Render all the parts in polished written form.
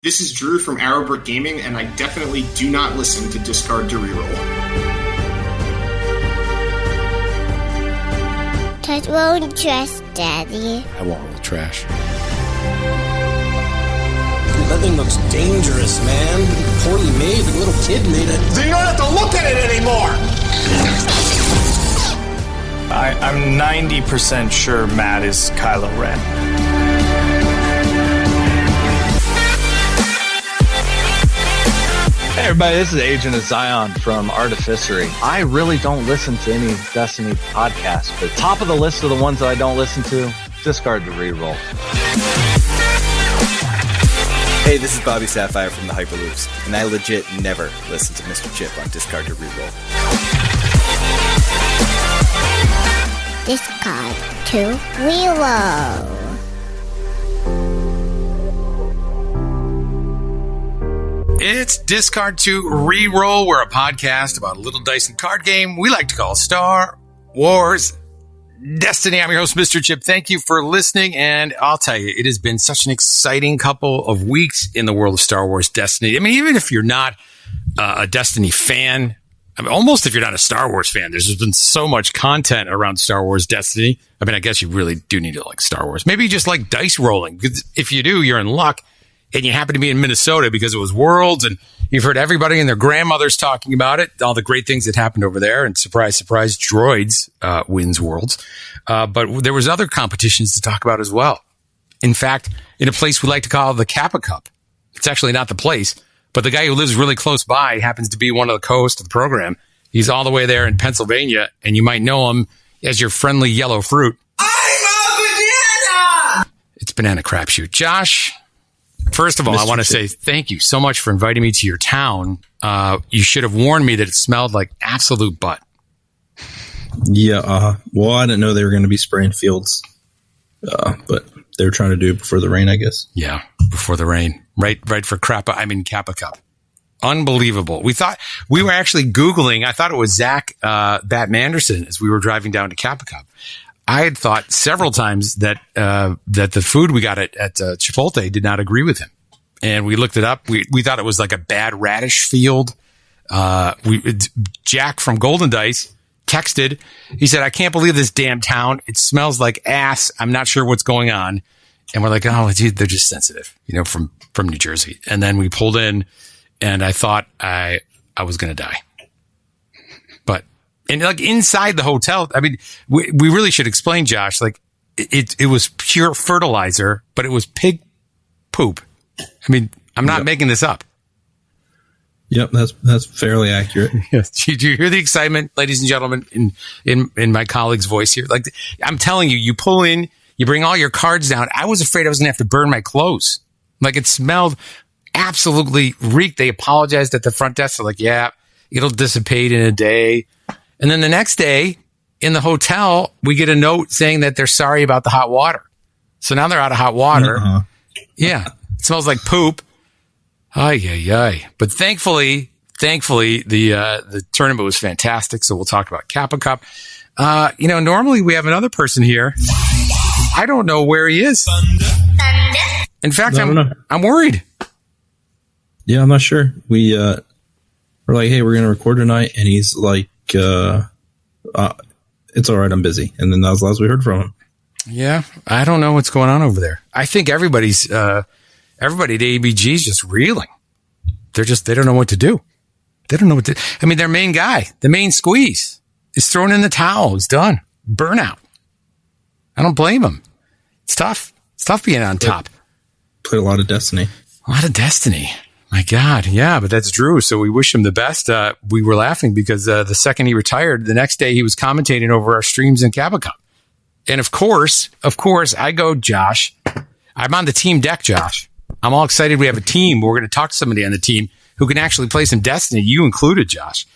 This is Drew from Arrowbrick Gaming, and I definitely do not listen to Discard to Reroll. Touch roll trash, Daddy. I won't roll trash. That thing looks dangerous, man. Poorly made. The little kid made it. So you don't have to look at it anymore! I'm 90% sure Matt is Kylo Ren. Hey everybody, this is Agent of Zion from Artificery. I really don't listen to any Destiny podcasts, but top of the list of the ones that I don't listen to, Discard to Reroll. Hey, this is Bobby Sapphire from the Hyperloops, and I legit never listen to Mr. Chip on Discard to Reroll. Discard to Reroll. It's Discard to Reroll. We're a podcast about a little dice and card game we like to call Star Wars Destiny. I'm your host, Mr. Chip. Thank you for listening. And I'll tell you, it has been such an exciting couple of weeks in the world of Star Wars Destiny. I mean, even if you're not a Destiny fan, I mean, almost if you're not a Star Wars fan, there's just been so much content around Star Wars Destiny. I mean, I guess you really do need to like Star Wars. Maybe you just like dice rolling, because if you do, you're in luck. And you happen to be in Minnesota because it was Worlds, and you've heard everybody and their grandmothers talking about it, all the great things that happened over there. And surprise, surprise, Droids wins Worlds. But there was other competitions to talk about as well. In fact, in a place we like to call the Capa Cup. It's actually not the place, but the guy who lives really close by happens to be one of the co-hosts of the program. He's all the way there in Pennsylvania, and you might know him as your friendly yellow fruit. I'm a banana! It's Banana Crapshoot. Josh, first of all, I want to say thank you so much for inviting me to your town. You should have warned me that it smelled like absolute butt. Yeah, well, I didn't know they were going to be spraying fields, but they were trying to do it before the rain, I guess. Yeah, before the rain. Right for Capa Cup. Unbelievable. We were actually Googling. I thought it was Zach Bat Manderson as we were driving down to Capa Cup. I had thought several times that the food we got at Chipotle did not agree with him. And we looked it up. We thought it was like a bad radish field. Jack from Golden Dice texted. He said, I can't believe this damn town. It smells like ass. I'm not sure what's going on. And we're like, oh, dude, they're just sensitive, from New Jersey. And then we pulled in, and I thought I was going to die. And like inside the hotel, I mean, we really should explain, Josh, like it was pure fertilizer, but it was pig poop. I mean, I'm not making this up. Yep, that's fairly accurate. Yes. Did you hear the excitement, ladies and gentlemen, in my colleague's voice here? Like, I'm telling you, you pull in, you bring all your cards down. I was afraid I was going to have to burn my clothes. Like, it smelled absolutely reeked. They apologized at the front desk. They're like, yeah, it'll dissipate in a day. And then the next day in the hotel, we get a note saying that they're sorry about the hot water. So now they're out of hot water. Uh-huh. Yeah. It smells like poop. Ay. But thankfully, the tournament was fantastic. So we'll talk about Capa Cup. Normally we have another person here. I don't know where he is. In fact, I'm worried. Yeah, I'm not sure. We're like, hey, we're going to record tonight. And he's like, it's all right, I'm busy. And then that was the last we heard from him. Yeah, I don't know what's going on over there. I think everybody at ABG is just reeling. They don't know what to do. They don't know what to. I mean, their main guy, the main squeeze, is thrown in the towel. He's done. Burnout. I don't blame him. It's tough. It's tough being on top. Played a lot of Destiny. My God. Yeah, but that's Drew. So we wish him the best. We were laughing because the second he retired, the next day he was commentating over our streams in Capa Cup. And of course, I go, Josh. I'm on the team deck, Josh. I'm all excited. We have a team. We're going to talk to somebody on the team who can actually play some Destiny. You included, Josh.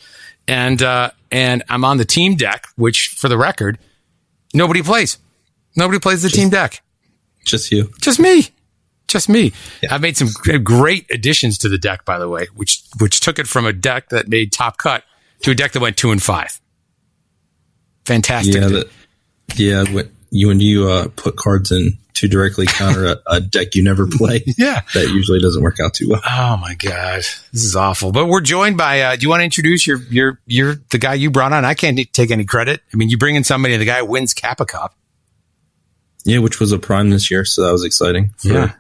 And I'm on the team deck, which, for the record, nobody plays. Nobody plays the team deck. Just you. Just me. Yeah. I've made some great additions to the deck, by the way, which took it from a deck that made top cut to a deck that went 2 and 5. Fantastic. Yeah, when you put cards in to directly counter a deck you never play. Yeah. That usually doesn't work out too well. Oh my God. This is awful. But we're joined by, do you want to introduce the guy you brought on? I can't take any credit. I mean, you bring in somebody, the guy wins Capa Cup. Yeah, which was a prime this year. So that was exciting for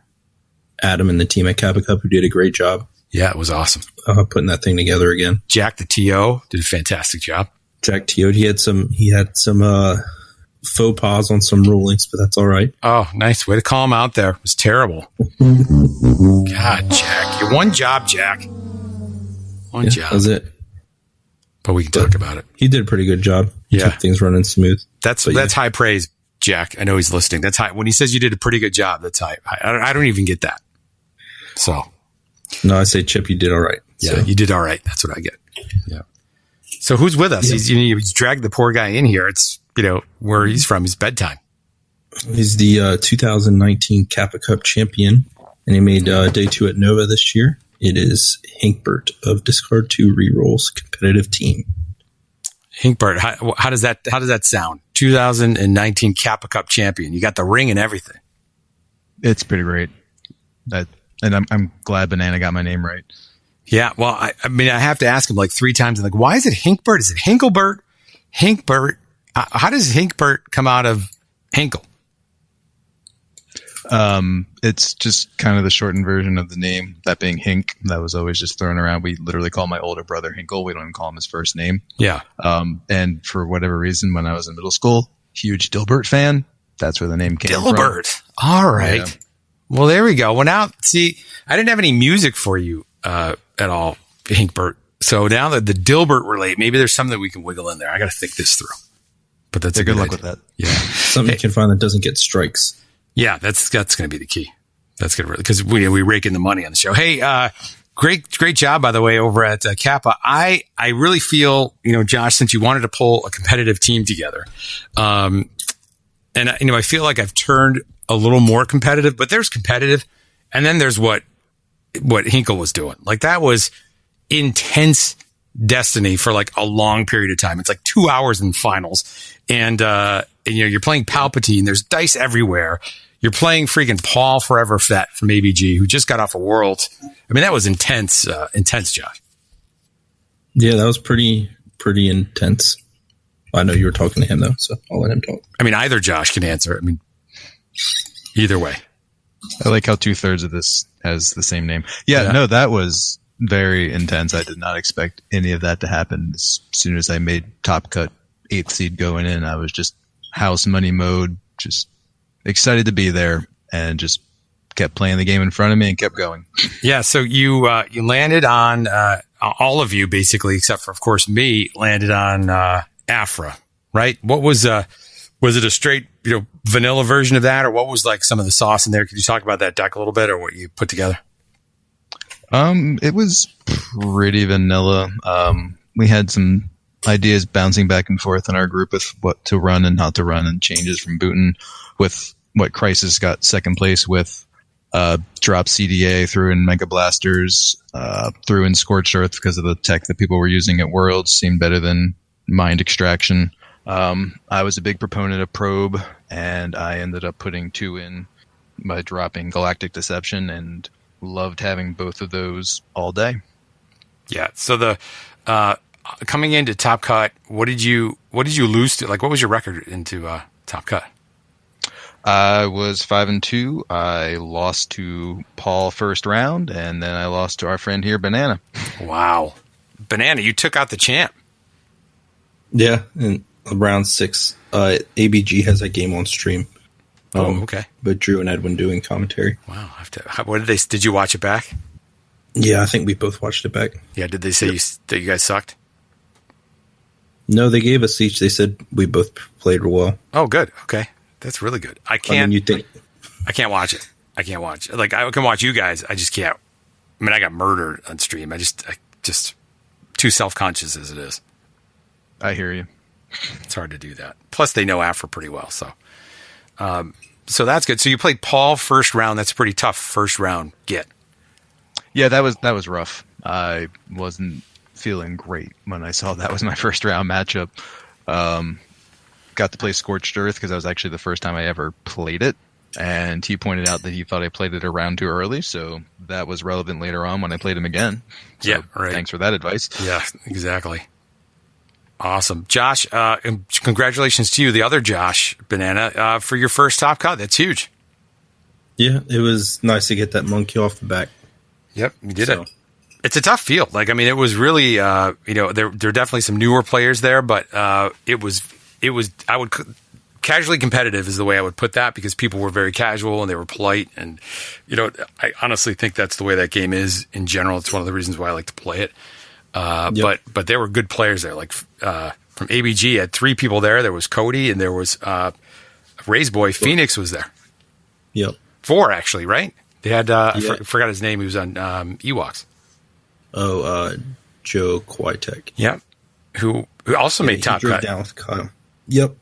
Adam and the team at Capa Cup, who did a great job. Yeah, it was awesome. Putting that thing together again. Jack, the TO, did a fantastic job. Jack TO, he had some faux pas on some rulings, but that's all right. Oh, nice way to call him out there. It was terrible. God, Jack, your one job, Jack. One job. That was it. But we can talk about it. He did a pretty good job. He kept things running smooth. That's high praise, Jack. I know he's listening. That's high. When he says you did a pretty good job, that's high. I don't even get that. So. No, I say, Chip, you did all right. Yeah, you did all right. That's what I get. Yeah. So who's with us? Yeah. He's dragged the poor guy in here. It's, where he's from. It's bedtime. He's the 2019 Capa Cup champion, and he made day 2 at Nova this year. It is Hinkbert of Discard 2 Rerolls competitive team. Hinkbert, how does that sound? 2019 Capa Cup champion. You got the ring and everything. It's pretty great. And I'm glad Banana got my name right. Yeah, well, I mean, I have to ask him like 3 times. I'm like, why is it Hinkbert? Is it Hinkelbert? Hinkbert. How does Hinkbert come out of Hinkle? It's just kind of the shortened version of the name, that being Hink. That was always just thrown around. We literally call my older brother Hinkle. We don't even call him his first name. Yeah. And for whatever reason, when I was in middle school, huge Dilbert fan. That's where the name came from. Dilbert. All right. Yeah. Well, there we go. Well, now, see, I didn't have any music for you at all, Hinkbert. So now that the Dilbert relate, maybe there's something that we can wiggle in there. I got to think this through. But that's good luck with that. Yeah. Something you can find that doesn't get strikes. Yeah, that's going to be the key. That's going to, because we rake in the money on the show. Hey, great job, by the way, over at Capa. I really feel, Josh, since you wanted to pull a competitive team together, and I feel like I've turned a little more competitive, but there's competitive, and then there's what Hinkle was doing. Like, that was intense Destiny for like a long period of time. It's like 2 hours in finals, and you're playing Palpatine. There's dice everywhere. You're playing freaking Paul Forever Fett from ABG, who just got off a World. I mean, that was intense, Josh. Yeah, that was pretty intense. I know you were talking to him though, so I'll let him talk. I mean, either Josh can answer. I mean, either way. I like how 2/3 of this has the same name. Yeah, no, that was very intense. I did not expect any of that to happen. As soon as I made Top Cut 8th seed going in, I was just house money mode, just excited to be there, and just kept playing the game in front of me and kept going. Yeah, so you landed on all of you basically, except for, of course, me, landed on Afra, right? What was it a straight vanilla version of that, or what was like some of the sauce in there? Could you talk about that deck a little bit, or what you put together? It was pretty vanilla. We had some ideas bouncing back and forth in our group with what to run and not to run, and changes from Booten with what Crisis got second place with. Drop CDA, threw in Mega Blasters, threw in Scorched Earth because of the tech that people were using at Worlds, seemed better than Mind Extraction. I was a big proponent of Probe, and I ended up putting 2 in by dropping Galactic Deception, and loved having both of those all day. Yeah. So the coming into Top Cut, what did you lose to? Like, what was your record into Top Cut? I was 5-2. I lost to Paul first round, and then I lost to our friend here, Banana. Wow, Banana, you took out the champ. Yeah, in round 6, ABG has a game on stream. Okay. But Drew and Edwin doing commentary. Wow. What did you watch it back? Yeah, I think we both watched it back. Yeah. Did they say that you guys sucked? No, they gave us each. They said we both played well. Oh, good. Okay. That's really good. I can't watch it. I can't watch it. Like, I can watch you guys. I just can't. I mean, I got murdered on stream. I just too self-conscious as it is. I hear you. It's hard to do that. Plus, they know Afra pretty well. So that's good. So you played Paul first round. That's a pretty tough first round get. Yeah, that was rough. I wasn't feeling great when I saw that was my first round matchup. Got to play Scorched Earth because that was actually the first time I ever played it. And he pointed out that he thought I played it a round too early, so that was relevant later on when I played him again. So Yeah, right. Thanks for that advice. Yeah, exactly. Awesome. Josh, and congratulations to you, the other Josh Banana, for your first top cut. That's huge. Yeah, it was nice to get that monkey off the back. Yep, you did it. It's a tough field. Like, I mean, it was really, there are definitely some newer players there, but it was, I would, casually competitive is the way I would put that, because people were very casual and they were polite. And, I honestly think that's the way that game is in general. It's one of the reasons why I like to play it. But there were good players there. Like, from ABG, had 3 people there. There was Cody and there was Ray's boy, Phoenix was there. Yep. 4, actually, right? They had, I forgot his name. He was on Ewoks. Oh, Joe Kwiatek. Yep. Who also made top cut. Down with Kyle. Yep.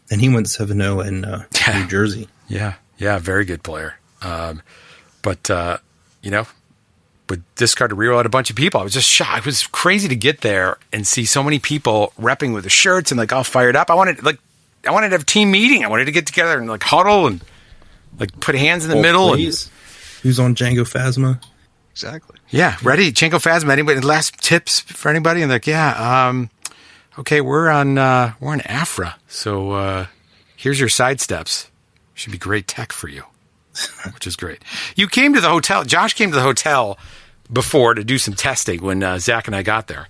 And he went 7-0 in New Jersey. Yeah. Yeah. Very good player. But with Discard to Reroll, had a bunch of people. I was just shocked. It was crazy to get there and see so many people repping with the shirts and like all fired up. I wanted to have a team meeting. I wanted to get together and like huddle and like put hands in the middle. And, who's on Django Phasma? Exactly. Yeah, ready. Django Phasma. Anybody? Last tips for anybody? And like, okay, we're on Afra, so here's your side steps. Should be great tech for you, which is great. You came to the hotel. Josh came to the hotel before to do some testing when Zach and I got there,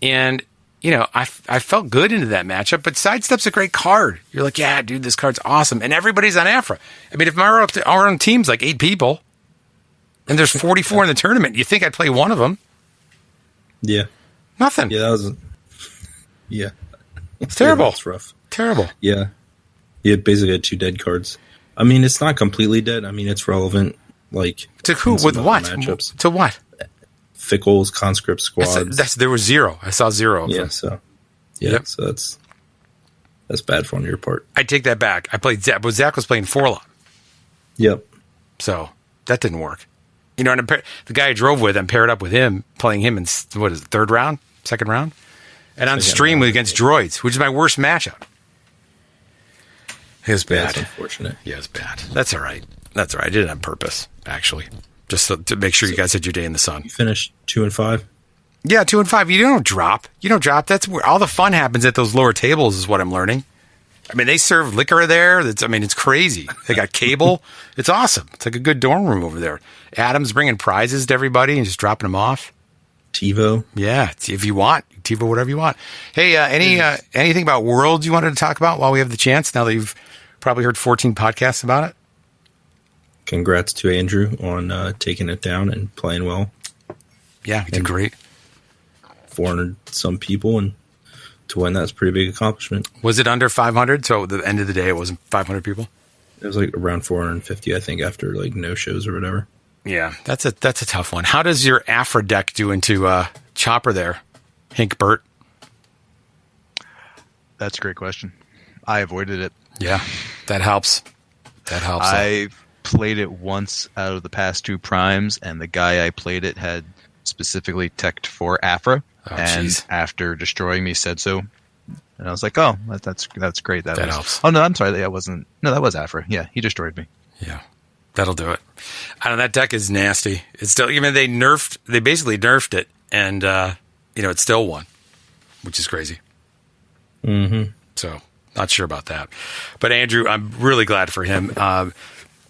and I felt good into that matchup. But sidestep's a great card. You're like, yeah, dude, this card's awesome, and everybody's on Afra. I mean, if our own team's like 8 people. And there's 44 in the tournament. You think I'd play one of them? Yeah. Nothing. Yeah, that was... Yeah. It's terrible. Yeah, that's rough. Terrible. Yeah. He had basically 2 dead cards. I mean, it's not completely dead. I mean, it's relevant. Like... To who? With what? Matchups. To what? Fickles, conscript squads. There was 0. I saw 0 of them. So... Yeah, yep. So that's bad on your part. I take that back. I played Zach, but Zach was playing Forlon. Yep. So, that didn't work. And the guy I drove with, I'm paired up with him, playing him in, what is it, 3rd round? 2nd round? And on stream against Droids, which is my worst matchup. It was bad. That's unfortunate. Yeah, it's bad. That's all right. I did it on purpose, actually. Just to make sure you guys had your day in the sun. You finished 2 and 5? Yeah, 2 and 5. You don't drop. That's where all the fun happens at those lower tables is what I'm learning. I mean, they serve liquor there. It's crazy. They got cable. It's awesome. It's like a good dorm room over there. Adam's bringing prizes to everybody and just dropping them off. TiVo. Yeah, if you want. TiVo, whatever you want. Hey, anything about Worlds you wanted to talk about while we have the chance, now that you've probably heard 14 podcasts about it? Congrats to Andrew on taking it down and playing well. Yeah, he did great. 400 some people, and to win that's a pretty big accomplishment. Was it under 500? So at the end of the day, it wasn't 500 people? It was like around 450, I think, after like no shows or whatever. Yeah, that's a tough one. How does your Afra deck do into Chopper there, Hinkbert? That's a great question. I avoided it. Yeah, that helps. I played it once out of the past 2 primes, and the guy I played it had specifically teched for Afra. And after destroying me, said so, and I was like, "Oh, that's great." That helps. Oh no, I'm sorry, that wasn't. No, that was Afra. Yeah, he destroyed me. Yeah, that'll do it. I don't know, that deck is nasty. It's still. I mean, they basically nerfed it, and it still won, which is crazy. Mm-hmm. So not sure about that, but Andrew, I'm really glad for him.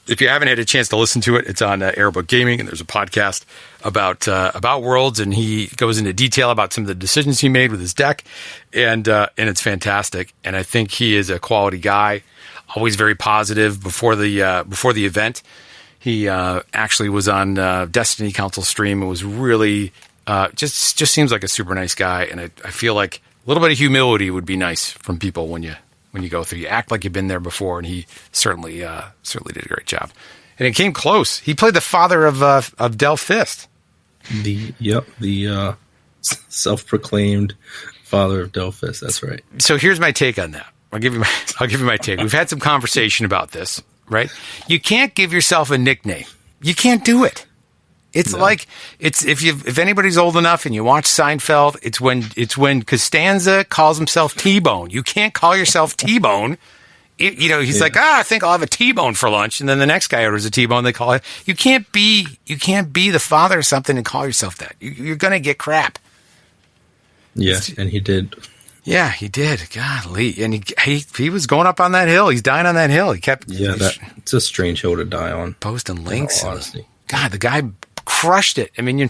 If you haven't had a chance to listen to it, it's on Airbook Gaming, and there's a podcast about Worlds, and he goes into detail about some of the decisions he made with his deck, and it's fantastic. And I think he is a quality guy, always very positive. Before the event, he actually was on Destiny Council stream and was really just seems like a super nice guy. And I feel like a little bit of humility would be nice from people when you go through. You act like you've been there before, and he certainly did a great job. And it came close. He played the father of Dethphield. The self-proclaimed father of Dethphield. That's right. So here's my take on that. I'll give you my take. We've had some conversation about this, right? You can't give yourself a nickname. You can't do it. It's like if anybody's old enough and you watch Seinfeld, it's when Costanza calls himself T-Bone. You can't call yourself T-Bone he's like, I think I'll have a T-bone for lunch. And then the next guy orders a T-bone. They call it. You can't be the father of something and call yourself that. You're going to get crap. Yes, and he did. Yeah, he did. Golly. And he was going up on that hill. He's dying on that hill. He kept. Yeah, it's a strange hill to die on. Posting links. Honestly. God, the guy crushed it. I mean,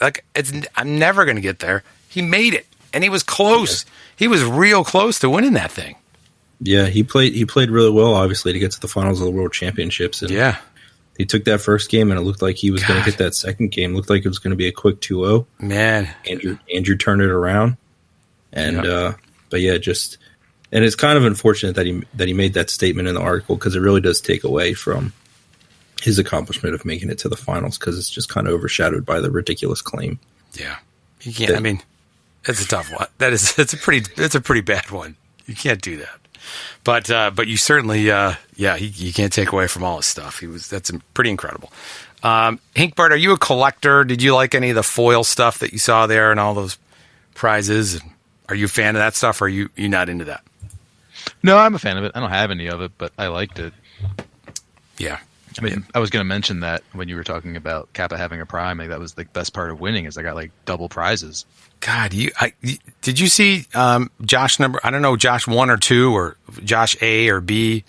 I'm never going to get there. He made it. And he was close. Yeah. He was real close to winning that thing. Yeah, he played really well, obviously, to get to the finals of the World Championships. And yeah. He took that first game, and it looked like he was going to get that second game. It looked like it was going to be a quick 2-0. Man. Andrew turned it around. And, but yeah, and it's kind of unfortunate that he made that statement in the article, because it really does take away from his accomplishment of making it to the finals, because it's just kind of overshadowed by the ridiculous claim. Yeah. You can't, it's a tough one. It's a pretty bad one. You can't do that. But you certainly, you can't take away from all his stuff. That's pretty incredible. Hinkbert, are you a collector? Did you like any of the foil stuff that you saw there and all those prizes? Are you a fan of that stuff, or are you not into that? No, I'm a fan of it. I don't have any of it, but I liked it. Yeah. I mean, I was going to mention that when you were talking about Capa having a prime, that was the best part of winning, is I got double prizes. God, did you see Josh number? I don't know, Josh 1 or 2, or Josh A or B,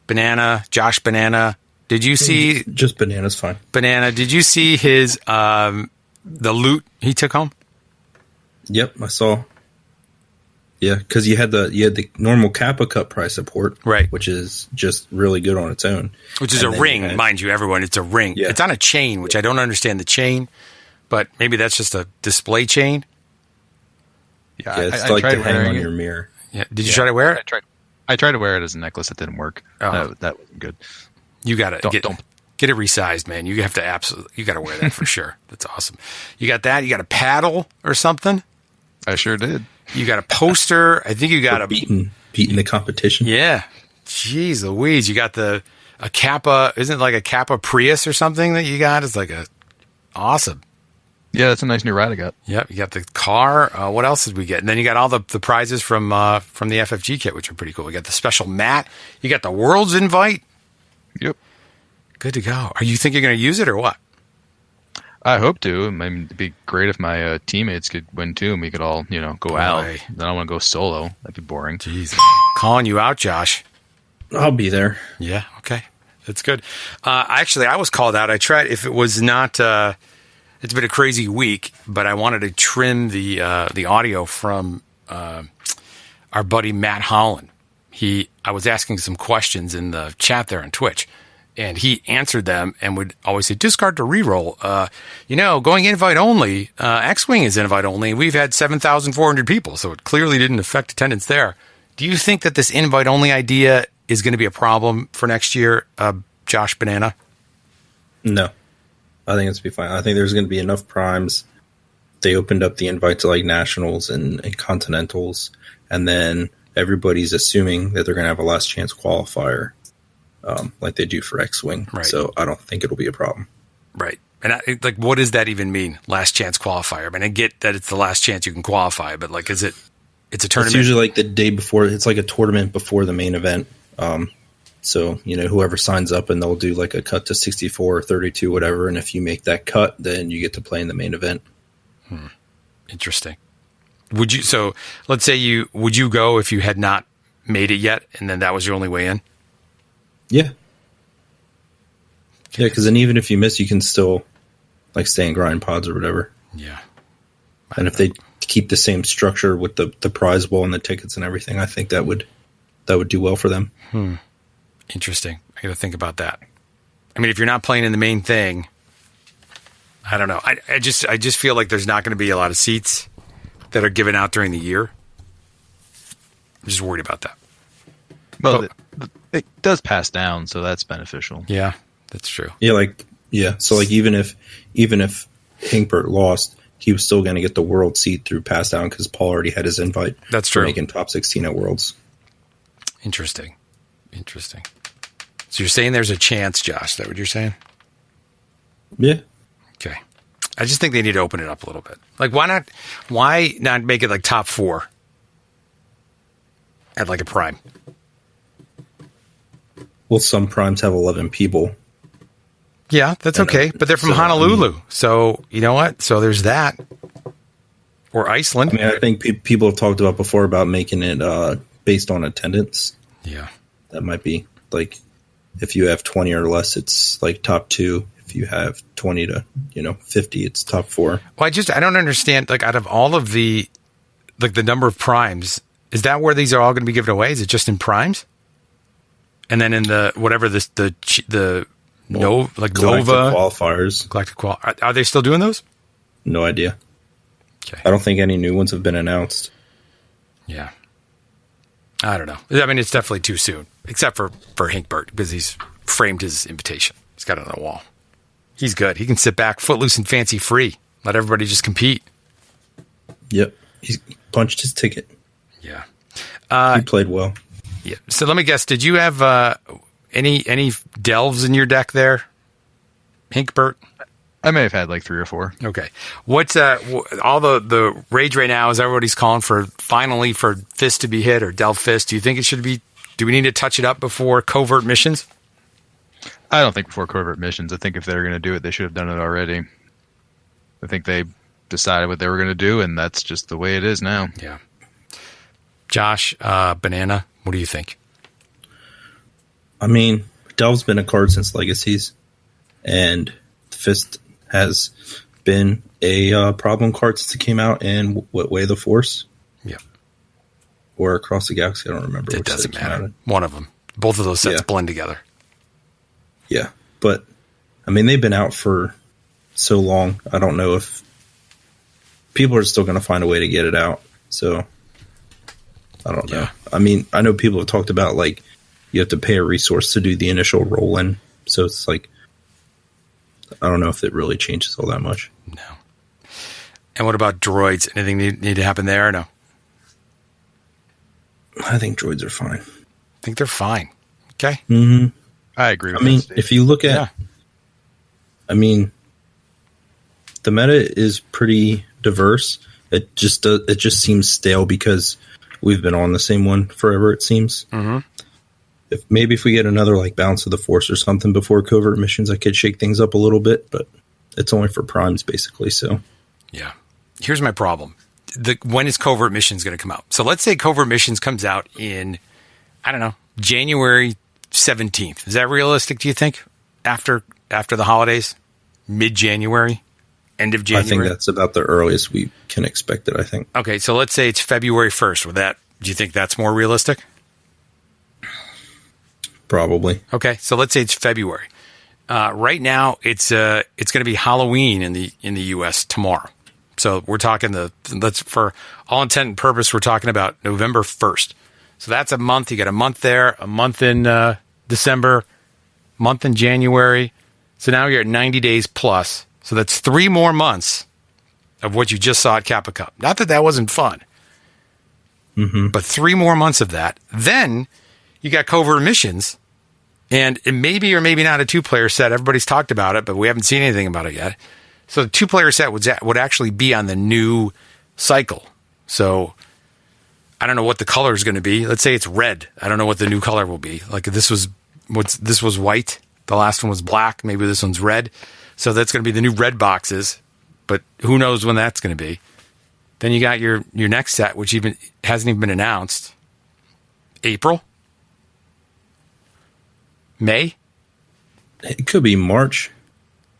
Josh Banana. Did you see? Just Banana's fine. Banana. Did you see his the loot he took home? Yep, I saw. Yeah, because you had the normal Capa Cup prize support, right, which is just really good on its own. Which is a ring, mind you, everyone. It's a ring. Yeah. It's on a chain, which I don't understand the chain, but maybe that's just a display chain. Yeah, it's like to hang on your mirror. Yeah, did you try to wear it? I tried to wear it as a necklace. It didn't work. Oh. That wasn't good. You got to get it resized, man. You have to you got to wear that for sure. That's awesome. You got that. You got a paddle or something. I sure did. You got a poster. I think you got beating the competition. Yeah. Jeez Louise. You got a Capa. Isn't it like a Capa Prius or something that you got? It's like awesome. Yeah, that's a nice new ride I got. Yep. You got the car. What else did we get? And then you got all the prizes from the FFG kit, which are pretty cool. We got the special mat. You got the World's Invite. Yep. Good to go. Are you think you're going to use it or what? I hope to. I mean, it'd be great if my teammates could win too, and we could all, go out. Then I want to go solo. That'd be boring. Jeez, calling you out, Josh. I'll be there. Yeah. Okay. That's good. Actually, I was called out. I tried. If it was not, it's been a crazy week, but I wanted to trim the audio from our buddy Matt Holland. I was asking some questions in the chat there on Twitch. And he answered them and would always say, discard to reroll. Going invite only, X-Wing is invite only. We've had 7,400 people, so it clearly didn't affect attendance there. Do you think that this invite only idea is going to be a problem for next year, Josh Banana? No. I think it's going to be fine. I think there's going to be enough primes. They opened up the invite to nationals and continentals, and then everybody's assuming that they're going to have a last chance qualifier. Like they do for X-Wing. Right. So I don't think it'll be a problem. Right. And what does that even mean? Last chance qualifier. I mean, I get that it's the last chance you can qualify, but it's a tournament. It's usually the day before. It's like a tournament before the main event. So, whoever signs up, and they'll do a cut to 64 or 32, whatever. And if you make that cut, then you get to play in the main event. Interesting. So let's say would you go if you had not made it yet, and then that was your only way in? Yeah. Yeah, because then even if you miss, you can still stay in grind pods or whatever. Yeah. And if they keep the same structure with the prize bowl and the tickets and everything, I think that would do well for them. Interesting. I got to think about that. I mean, if you're not playing in the main thing, I don't know. I just feel like there's not going to be a lot of seats that are given out during the year. I'm just worried about that. Well, it does pass down, so that's beneficial. Yeah, that's true. Yeah, So even if Hinkbert lost, he was still going to get the world seat through pass down because Paul already had his invite. That's true. For making top 16 at Worlds. Interesting. So you're saying there's a chance, Josh? Is that what you're saying? Yeah. Okay. I just think they need to open it up a little bit. Why not make it top 4 at a prime? Well, some primes have 11 people. Yeah, that's okay. But they're from Honolulu. So, you know what? So there's that. Or Iceland. I mean, I think people have talked about before about making it based on attendance. Yeah. That might be like if you have 20 or less, it's like top 2. If you have 20 to 50, it's top 4. Well, I don't understand. Like out of all of the number of primes, is that where these are all going to be given away? Is it just in primes? And then in the whatever Nova qualifiers, Galactic are they still doing those? No idea. Okay. I don't think any new ones have been announced. Yeah. I don't know. I mean, it's definitely too soon, except for Hinkbert because he's framed his invitation. He's got it on the wall. He's good. He can sit back, footloose and fancy free. Let everybody just compete. Yep. He punched his ticket. Yeah. He played well. Yeah. So let me guess. Did you have any delves in your deck there, Hinkbert? I may have had like 3 or 4. Okay. What's all the rage right now is everybody's calling for finally for Fist to be hit or Delve Fist. Do you think it should be? Do we need to touch it up before covert missions? I don't think before covert missions. I think if they're going to do it, they should have done it already. I think they decided what they were going to do, and that's just the way it is now. Yeah. Josh, Banana, what do you think? I mean, Delve's been a card since Legacies, and Fist has been a problem card since it came out in Way of the Force? Yeah. Or Across the Galaxy, I don't remember. It doesn't matter. One of them. Both of those sets blend together. Yeah, but, I mean, they've been out for so long, I don't know if people are still going to find a way to get it out, so I don't know. I mean, I know people have talked about, like, you have to pay a resource to do the initial roll-in, so it's like, I don't know if it really changes all that much. No. And what about droids? Anything need to happen there or no? I think droids are fine. I think they're fine. Okay. Mm-hmm. I agree with I mean, that, Steve. if you look at, I mean, the meta is pretty diverse. It just seems stale because we've been on the same one forever, it seems. Mm-hmm. If we get another like Balance of the Force or something before covert missions, I could shake things up a little bit, but it's only for primes basically. So, yeah. Here's my problem: when is covert missions going to come out? So let's say covert missions comes out in, I don't know, January 17th. Is that realistic? Do you think after the holidays, mid-January, end of January? I think that's about the earliest we can expect it. I think. Okay, so let's say it's February 1st. Do you think that's more realistic? Probably. Okay, so let's say it's February. Right now, it's going to be Halloween in the U.S. tomorrow. So we're talking for all intent and purpose, we're talking about November 1st. So that's a month. You got a month there, a month in December, month in January. So now you're at 90 days plus. So that's 3 more months of what you just saw at Capa Cup. Not that wasn't fun, but 3 more months of that. Then you got covert missions. And it may be or maybe not a 2-player set. Everybody's talked about it, but we haven't seen anything about it yet. So the 2-player set would actually be on the new cycle. So I don't know what the color is going to be. Let's say it's red. I don't know what the new color will be. Like this was white. The last one was black. Maybe this one's red. So that's going to be the new red boxes. But who knows when that's going to be. Then you got your next set, which hasn't even been announced. April. May? It could be March.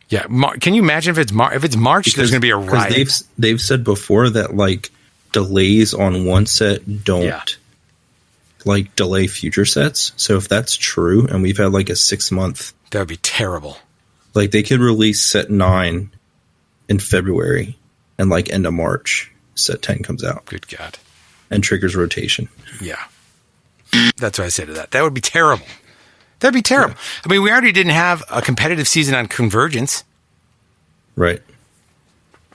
Yeah, can you imagine if it's March? If it's March, there's going to be a riot. They've said before that like delays on one set don't like delay future sets. So if that's true, and we've had like a 6-month, that would be terrible. Like they could release set 9 in February, and like end of March, set 10 comes out. Good God! And triggers rotation. Yeah, that's what I say to that. That would be terrible. That'd be terrible. Yeah. I mean, we already didn't have a competitive season on Convergence. Right.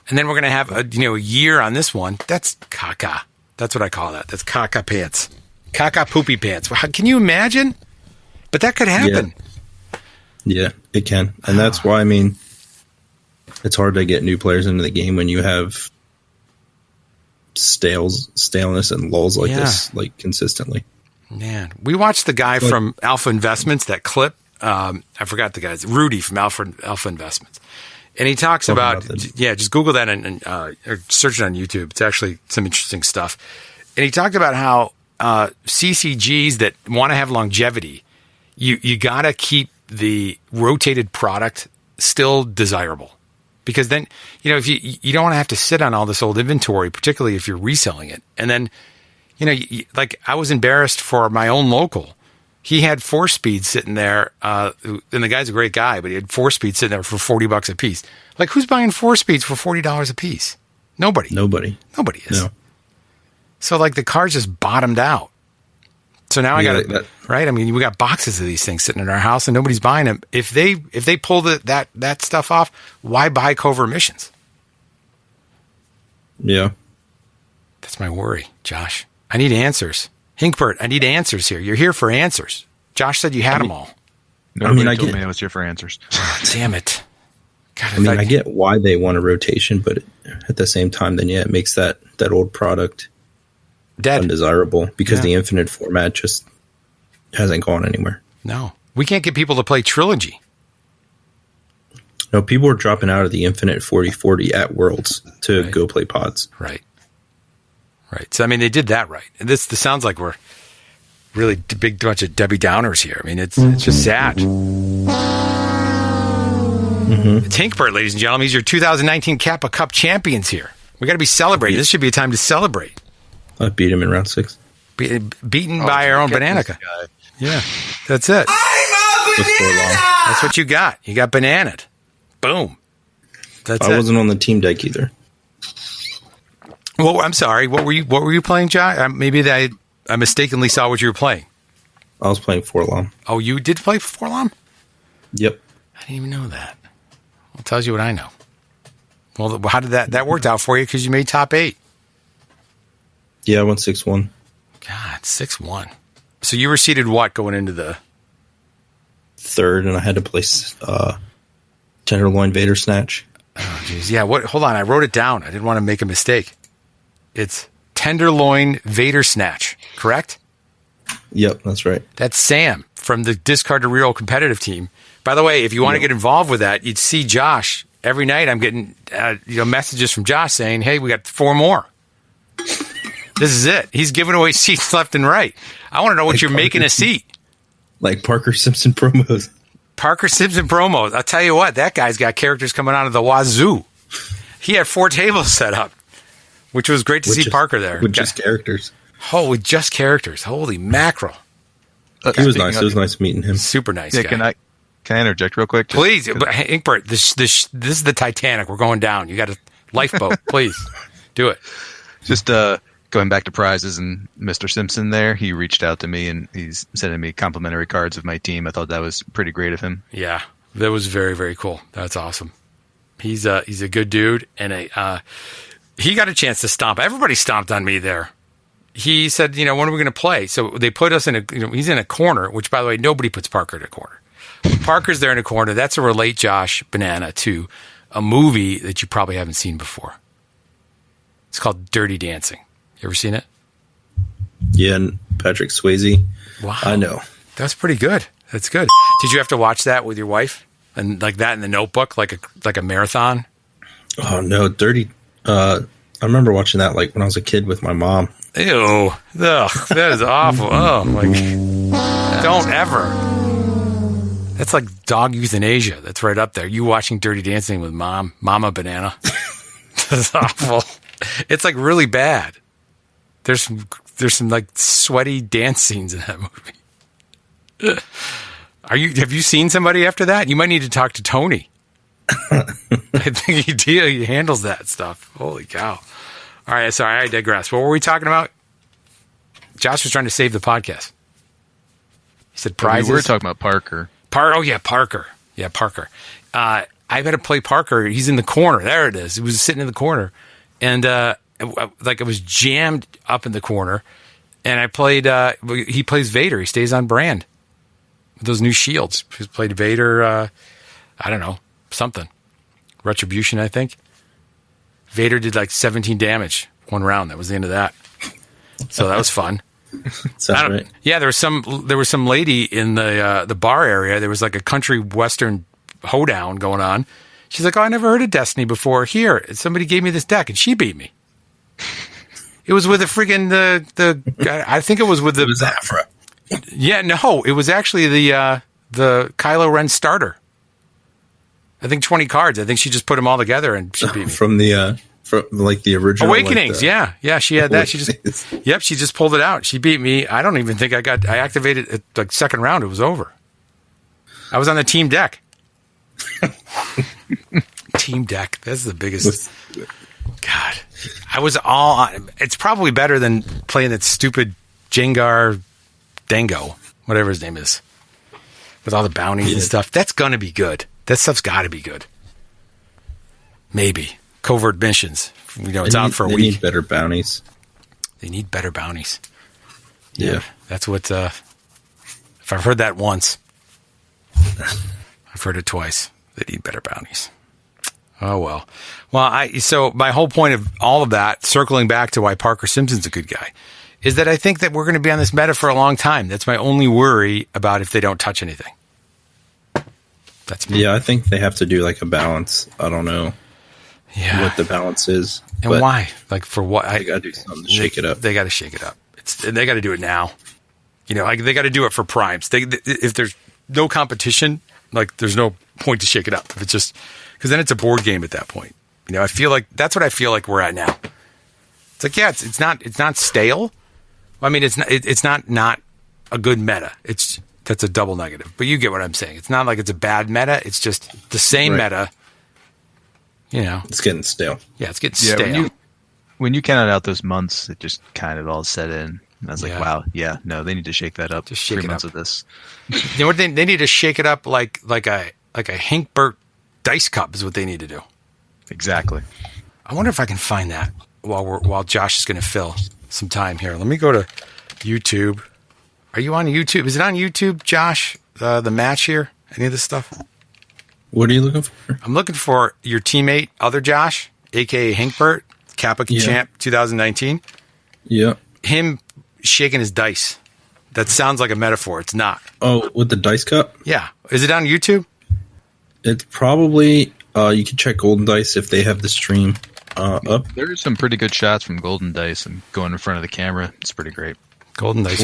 And then we're going to have a year on this one. That's caca. That's what I call that. That's caca pants. Caca poopy pants. Can you imagine? But that could happen. Yeah, it can. And that's why, I mean, it's hard to get new players into the game when you have staleness and lulls like this, like consistently. Man, we watched the guy from Alpha Investments, that clip. I forgot the guy's Rudy from Alpha Investments. And he talks about just Google that and or search it on YouTube. It's actually some interesting stuff. And he talked about how CCGs that want to have longevity, you got to keep the rotated product still desirable. Because then, if you don't want to have to sit on all this old inventory, particularly if you're reselling it. And then, like I was embarrassed for my own local. He had 4-speed sitting there, and the guy's a great guy, but he had 4-speed sitting there for $40 a piece. Like, who's buying 4-speeds for $40 a piece? Nobody is. No. So, like, the car's just bottomed out. So now I got it, right? I mean, we got boxes of these things sitting in our house, and nobody's buying them. If they pull that stuff off, why buy Cover emissions? Yeah, that's my worry, Josh. I need answers. Hinkbert, I need answers here. You're here for answers. Josh said you had them all. Nobody told me I was here for answers. Damn it. God, I get why they want a rotation, but at the same time, then it makes that old product dead, undesirable, because the Infinite format just hasn't gone anywhere. No. We can't get people to play Trilogy. No, people are dropping out of the Infinite 4040 at Worlds to go play pods. Right. So, I mean, they did that right. And this sounds like we're really big bunch of Debbie Downers here. I mean, it's just sad. Mm-hmm. It's Hinkbert, ladies and gentlemen. He's your 2019 Capa Cup champions here. We got to be celebrating. This should be a time to celebrate. I beat him in round 6. Beaten by our own Bananica. Yeah, that's it. I'm a banana! That's what you got. You got bananaed. Boom. That's I wasn't on the team deck either. Well, I'm sorry. What were you playing, John? Maybe I mistakenly saw what you were playing. I was playing Forlom. Oh, you did play Forlom? Yep. I didn't even know that. Well, it tells you what I know. Well, how did that worked out for you? Because you made top 8. Yeah, I went 6-1. God, 6-1. So you were seeded what going into the 3rd, and I had to place Tenderloin Vader Snatch. Oh, jeez. Yeah. Hold on. I wrote it down. I didn't want to make a mistake. It's Tenderloin Vader Snatch, correct? Yep, that's right. That's Sam from the Discard to Reroll competitive team. By the way, if you want to get involved with that, you'd see Josh every night. I'm getting messages from Josh saying, "Hey, we got 4 more." This is it. He's giving away seats left and right. I want to know what you're making a seat. Like Parker Simpson promos. Parker Simpson promos. I'll tell you what, that guy's got characters coming out of the wazoo. He had 4 tables set up, which was great to see Parker there. With just characters. Oh, with just characters. Holy mackerel. He was nice. It was nice meeting him. Super nice guy. Can I interject real quick? Please. Hinkbert, this is the Titanic. We're going down. You got a lifeboat. Please do it. Just going back to prizes and Mr. Simpson there, he reached out to me and he's sending me complimentary cards of my team. I thought that was pretty great of him. Yeah, that was very, very cool. That's awesome. He's a good dude, and he got a chance to stomp. Everybody stomped on me there. He said, when are we going to play? So they put us in he's in a corner, which, by the way, nobody puts Parker in a corner. Parker's there in a corner. That's a relate Josh Banana to a movie that you probably haven't seen before. It's called Dirty Dancing. You ever seen it? Yeah, and Patrick Swayze. Wow. I know. That's pretty good. That's good. Did you have to watch that with your wife? And like that in the Notebook, like a marathon? Oh, no. Dirty. I remember watching that like when I was a kid with my mom. Ew. Ugh, that is awful. Oh, don't ever. That's like dog euthanasia. That's right up there. You watching Dirty Dancing with Momma Banana. That's awful. It's like really bad. There's some like sweaty dance scenes in that movie. Have you seen somebody after that? You might need to talk to Tony. I think he handles that stuff. Holy cow. All right, sorry, I digress. What were we talking about? Josh was trying to save the podcast. He said prizes. We were talking about Parker. Parker. Yeah, Parker. I got to play Parker. He's in the corner. There it is. He was sitting in the corner. And it was jammed up in the corner. And I played, he plays Vader. He stays on brand with those new shields. He's played Vader, I don't know, something. Retribution, I think. Vader did like 17 damage one round. That was the end of that. So that was fun. Sounds right. Yeah, there was some lady in the bar area. There was like a country western hoedown going on. She's like, "Oh, I never heard of Destiny before. Here, somebody gave me this deck, and she beat me." It was with the friggin' I think it was with the. It was Afra. Yeah, no, it was actually the Kylo Ren starter. I think 20 cards. I think she just put them all together and she beat me. From the original Awakenings. Yeah, she had that. She just pulled it out. She beat me. I don't even think I activated it like second round. It was over. I was on the team deck. Team deck. That's the biggest. God, I was all on. It's probably better than playing that stupid Jengar Dango, whatever his name is, with all the bounties and stuff. That's going to be good. That stuff's got to be good. Maybe. Covert missions. It's out for a week. They need better bounties. They need better bounties. Yeah. That's what, if I've heard that once, I've heard it twice. They need better bounties. Oh, well. So my whole point of all of that, circling back to why Parker Simpson's a good guy, is that I think that we're going to be on this meta for a long time. That's my only worry about if they don't touch anything. That's me. Yeah, I think they have to do like a balance. I don't know what the balance is. And why? Like for what? They got to do something to shake it up. They got to shake it up. They got to do it now. Like they got to do it for primes. If there's no competition, like there's no point to shake it up. If it's just because then it's a board game at that point. I feel like that's what I feel like we're at now. It's like it's not stale. I mean, it's not a good meta. That's a double negative. But you get what I'm saying. It's not like it's a bad meta. It's just the same meta. It's getting stale. Yeah, it's getting stale. When you counted out those months, it just kind of all set in. And I was like, wow, no, they need to shake that up. Just shake 3 months of this. You know what? They need to shake it up like a Hinkbert dice cup is what they need to do. Exactly. I wonder if I can find that while Josh is going to fill some time here. Let me go to YouTube. Are you on YouTube? Is it on YouTube, Josh? The match here? Any of this stuff? What are you looking for? I'm looking for your teammate, other Josh, a.k.a. Hinkbert, Capa champ 2019. Yeah. Him shaking his dice. That sounds like a metaphor. It's not. Oh, with the dice cup? Yeah. Is it on YouTube? It's probably... you can check Golden Dice if they have the stream up. There's some pretty good shots from Golden Dice and going in front of the camera. It's pretty great. Golden Dice.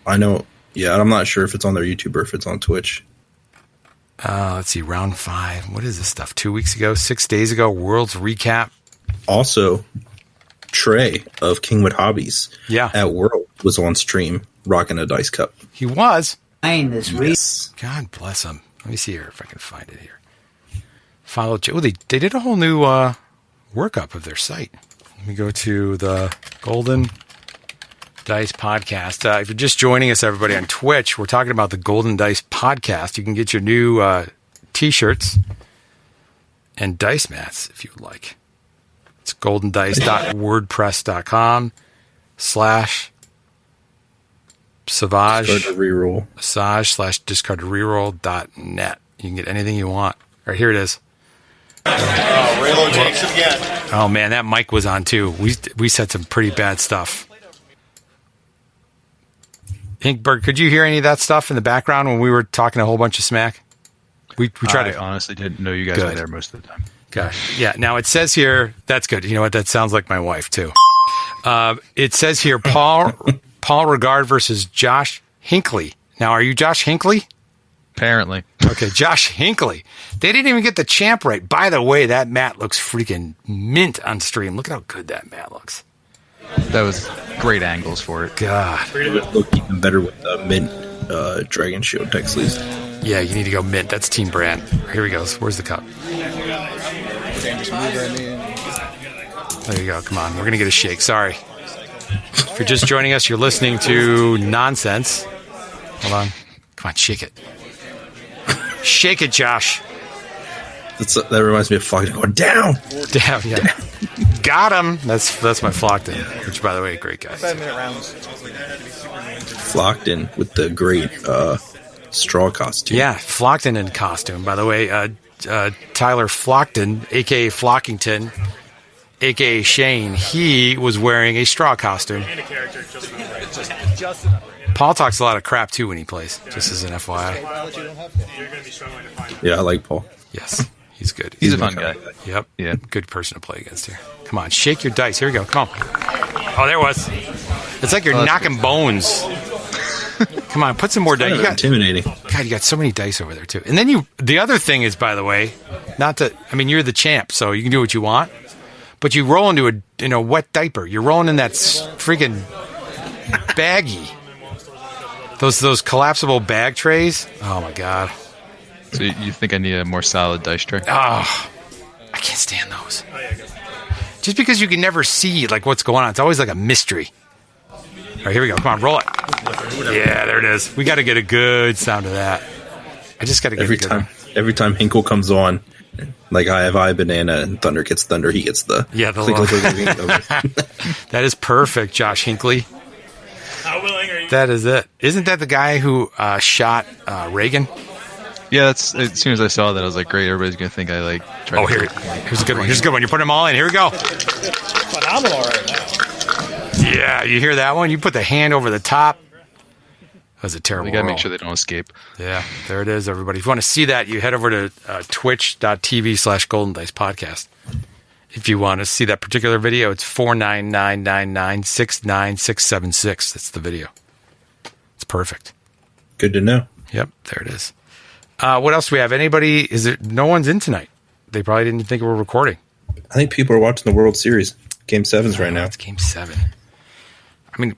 I know. Yeah, I'm not sure if it's on their YouTube or if it's on Twitch. Let's see. Round 5. What is this stuff? 2 weeks ago? 6 days ago? World's recap. Also, Trey of Kingwood Hobbies at World was on stream rocking a dice cup. He was? Yes. God bless him. Let me see here if I can find it here. Follow. Oh, they did a whole new workup of their site. Let me go to the Golden Dice Podcast. If you're just joining us, everybody, on Twitch, we're talking about the Golden Dice Podcast. You can get your new T-shirts and dice mats if you would like. It's goldendice.wordpress.com/Savage /discardreroll.net. You can get anything you want. All right, here it is. Raylo takes it again. Oh man, that mic was on too. We said some pretty bad stuff. Hinkbert, could you hear any of that stuff in the background when we were talking a whole bunch of smack? We tried to. I honestly didn't know you guys were there most of the time. Gosh, yeah. Now it says here. That's good. You know what? That sounds like my wife too. It says here, Paul Regard versus Josh Hinckley. Now, are you Josh Hinckley? Apparently. Okay, Josh Hinckley. They didn't even get the champ right. By the way, that mat looks freaking mint on stream. Look at how good that mat looks. That was great angles for it. God. It would look even better with the mint Dragon Shield tech sleeves. Yeah, you need to go mint. That's team brand. Here he goes. Where's the cup? There you go. Come on. We're going to get a shake. Sorry. If you're just joining us, you're listening to nonsense. Hold on. Come on, shake it. Shake it, Josh. That reminds me of Flockton going down. Down, yeah. Down. Got him. That's my Flockton, which, by the way, great guy. 5-minute rounds. Flockton with the great straw costume. Yeah, Flockton in costume. By the way, Tyler Flockton, a.k.a. Flockington, a.k.a. Shane, he was wearing a straw costume. Paul talks a lot of crap, too, when he plays, just as an FYI. Yeah, I like Paul. Yes, he's good. He's a fun guy. Yep. Yeah. Good person to play against here. Come on, shake your dice. Here we go. Come on. Oh, there it was. It's like you're knocking bones. Come on, put some more dice. You got, intimidating. God, you got so many dice over there, too. And then the other thing is, by the way, you're the champ, so you can do what you want. But you roll into a wet diaper. You're rolling in that freaking baggie. Those collapsible bag trays. Oh, my God. So you think I need a more solid dice tray? Oh, I can't stand those. Just because you can never see like what's going on. It's always like a mystery. All right, here we go. Come on, roll it. Yeah, there it is. We got to get a good sound of that. I just got to get every time Hinkle comes on, like I banana and Thunder gets Thunder, he gets the That is perfect, Josh Hinckley. How willing are you? That is it. Isn't that the guy who shot Reagan? Yeah, that's as soon as I saw that, I was like, great, everybody's going to think I like tried here's a good one. Here's a good one. You're putting them all in. Here we go. Phenomenal right now. Yeah, you hear that one? You put the hand over the top. That was a terrible We got to roll. make sure they don't escape. Yeah, there it is, everybody. If you want to see that, you head over to twitch.tv/Golden Dice Podcast. If you want to see that particular video, it's 49999696676. That's the video. It's perfect. Good to know. Yep, there it is. What else do we have? Anybody? Is there? No one's in tonight. They probably didn't think we were recording. I think people are watching the World Series. Game 7's right now. It's Game 7. I mean,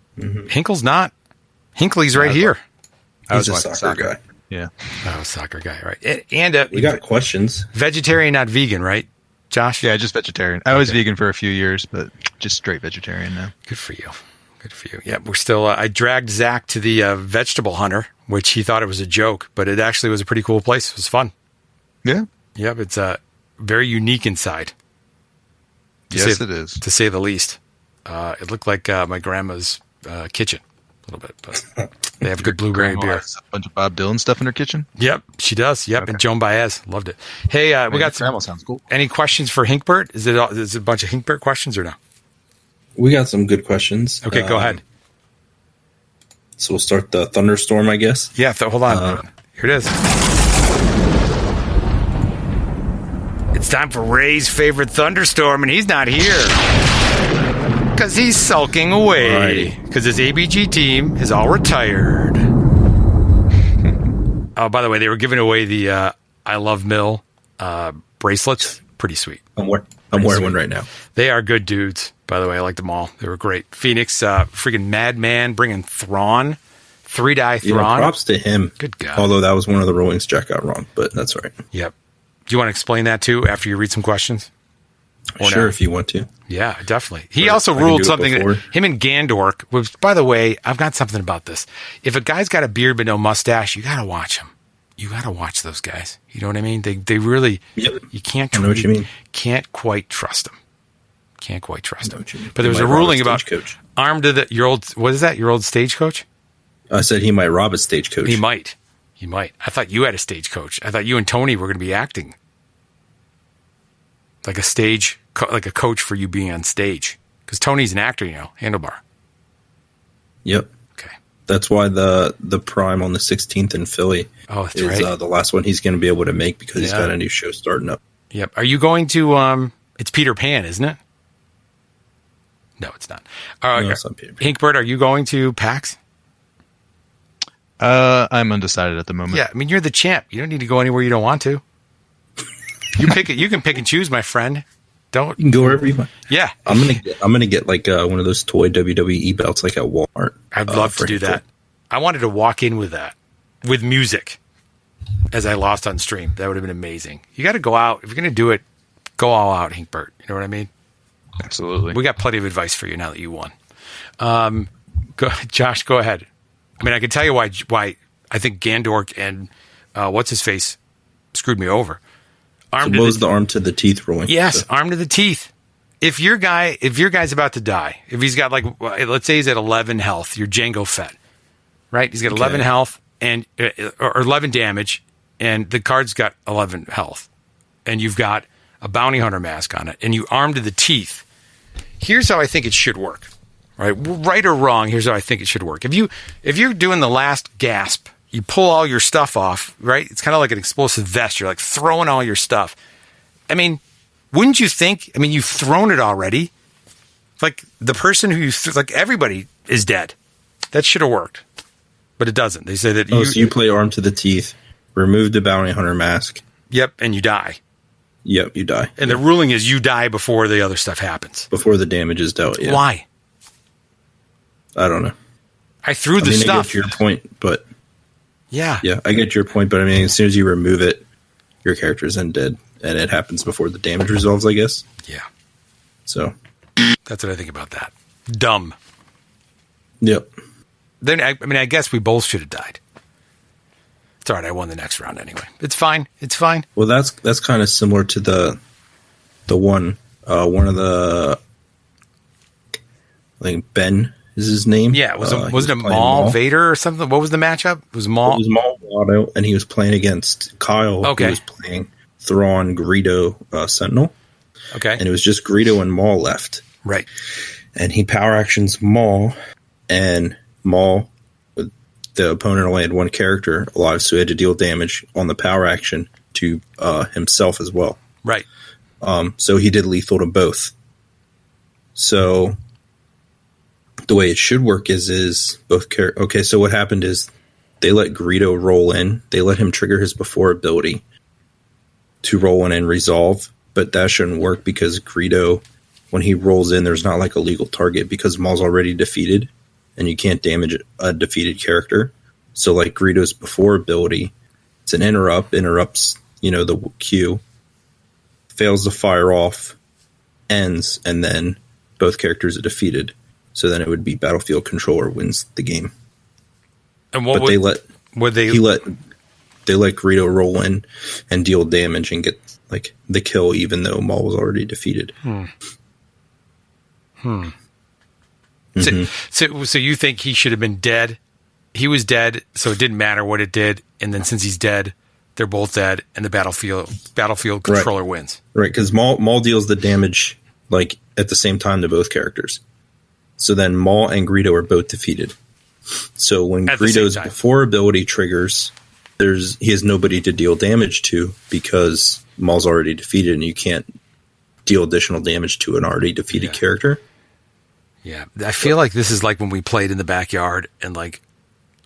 Hinkle's not. Hinkley's right here. He's a soccer guy. Yeah. Oh, soccer guy, right. And we got questions. Vegetarian, not vegan, right, Josh? Yeah, just vegetarian. I was vegan for a few years, but just straight vegetarian now. Good for you. Good for you. Yeah, we're still. I dragged Zach to the vegetable hunter, which he thought it was a joke, but it actually was a pretty cool place. It was fun. Yeah. Yep, it's very unique inside. Yes, it is. To say the least. It looked like my grandma's kitchen a little bit, but they have good blueberry beer. A bunch of Bob Dylan stuff in her kitchen? Yep, she does. Yep, okay. And Joan Baez. Loved it. Hey, we got some. Sounds cool. Any questions for Hinkbert? Is it a bunch of Hinkbert questions or no? We got some good questions. Okay, go ahead. So we'll start the thunderstorm, I guess. Yeah, hold on. Here it is. It's time for Ray's favorite thunderstorm, and he's not here. Because he's sulking away. Because his ABG team is all retired. Oh, by the way, they were giving away the I Love Mill bracelets. Pretty sweet. I'm wearing one right now. They are good dudes, by the way. I like them all. They were great. Phoenix, freaking Madman, bringing Thrawn. 3-die Thrawn. Props to him. Good God. Although that was one of the rulings Jack got wrong, but that's all right. Yep. Do you want to explain that too after you read some questions? Sure, if you want to. Yeah, definitely. He also ruled something that him and Gandork was, by the way, I've got something about this. If a guy's got a beard but no mustache, you got to watch him. You got to watch those guys. You know what I mean? They really, you can't, I know what you mean. Can't quite trust them. Can't quite trust them. But He there was might a rob ruling a about stagecoach. armed to your old, what is that? Your old stagecoach? I said he might rob a stagecoach. He might. I thought you had a stagecoach. I thought you and Tony were going to be acting. Like a stage, like a coach for you being on stage. Because Tony's an actor, Handlebar. Yep. Okay. That's why the prime on the 16th in Philly is the last one he's going to be able to make because he's got a new show starting up. Yep. Are you going to, it's Peter Pan, isn't it? No, it's not. No, it's not Peter Pan. Hinkbert, are you going to PAX? I'm undecided at the moment. Yeah, I mean, you're the champ. You don't need to go anywhere you don't want to. You pick it. You can pick and choose, my friend. You can go wherever you want. Yeah, I'm gonna get like one of those toy WWE belts like at Walmart. I'd love to do that. I wanted to walk in with that, with music, as I lost on stream. That would have been amazing. You got to go out if you're gonna do it. Go all out, Hinkbert. You know what I mean? Absolutely. We got plenty of advice for you now that you won. Josh, go ahead. I mean, I can tell you why I think Gandork and what's his face screwed me over. What was the arm to the teeth ruling? Yes, arm to the teeth. If your guy's about to die, if he's got like, let's say he's at 11 health, you're Django Fett, right? He's got 11 health and or 11 damage, and the card's got 11 health, and you've got a bounty hunter mask on it, and you arm to the teeth here's how I think it should work. Right or wrong, here's how I think it should work. If you're doing the last gasp, you pull all your stuff off, right? It's kind of like an explosive vest. You're like throwing all your stuff. I mean, wouldn't you think? I mean, you've thrown it already. Like the person who like everybody is dead. That should have worked, but it doesn't. They say that so you play armed to the teeth, remove the bounty hunter mask. Yep, and you die. Yep, you die. And the ruling is you die before the other stuff happens. Before the damage is dealt. Yeah. Why? I don't know. I threw the stuff. I get your point, but yeah, I get your point. But I mean, as soon as you remove it, your character's then dead, and it happens before the damage resolves, I guess. Yeah. So that's what I think about that. Dumb. Yep. Then I guess we both should have died. It's all right. I won the next round anyway. It's fine. It's fine. Well, that's kind of similar to the one of the, I think Ben is his name. Yeah, wasn't it Maul Vader or something? What was the matchup? It was Maul. It was Maul Watto, and he was playing against Kyle. Okay. Who was playing Thrawn Greedo Sentinel. Okay. And it was just Greedo and Maul left. Right. And he power actions Maul, and Maul, the opponent only had one character alive, so he had to deal damage on the power action to himself as well. Right. So he did lethal to both. So the way it should work is both okay, so what happened is they let Greedo roll in. They let him trigger his before ability to roll in and resolve, but that shouldn't work because Greedo, when he rolls in, there's not like a legal target because Maul's already defeated, and you can't damage a defeated character. So like Greedo's before ability, it's an interrupts, the Q, fails to fire off, ends, and then both characters are defeated. So then it would be Battlefield Controller wins the game. And what but they let Greedo roll in and deal damage and get like the kill, even though Maul was already defeated. Mm-hmm. So you think he should have been dead? He was dead, so it didn't matter what it did. And then since he's dead, they're both dead, and the Battlefield Controller wins. Right, because Maul deals the damage like at the same time to both characters. So then Maul and Greedo are both defeated. So when Greedo's before ability triggers, he has nobody to deal damage to because Maul's already defeated, and you can't deal additional damage to an already defeated character. Yeah, I feel like this is like when we played in the backyard, and like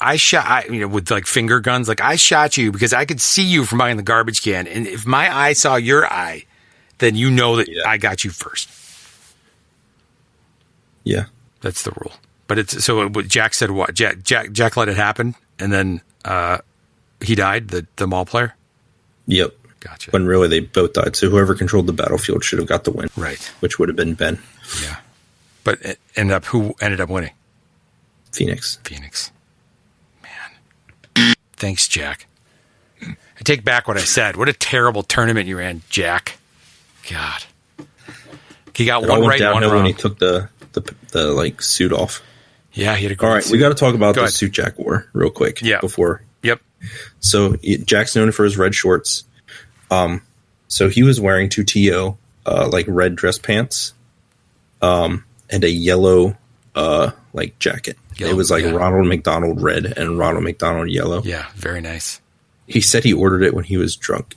I shot, with like finger guns. Like I shot you because I could see you from behind the garbage can, and if my eye saw your eye, then you know that I got you first. Yeah, that's the rule. But it's so. Jack said what? Jack let it happen, and then he died. The Maul player. Yep. Gotcha. When really they both died. So whoever controlled the battlefield should have got the win. Right. Which would have been Ben. Yeah. But who ended up winning? Phoenix. Man. Thanks, Jack. I take back what I said. What a terrible tournament you ran, Jack. God. He got one right, one wrong. When he took the like suit off. Yeah, he had a great All right, suit. we got to talk about the suit Jack wore real quick. Yeah. Before. Yep. So Jack's known for his red shorts. So he was wearing two TO, like red dress pants, and a yellow, like jacket. It was like Ronald McDonald red and Ronald McDonald yellow. Yeah, very nice. He said he ordered it when he was drunk.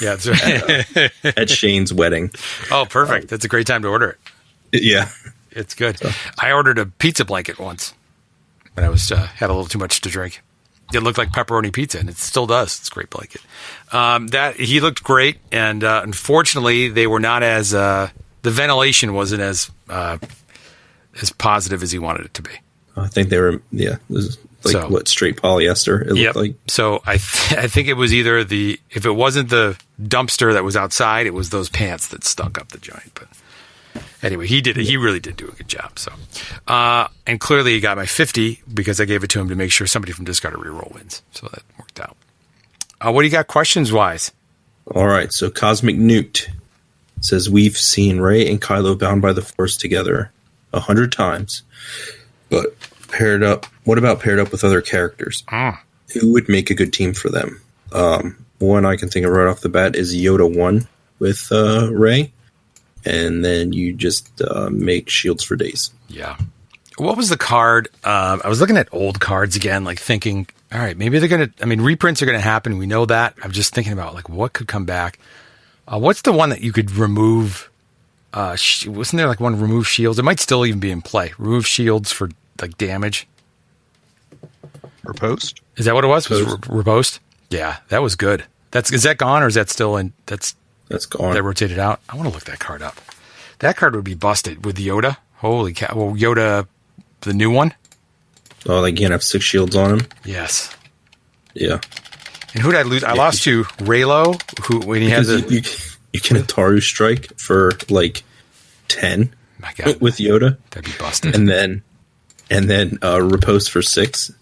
Yeah, that's right. at Shane's wedding. Oh, perfect. That's a great time to order it. Yeah. It's good. So. I ordered a pizza blanket once when I was had a little too much to drink. It looked like pepperoni pizza, and it still does. It's a great blanket. That he looked great, and unfortunately, they were not as the ventilation wasn't as positive as he wanted it to be. I think they were. Yeah, it was like straight polyester. It looked like. So I think it was either if it wasn't the dumpster that was outside, it was those pants that stuck up the joint. But anyway, he did it. He really did do a good job. So, and clearly he got my 50 because I gave it to him to make sure somebody from Discard Reroll wins. So that worked out. What do you got questions wise? All right. So Cosmic Newt says we've seen Rey and Kylo bound by the Force together 100 times, but what about paired up with other characters? Who would make a good team for them? One I can think of right off the bat is Yoda 1 with Rey. and then you just make shields for days. Yeah. What was the card? I was looking at old cards again, like thinking, all right, maybe they're going to, reprints are going to happen. We know that. I'm just thinking about like what could come back. What's the one that you could remove? Wasn't there like one remove shields? It might still even be in play. Remove shields for like damage. Riposte? Is that what it was? Was it Riposte? Yeah, that was good. Is that gone or is that still in? That's gone. That rotated out. I want to look that card up. That card would be busted with Yoda. Holy cow! Well, Yoda, the new one. Oh, like you can have 6 shields on him. Yes. Yeah. And who did I lose? I lost to Raylo, who when he has you can Ataru strike for like 10. My God, with Yoda. That'd be busted. And then Riposte for 6.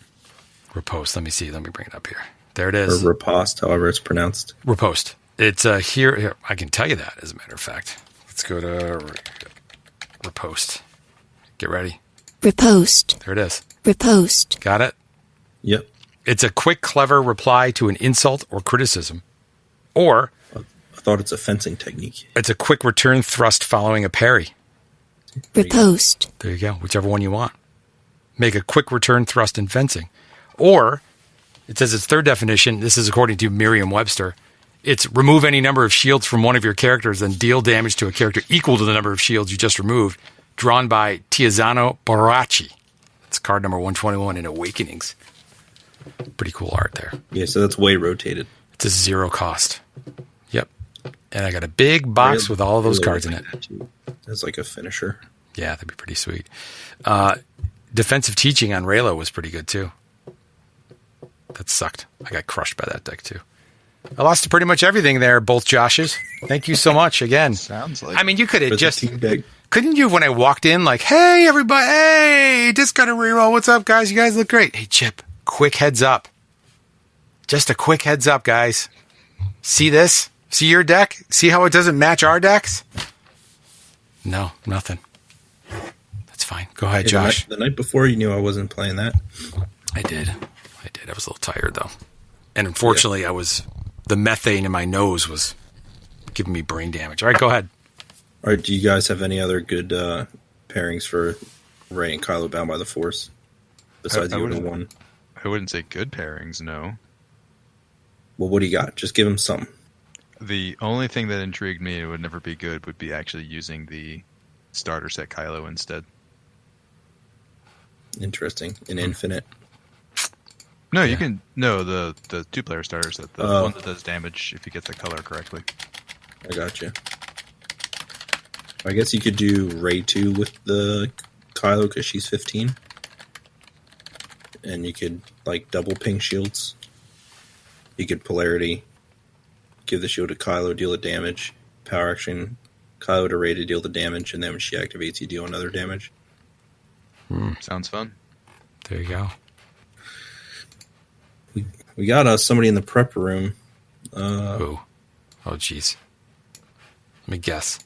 Riposte. Let me see. Let me bring it up here. There it is. Or Riposte, however it's pronounced. Riposte. It's here. I can tell you that, as a matter of fact. Let's go to Riposte. Get ready. Riposte. There it is. Riposte. Got it? Yep. It's a quick, clever reply to an insult or criticism. Or I thought it's a fencing technique. It's a quick return thrust following a parry. Riposte. There you go. Whichever one you want. Make a quick return thrust in fencing. Or, it says its third definition, this is according to Merriam-Webster, it's remove any number of shields from one of your characters and deal damage to a character equal to the number of shields you just removed, drawn by Tiziano Baracci. It's card number 121 in Awakenings. Pretty cool art there. Yeah, so that's way rotated. It's a 0 cost. Yep. And I got a big box with all of those cards in it. It's like a finisher. Yeah, that'd be pretty sweet. Defensive teaching on Raylo was pretty good too. That sucked. I got crushed by that deck too. I lost to pretty much everything there, both Joshes. Thank you so much again. Sounds like you could have just... Couldn't you, when I walked in, like, hey, everybody, hey, discard a reroll. What's up, guys? You guys look great. Hey, Chip, quick heads up. Just a quick heads up, guys. See this? See your deck? See how it doesn't match our decks? No, nothing. That's fine. Go ahead, Josh. The night before, you knew I wasn't playing that. I did. I was a little tired, though. And unfortunately, the methane in my nose was giving me brain damage. All right, go ahead. All right, do you guys have any other good pairings for Rey and Kylo Bound by the Force? Besides Yoda 1? I wouldn't say good pairings, no. Well, what do you got? Just give him something. The only thing that intrigued me, it would never be good, would be actually using the starter set Kylo instead. Interesting. An infinite. No, you can... No, the 2-player starter set. The one that does damage if you get the color correctly. I got you. I guess you could do Rey 2 with the Kylo because she's 15. And you could, like, double ping shields. You could polarity. Give the shield to Kylo, deal the damage. Power action, Kylo to Rey to deal the damage. And then when she activates, you deal another damage. Sounds fun. There you go. We got somebody in the prep room. Who? Oh, jeez. Let me guess.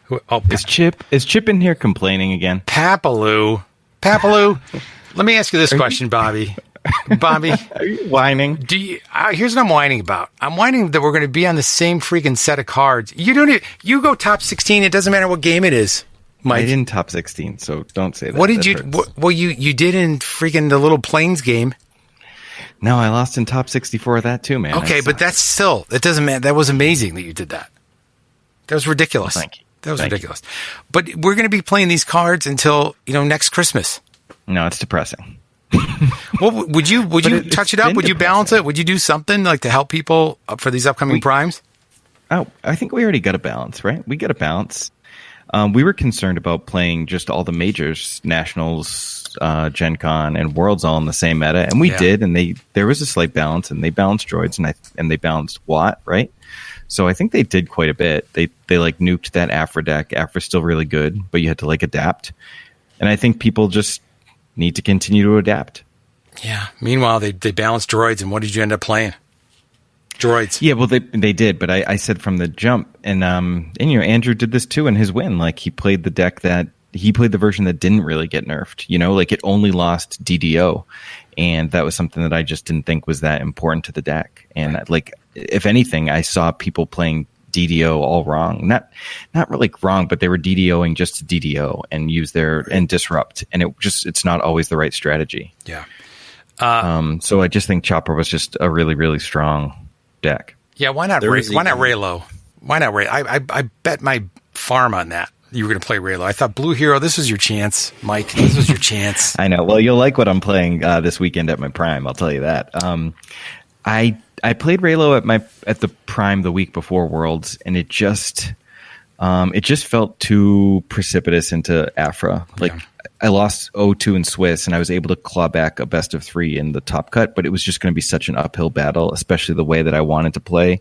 Who? Oh, is Chip in here complaining again? Papaloo. Let me ask you this question, Bobby. Bobby, are you whining? Here's what I'm whining about. I'm whining that we're going to be on the same freaking set of cards. You go top 16. It doesn't matter what game it is. Mike. I didn't top 16, so don't say that. What did you? Well, you did in freaking the Little Plains game. No, I lost in top 64 of that too, man. Okay, but that's still, it doesn't matter. That was amazing that you did that. That was ridiculous. Well, thank you. That was ridiculous. But we're going to be playing these cards until next Christmas. No, it's depressing. Well, would you touch it up? Would you balance it? Would you do something like to help people for these upcoming primes? Oh, I think we already got a balance, right? We got a balance. We were concerned about playing just all the majors, Nationals, Gen Con, and Worlds all in the same meta, and we did. And there was a slight balance, and they balanced droids, and they balanced Watt, right? So I think they did quite a bit. They like nuked that Afra deck. Afra's still really good, but you had to like adapt. And I think people just need to continue to adapt. Yeah. Meanwhile, they balanced droids, and what did you end up playing? Droids. Yeah, well, they did, but I said from the jump, and Andrew did this too in his win. Like he played the version that didn't really get nerfed. Like it only lost DDO, and that was something that I just didn't think was that important to the deck. And like if anything, I saw people playing DDO all wrong. Not really wrong, but they were DDOing just to DDO and use and disrupt. And it's not always the right strategy. Yeah. So I just think Chopper was just a really, really strong deck. Yeah. Why not Raylo? Why not Ray? I bet my farm on that. You were going to play Raylo. I thought Blue Hero, this was your chance, Mike. This was your chance. I know. Well, you'll like what I'm playing this weekend at my Prime. I'll tell you that. I played Raylo at the Prime the week before Worlds, and it just felt too precipitous into Afra. Like I lost 0-2 in Swiss, and I was able to claw back a best of 3 in the top cut, but it was just going to be such an uphill battle, especially the way that I wanted to play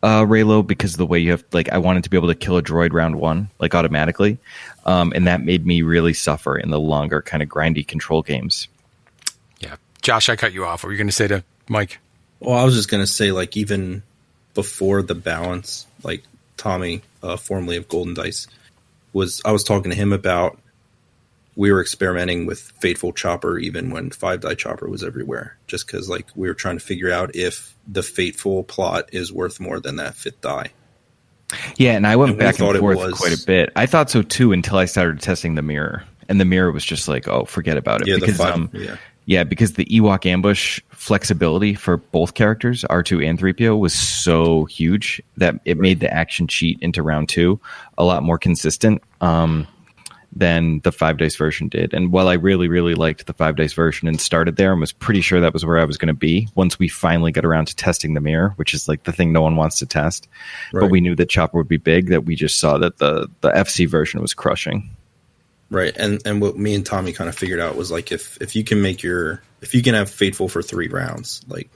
Raylo, because of the way you have, like, I wanted to be able to kill a droid round 1, like, automatically. And that made me really suffer in the longer kind of grindy control games. Yeah. Josh, I cut you off. What were you going to say to Mike? Well, I was just going to say, like, even before the balance, like Tommy, formerly of Golden Dice, I was talking to him about, we were experimenting with Fateful Chopper even when 5-die Chopper was everywhere, just because, like, we were trying to figure out if the Fateful plot is worth more than that 5th die. Yeah, and I went back and forth quite a bit. I thought so too until I started testing the mirror, and the mirror was just like, oh, forget about it. Yeah, because because the Ewok ambush flexibility for both characters, R2 and 3PO, was so huge that it made the action cheat into round 2 a lot more consistent than the 5-dice version did. And while I really, really liked the 5-dice version and started there and was pretty sure that was where I was going to be, once we finally got around to testing the mirror, which is like the thing no one wants to test, but we knew that Chopper would be big, that we just saw that the FC version was crushing. Right. And what me and Tommy kind of figured out was, like, if you can have Fateful for 3 rounds, like,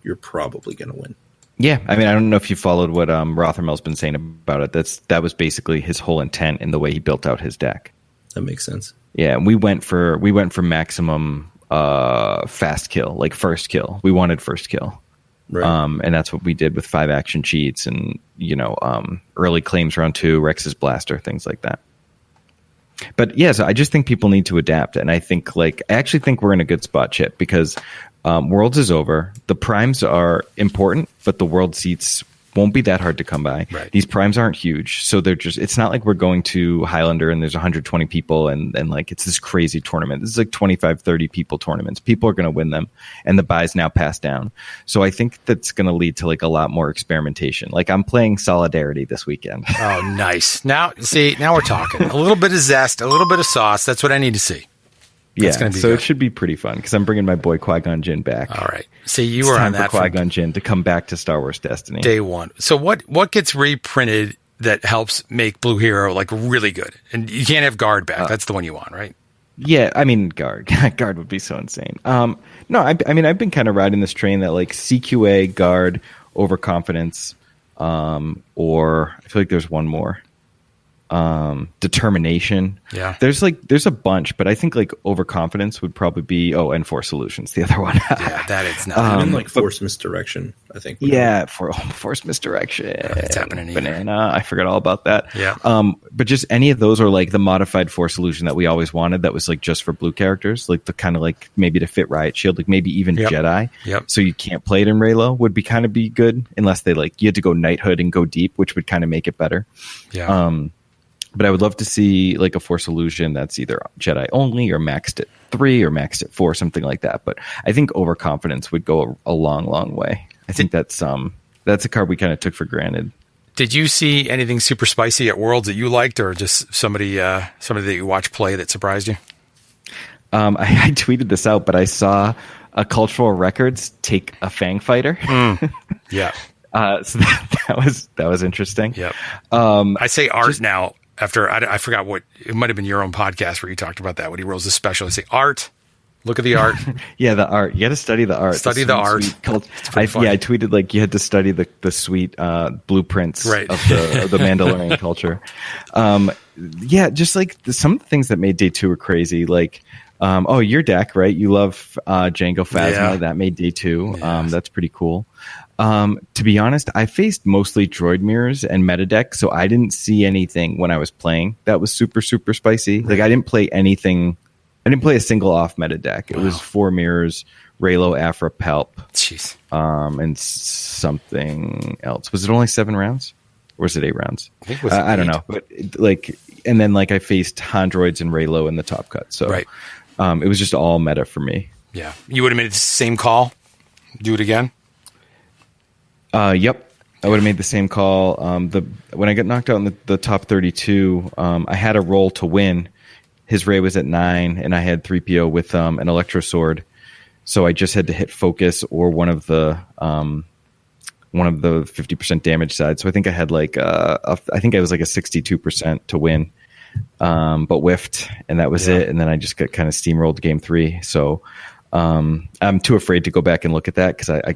you're probably going to win. Yeah, I mean, I don't know if you followed what Rothermel's been saying about it. That was basically his whole intent in the way he built out his deck. That makes sense. Yeah, and we went for maximum fast kill, like first kill. We wanted first kill, right? And that's what we did with 5 action cheats and early claims round 2, Rex's blaster, things like that. But yeah, so I just think people need to adapt, and I actually think we're in a good spot, Chip, because Worlds is over. The primes are important, but the world seats won't be that hard to come by. Right. These primes aren't huge, so it's not like we're going to Highlander and there's 120 people and like it's this crazy tournament. This is like 25, 30 people tournaments. People are going to win them, and the buys now pass down. So I think that's going to lead to like a lot more experimentation. Like I'm playing Solidarity this weekend. Oh, nice. Now we're talking. A little bit of zest, a little bit of sauce. That's what I need to see. Yeah, so good. It should be pretty fun because I'm bringing my boy Qui-Gon Jinn back. All right. See, you were on that for Qui-Gon Jinn to come back to Star Wars Destiny. Day one. So what gets reprinted that helps make Blue Hero like really good? And you can't have Guard back. That's the one you want, right? Yeah, I mean Guard. Guard would be so insane. No, I mean I've been kind of riding this train that like CQA, Guard, Overconfidence, or I feel like there's one more. Determination. Yeah. There's a bunch, but I think like Overconfidence would probably be and Force Solutions, the other one. Yeah, that is not even like Force Misdirection, I think. Yeah, Force Misdirection. It's happening. Banana. I forgot all about that. Yeah. But just any of those, or like the modified Force Solution that we always wanted that was like just for blue characters, like the kind of like maybe to fit Riot Shield, like maybe even Jedi. Yep. So you can't play it in Raylo would be kind of be good unless they like you had to go Knighthood and go deep, which would kind of make it better. Yeah. But I would love to see like a Force Illusion that's either Jedi only or maxed at 3 or maxed at 4, something like that. But I think Overconfidence would go a long, long way. I think that's a card we kind of took for granted. Did you see anything super spicy at Worlds that you liked, or just somebody that you watched play that surprised you? I tweeted this out, but I saw a Cultural Records take a Fang Fighter. Yeah. So that was interesting. Yep. I say art now. After I forgot what it might have been your own podcast where you talked about that when he rolls the special. I say art. Look at the art. Yeah, the art. You got to study the art. Study the art. I tweeted like you had to study the sweet blueprints of the Mandalorian culture. Yeah, just like some of the things that made day 2 were crazy. Like, your deck, right? You love Jango Phasma. Yeah. That made day 2. Yeah. That's pretty cool. To be honest, I faced mostly droid mirrors and meta deck, so I didn't see anything when I was playing that was super, super spicy. Like I didn't play anything. I didn't play a single off meta deck. It was 4 mirrors, Raylo, Afra, Palp, Jeez. And something else. Was it only 7 rounds? Or was it 8 rounds? I think it was I don't know. But and then I faced Hondroids and Raylo in the top cut. So right. It was just all meta for me. Yeah. You would have made the same call? Do it again? Yep. I would have made the same call. When I got knocked out in the top 32, I had a roll to win. His Ray was at 9, and I had 3PO with an Electro Sword. So I just had to hit focus or one of the 50% damage side. So I think I had I think I was like a 62% to win, but whiffed, and that was it. And then I just got kind of steamrolled game 3. So I'm too afraid to go back and look at that because I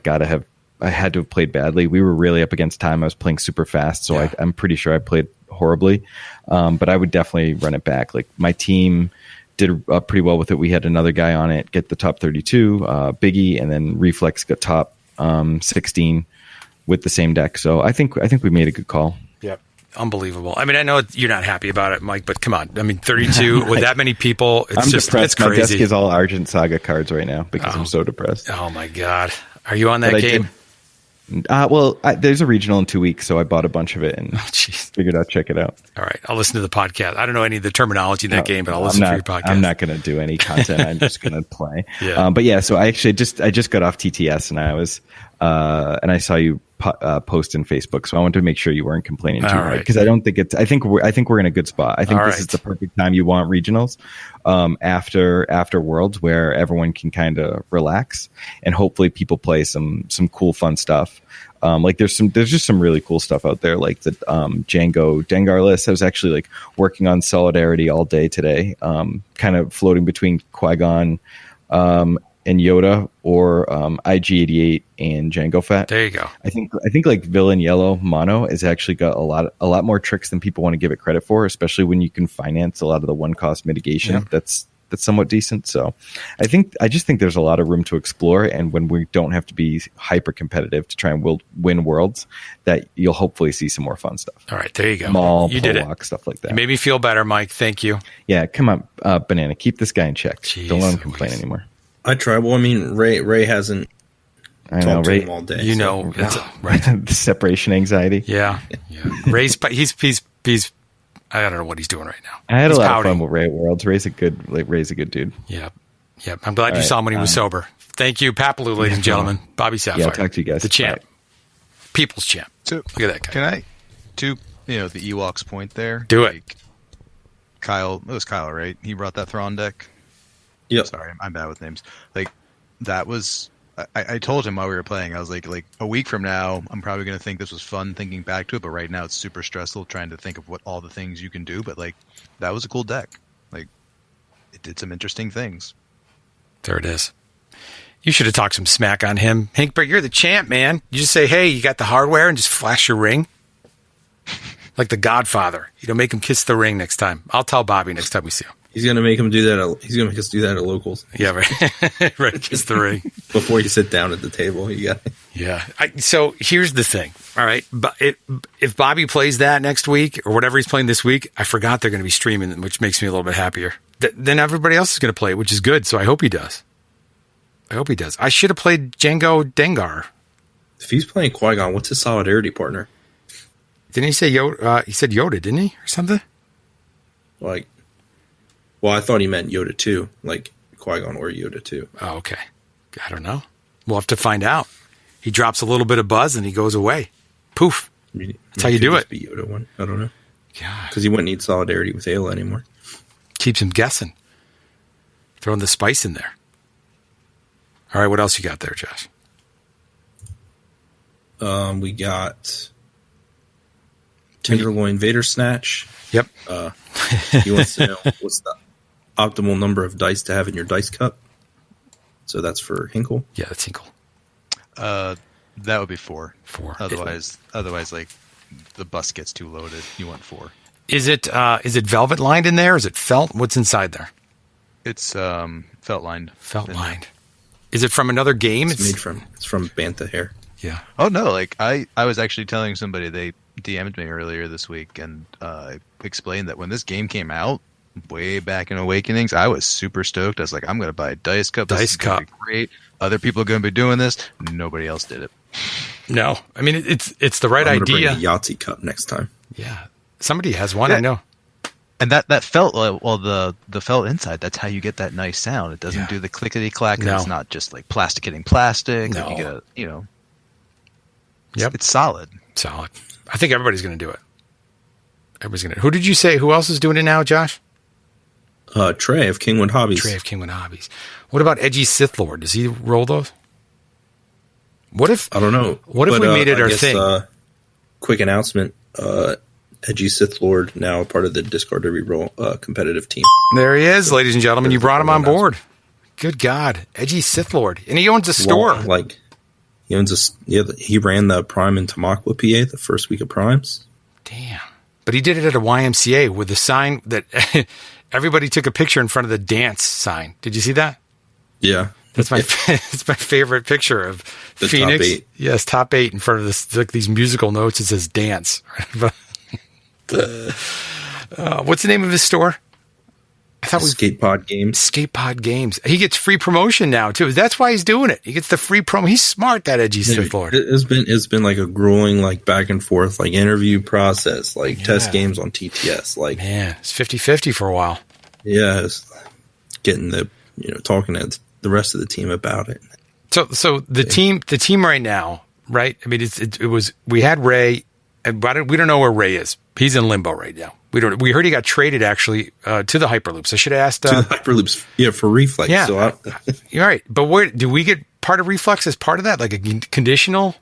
had to have played badly. We were really up against time. I was playing super fast, so I'm pretty sure I played horribly. But I would definitely run it back. Like my team did pretty well with it. We had another guy on it get the top 32, Biggie, and then Reflex got top 16 with the same deck. So I think we made a good call. Yep. Unbelievable. I mean, I know you're not happy about it, Mike, but come on. I mean, 32 with that many people, I'm just depressed. it's crazy. My desk is all Argent Saga cards right now because I'm so depressed. Oh my God. Are you on that game? There's a regional in 2 weeks, so I bought a bunch of it and figured out check it out. All right, I'll listen to the podcast. I don't know any of the terminology in that game, but I'll listen to your podcast. I'm not going to do any content. I'm just going to play. Yeah. But yeah, so I just got off TTS and I was and I saw you post in Facebook, so I wanted to make sure you weren't complaining too hard because I don't think it's. I think we're in a good spot. I think this is the perfect time you want regionals after Worlds where everyone can kind of relax and hopefully people play some cool fun stuff. There's just some really cool stuff out there, like the Django Dengar list. I was actually working on Solidarity all day today, kind of floating between Qui-Gon and Yoda or IG-88 and Django Fett. There you go. I think Villain Yellow Mono has actually got a lot more tricks than people want to give it credit for, especially when you can finance a lot of the one cost mitigation. Yeah. That's somewhat decent. So I just think there's a lot of room to explore, and when we don't have to be hyper competitive to try and win worlds, that you'll hopefully see some more fun stuff. All right, there you go. Mall, you did it. Stuff like that. You made me feel better, Mike. Thank you. Yeah, come on, Banana, keep this guy in check. Jeez, don't let him complain anymore. I try. Well, I mean, Ray hasn't talked to him all day. You know, right? The separation anxiety. Yeah. Ray's he's I don't know what he's doing right now. I had a lot of fun with Ray at Worlds. Ray's a good dude. Yep. I'm glad you saw him when he was sober. Thank you, Papaloo, ladies and gentlemen. Bobby Sapphire. Yeah, I'll talk to you guys. The champ. Right. People's champ. So, look at that guy. Can I, to the Ewok's point there? Do it. Kyle, it was Kyle, right? He brought that Thrawn deck. Yep. Sorry, I'm bad with names. That was. I told him while we were playing, I was like a week from now, I'm probably going to think this was fun thinking back to it, but right now it's super stressful trying to think of what all the things you can do. But that was a cool deck. It did some interesting things. There it is. You should have talked some smack on him. Hinkbert, you're the champ, man. You just say, hey, you got the hardware and just flash your ring. Like the Godfather. Make him kiss the ring next time. I'll tell Bobby next time we see him. He's gonna make him do that. He's gonna make us do that at locals. Yeah, right. Right, kiss the ring before you sit down at the table. You got. Yeah. So here's the thing. All right, but if Bobby plays that next week or whatever he's playing this week, I forgot they're going to be streaming, which makes me a little bit happier. Then everybody else is going to play it, which is good. So I hope he does. I should have played Django Dengar. If he's playing Qui-Gon, what's his solidarity partner? Didn't he say Yoda? He said Yoda, didn't he, or something? Well, I thought he meant Yoda too, like Qui-Gon or Yoda too. Oh, okay. I don't know. We'll have to find out. He drops a little bit of buzz and he goes away. Poof. That's how you do it. Be Yoda one. I don't know. God. Because he wouldn't need solidarity with Ayla anymore. Keeps him guessing. Throwing the spice in there. All right, what else you got there, Josh? We got Tenderloin Vader Snatch. Yep. He wants to know what's the optimal number of dice to have in your dice cup. So that's for Hinkle. Yeah, that's Hinkle. That would be 4. 4. Otherwise, the bus gets too loaded. You want 4. Is it velvet lined in there? Is it felt? What's inside there? It's felt lined. Felt lined. Is it from another game? It's from Bantha Hair. Yeah. Oh no! I was actually telling somebody, they DM'd me earlier this week, and I explained that when this game came out, way back in Awakenings, I was super stoked. I was like, I'm going to buy a Dice Cup. Dice Cup. Great. Other people are going to be doing this. Nobody else did it. No. I mean, it's the right I'm gonna idea. bring a Yahtzee cup next time. Yeah. Somebody has one, I know. And that felt, well, the felt inside, that's how you get that nice sound. It doesn't do the clickety-clack. No. It's not just like plastic hitting plastic. No. Like you get Yep. It's solid. Solid. I think everybody's going to do it. Everybody's going to. Who did you say? Who else is doing it now, Josh? Trey of Kingwood Hobbies. Trey of Kingwood Hobbies. What about Edgy Sith Lord? Does he roll those? What if I don't know. What if we made it our thing? Quick announcement: Edgy Sith Lord now a part of the Discard to Reroll competitive team. There he is, ladies and gentlemen. You brought him on board. Good God, Edgy Sith Lord, and he owns a store. Well, he owns he ran the Prime in Tamaqua, PA, the first week of Primes. Damn. But he did it at a YMCA with the sign that everybody took a picture in front of the dance sign. Did you see that? Yeah. That's my it's my favorite picture of The Phoenix. top 8. Yes, top 8 in front of this, like these musical notes. It says dance. What's the name of his store? I thought Skate Pod Games. Skate Pod Games. He gets free promotion now too. That's why he's doing it. He gets the free promo. He's smart, that Edgy Sith Lord. It's been like a grueling back and forth interview process, test games on TTS. Man, it's 50-50 for a while. Yeah, it's getting talking to the rest of the team about it. So the team right now, right? I mean, it was we had Ray, but we don't know where Ray is. He's in limbo right now. We heard he got traded actually to the Hyperloops. I should have asked to the Hyperloops, for Reflex. Yeah, so you're right. But where do we get part of Reflex as part of that, like a conditional?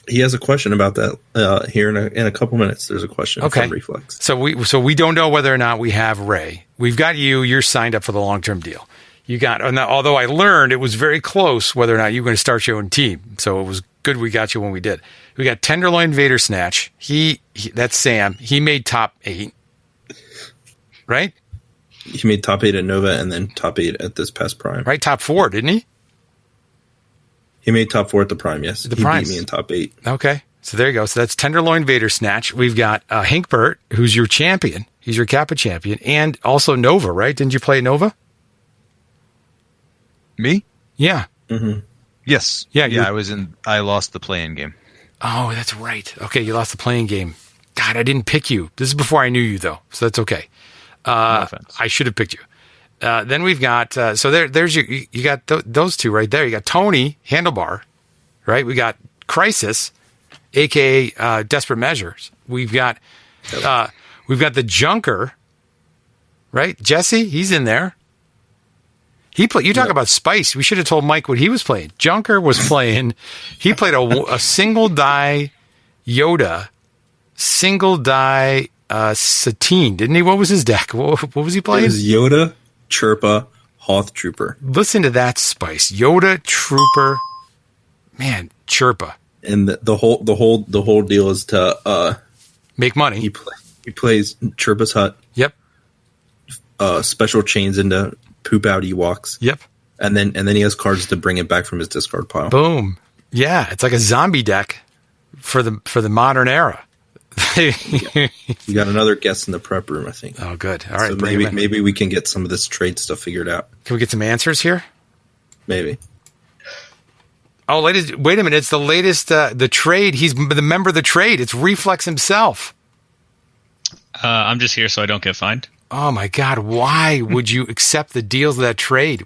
He has a question about that here in a couple minutes. There's a question from Reflex. So we don't know whether or not we have Ray. We've got you. You're signed up for the long term deal. You got. Although I learned it was very close whether or not you were going to start your own team. So it was good we got you when we did. We got Tenderloin Vader Snatch. That's Sam. He made top 8. Right? He made top 8 at Nova and then top 8 at this past Prime. Right, top 4, didn't he? He made top 4 at the Prime, yes. He beat me in top 8. Okay, so there you go. So that's Tenderloin Vader Snatch. We've got Hinkbert, who's your champion. He's your Capa champion. And also Nova, right? Didn't you play Nova? Me? Yeah. Mm-hmm. Yes. Yeah, I lost the play-in game. Oh, that's right. Okay, you lost the playing game. God, I didn't pick you. This is before I knew you, though, so that's okay. No offense. I should have picked you. Then we've got there's you got those two right there. You got Tony Handlebar, right? We got Crisis, aka Desperate Measures. We've got the Junker, right? Jesse, he's in there. You talk about Spice. We should have told Mike what he was playing. Junker was playing. He played a single die Yoda, single die Satine, didn't he? What was his deck? What was he playing? It was Yoda, Chirpa, Hoth Trooper. Listen to that Spice. Yoda, Trooper, man, Chirpa. And the whole deal is to make money. He plays Chirpa's Hut. Yep. Special chains into poop out Ewoks. Yep. And then he has cards to bring it back from his discard pile. Boom. Yeah, it's like a zombie deck for the modern era. You got another guest in the prep room, I think. Oh, good. All right. So maybe we can get some of this trade stuff figured out. Can we get some answers here? Maybe. Oh, wait a minute. It's the latest, the trade. He's the member of the trade. It's Reflex himself. I'm just here so I don't get fined. Oh, my God. Why would you accept the deals of that trade?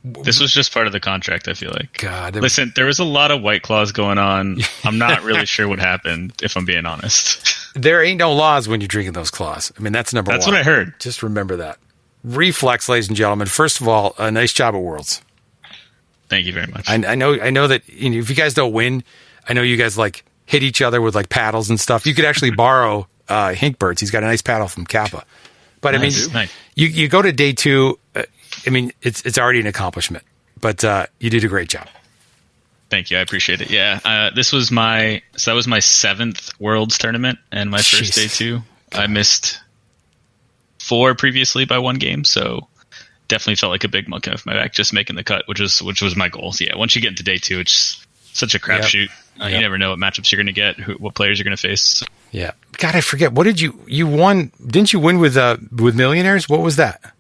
This was just part of the contract, I feel like. God. Listen, there was a lot of White Claws going on. I'm not really sure what happened, if I'm being honest. There ain't no laws when you're drinking those claws. I mean, that's number one. That's what I heard. Just remember that. Reflex, ladies and gentlemen. First of all, a nice job at Worlds. Thank you very much. I know that if you guys don't win, I know you guys hit each other with paddles and stuff. You could actually borrow Hinkbert's. He's got a nice paddle from Capa. But nice. I mean, you go to day 2. I mean, it's already an accomplishment. But you did a great job. Thank you. I appreciate it. Yeah. That was my 7th Worlds tournament and my first day 2. God. I missed 4 previously by 1 game, so definitely felt like a big monkey off my back just making the cut, which was my goal. So yeah, once you get into day 2, it's such a crapshoot. You never know what matchups you're going to get, what players you're going to face. Yeah. God, I forget. What did you won? Didn't you win with Millionaires? What was that?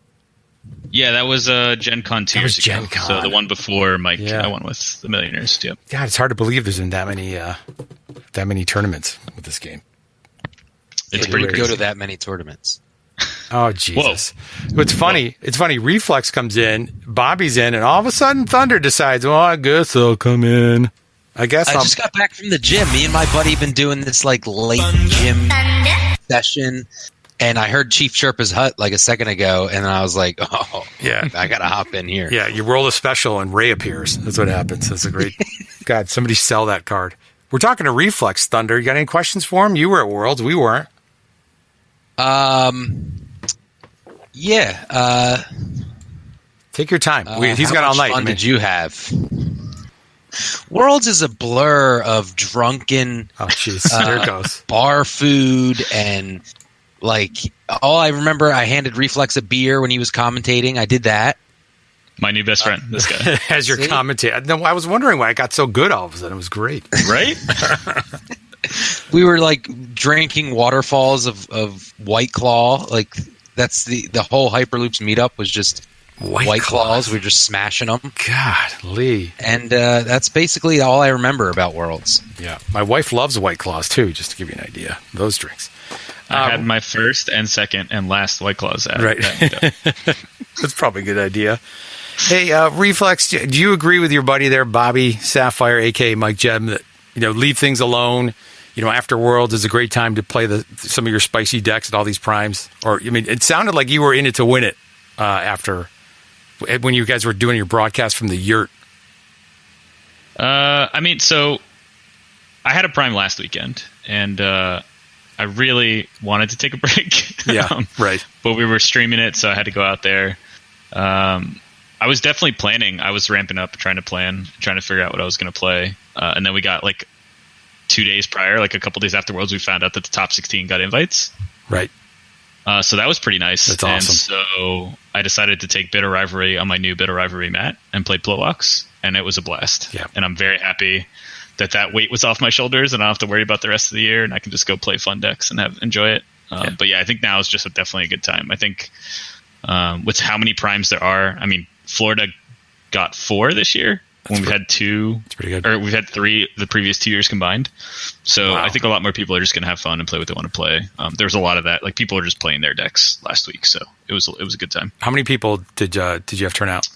Yeah, that was Gen Con 2 years ago. Gen Con. So the one before Mike, I won with the Millionaires. Yep. God, it's hard to believe there's been that many tournaments with this game. It's pretty crazy. Go to that many tournaments. Oh, Jesus. It's funny. It's funny. Reflex comes in, Bobby's in, and all of a sudden Thunder decides, well, I guess I'll come in. I just got back from the gym. Me and my buddy been doing this like late gym session, and I heard Chief Sherpa's hut like a second ago, and I was like, oh, yeah, I got to hop in here. Yeah, you roll a special and Ray appears. That's what happens. That's a great... God, somebody sell that card. We're talking to Reflex, Thunder. You got any questions for him? You were at Worlds. We weren't. Yeah. Take your time. He's got all night. How much fun did you have? Worlds is a blur of drunken there it goes. Bar food and like all I remember I handed Reflex a beer when he was commentating. I did that. My new best friend, this guy. As your commentator. No, I was wondering why it got so good all of a sudden. It was great. Right? We were like drinking waterfalls of White Claw. Like that's the whole Hyperloops meetup was just White Claws. We were just smashing them. Golly. And that's basically all I remember about Worlds. Yeah. My wife loves White Claws too, just to give you an idea. Those drinks. I had my first and second and last White Claws at right. That's probably a good idea. Hey, Reflex, do you agree with your buddy there, Bobby Sapphire, a.k.a. Mike Jeb, that, leave things alone? After Worlds is a great time to play some of your spicy decks at all these primes. Or, it sounded like you were in it to win it when you guys were doing your broadcast from the yurt. So I had a prime last weekend, and I really wanted to take a break. Yeah, right. But we were streaming it, so I had to go out there. I was definitely planning. I was ramping up, trying to figure out what I was going to play. And then we got 2 days prior, a couple days after Worlds, we found out that the top 16 got invites. Right. So that was pretty nice. That's awesome. And so I decided to take Bitter Rivalry on my new Bitter Rivalry mat and play Plowalks, and it was a blast. Yeah. And I'm very happy that weight was off my shoulders and I don't have to worry about the rest of the year, and I can just go play fun decks and enjoy it. But yeah, I think now is just definitely a good time. I think with how many primes there are, Florida got 4 this year when we had 2. That's pretty good. Or we've had 3 the previous 2 years combined. So wow. I think a lot more people are just going to have fun and play what they want to play. There's a lot of that. People are just playing their decks last week, so it was a good time. How many people did you have turn out?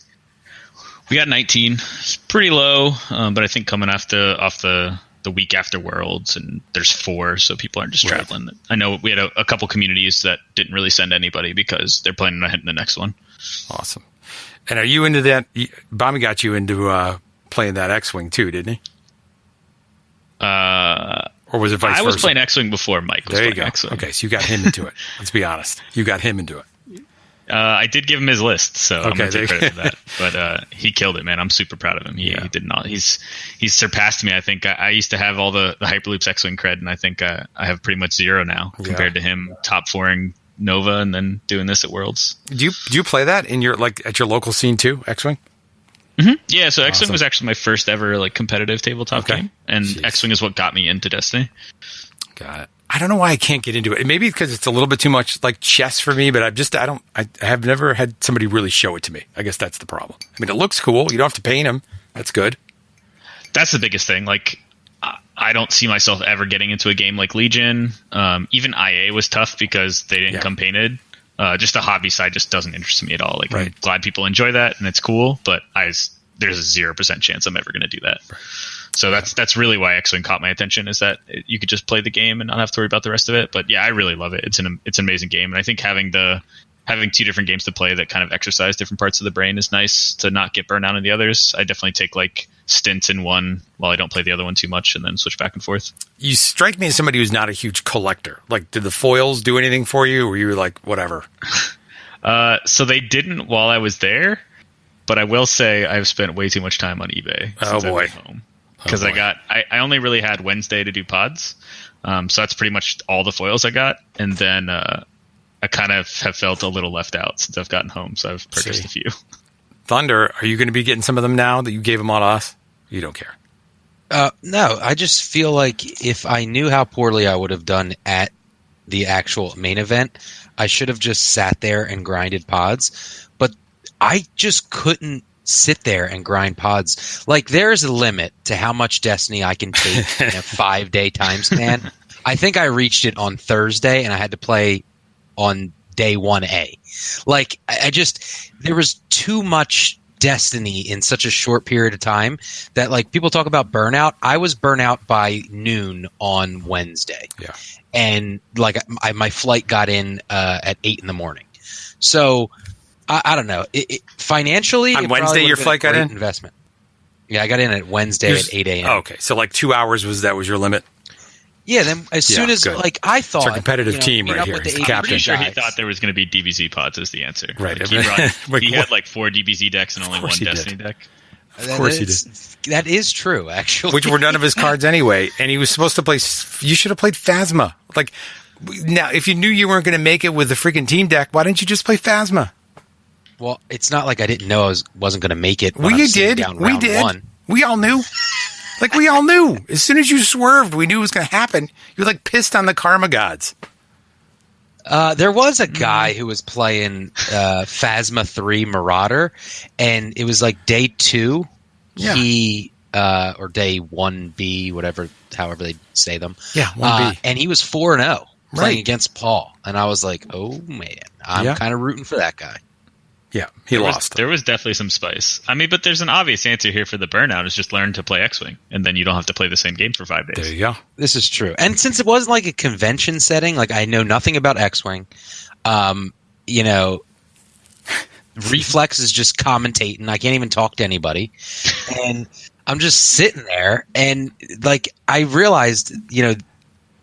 We got 19. It's pretty low, but I think coming off the week after Worlds, and there's 4, so people aren't just traveling. I know we had a couple communities that didn't really send anybody because they're planning on hitting the next one. Awesome. And are you into that? Bobby got you into playing that X-Wing too, didn't he? Or was it vice versa? I was playing X-Wing before Mike was playing X-Wing. Okay, so you got him into it. Let's be honest. You got him into it. I did give him his list, so I'm going to take credit for that. But he killed it, man. I'm super proud of him. He did not. He's surpassed me. I think I used to have all the Hyperloops X-Wing cred, and I think I have pretty much 0 now compared to him top 4ing Nova and then doing this at Worlds. Do you play that in your at your local scene too, X-Wing? Mm-hmm. Yeah, so X-Wing was actually my first ever competitive tabletop game, and X-Wing is what got me into Destiny. Got it. I don't know why I can't get into it. Maybe because it's a little bit too much like chess for me, but I have never had somebody really show it to me. I guess that's the problem. It looks cool. You don't have to paint them. That's good. That's the biggest thing. I don't see myself ever getting into a game like Legion. Even IA was tough because they didn't come painted. Just the hobby side just doesn't interest me at all. I'm glad people enjoy that and it's cool, but there's a 0% chance I'm ever going to do that. Right. So that's really why X-Wing caught my attention, is that you could just play the game and not have to worry about the rest of it. But yeah, I really love it. It's an amazing game, and I think having 2 different games to play that kind of exercise different parts of the brain is nice to not get burned out in the others. I definitely take stints in one while I don't play the other one too much, and then switch back and forth. You strike me as somebody who's not a huge collector. Did the foils do anything for you, or were you whatever? So they didn't while I was there, but I will say I've spent way too much time on eBay since I've been home. Because I only really had Wednesday to do pods. So that's pretty much all the foils I got. And then I kind of have felt a little left out since I've gotten home. So I've purchased a few. Thunder, are you going to be getting some of them now that you gave them all to us? You don't care. No, I just feel like if I knew how poorly I would have done at the actual main event, I should have just sat there and grinded pods. But I just couldn't sit there and grind pods. Like, there's a limit to how much Destiny I can take in a 5-day time span. I think I reached it on Thursday, and I had to play on day 1A. Like, there was too much Destiny in such a short period of time that, like, people talk about burnout. I was burnout by noon on Wednesday. Yeah. And, like, my flight got in at 8 in the morning. So, I don't know. Financially, on Wednesday, your flight got in? Investment. Yeah, I got in at Wednesday at 8 a.m. Oh, okay, so like 2 hours was your limit? Yeah, then as soon as, good. like, I thought... It's our competitive team right here. He's the captain. I'm pretty sure he thought there was going to be DBZ pods as the answer. Right. Like, he had like 4 DBZ decks and only 1 Destiny deck. Of course he did. That is true, actually. Which were none of his cards anyway. And he was supposed to play... You should have played Phasma. Like, now, if you knew you weren't going to make it with the freaking team deck, why didn't you just play Phasma? Well, it's not like I didn't know I wasn't going to make it. Well, you did. We did. One. We all knew. Like, we all knew. As soon as you swerved, we knew it was going to happen. You were, like, pissed on the karma gods. There was a guy who was playing Phasma 3 Marauder, and it was, like, day 2. Yeah. He, or day 1B, however they say them. Yeah, 1B. And he was 4-0 playing Right. against Paul. And I was like, oh, man, I'm kind of rooting for that guy. Yeah, he lost. There was definitely some spice. I mean, but there's an obvious answer here for the burnout is just learn to play X-Wing, and then you don't have to play the same game for 5 days. There you go. This is true. And since it wasn't like a convention setting, like, I know nothing about X-Wing, you know, Reflex is just commentating. I can't even talk to anybody. And I'm just sitting there, and, like, I realized, you know,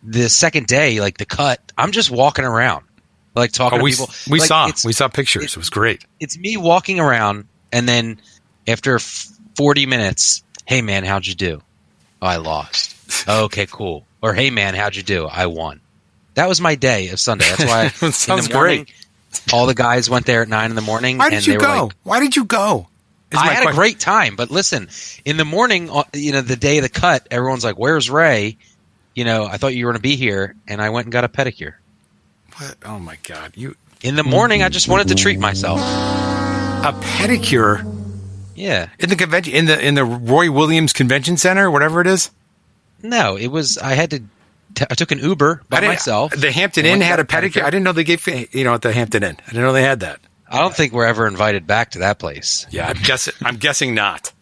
the second day, like, the cut, I'm just walking around. Like, talking to people. We like, saw pictures. It was great. It's me walking around, and then after 40 minutes, hey, man, how'd you do? Oh, I lost. Okay, cool. Or, hey, man, how'd you do? I won. That was my day of Sunday. That's why It sounds in the morning, great. all the guys went there at 9 in the morning. Why did you go? Why did you go? I had a great time. But listen, in the morning, you know, the day of the cut, everyone's like, where's Ray? You know, I thought you were going to be here, and I went and got a pedicure. What? Oh my God! In the morning, I just wanted to treat myself. A pedicure? Yeah. In the convention, in the Roy Williams Convention Center, whatever it is. No, it was. I had to. I took an Uber by myself. The Hampton Inn had a pedicure. I didn't know they gave at the Hampton Inn. I didn't know they had that. I don't think we're ever invited back to that place. Yeah, I'm guessing not.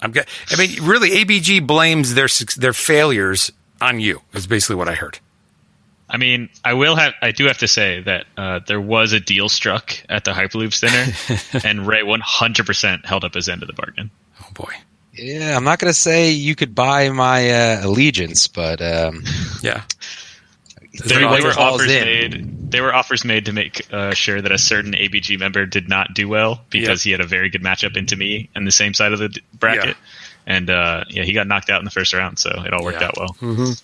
I mean, really, ABG blames their failures on you. Is basically what I heard. I mean, I do have to say that there was a deal struck at the Hyperloops dinner, and Ray 100% held up his end of the bargain. Oh boy! Yeah, I'm not going to say you could buy my allegiance, but yeah, there were offers made to make sure that a certain ABG member did not do well because he had a very good matchup into me and the same side of the bracket, and he got knocked out in the first round, so it all worked out well. Mm-hmm.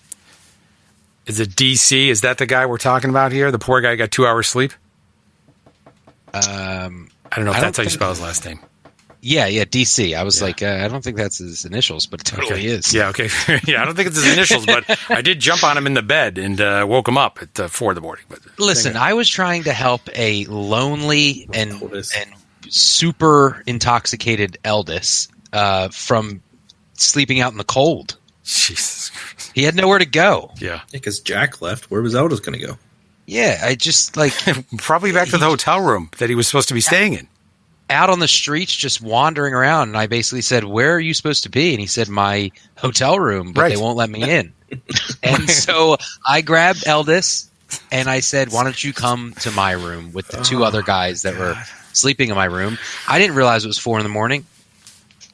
Is it DC? Is that the guy we're talking about here? The poor guy got 2 hours sleep? I don't know if that's how you spell his last name. Yeah, DC. I was like, I don't think that's his initials, but it totally is. Yeah, okay. Yeah, I don't think it's his initials, but I did jump on him in the bed and woke him up at 4 in the morning. But listen, I was trying to help a lonely and super intoxicated Eldest from sleeping out in the cold. Jesus. He had nowhere to go. Yeah. Because Jack left. Where was Eldest going to go? Yeah, I just like... Probably back to the hotel room that he was supposed to be staying in. Out on the streets, just wandering around. And I basically said, where are you supposed to be? And he said, my hotel room, but they won't let me in. And so I grabbed Eldest and I said, why don't you come to my room with the 2 other guys that were sleeping in my room. I didn't realize it was 4 in the morning.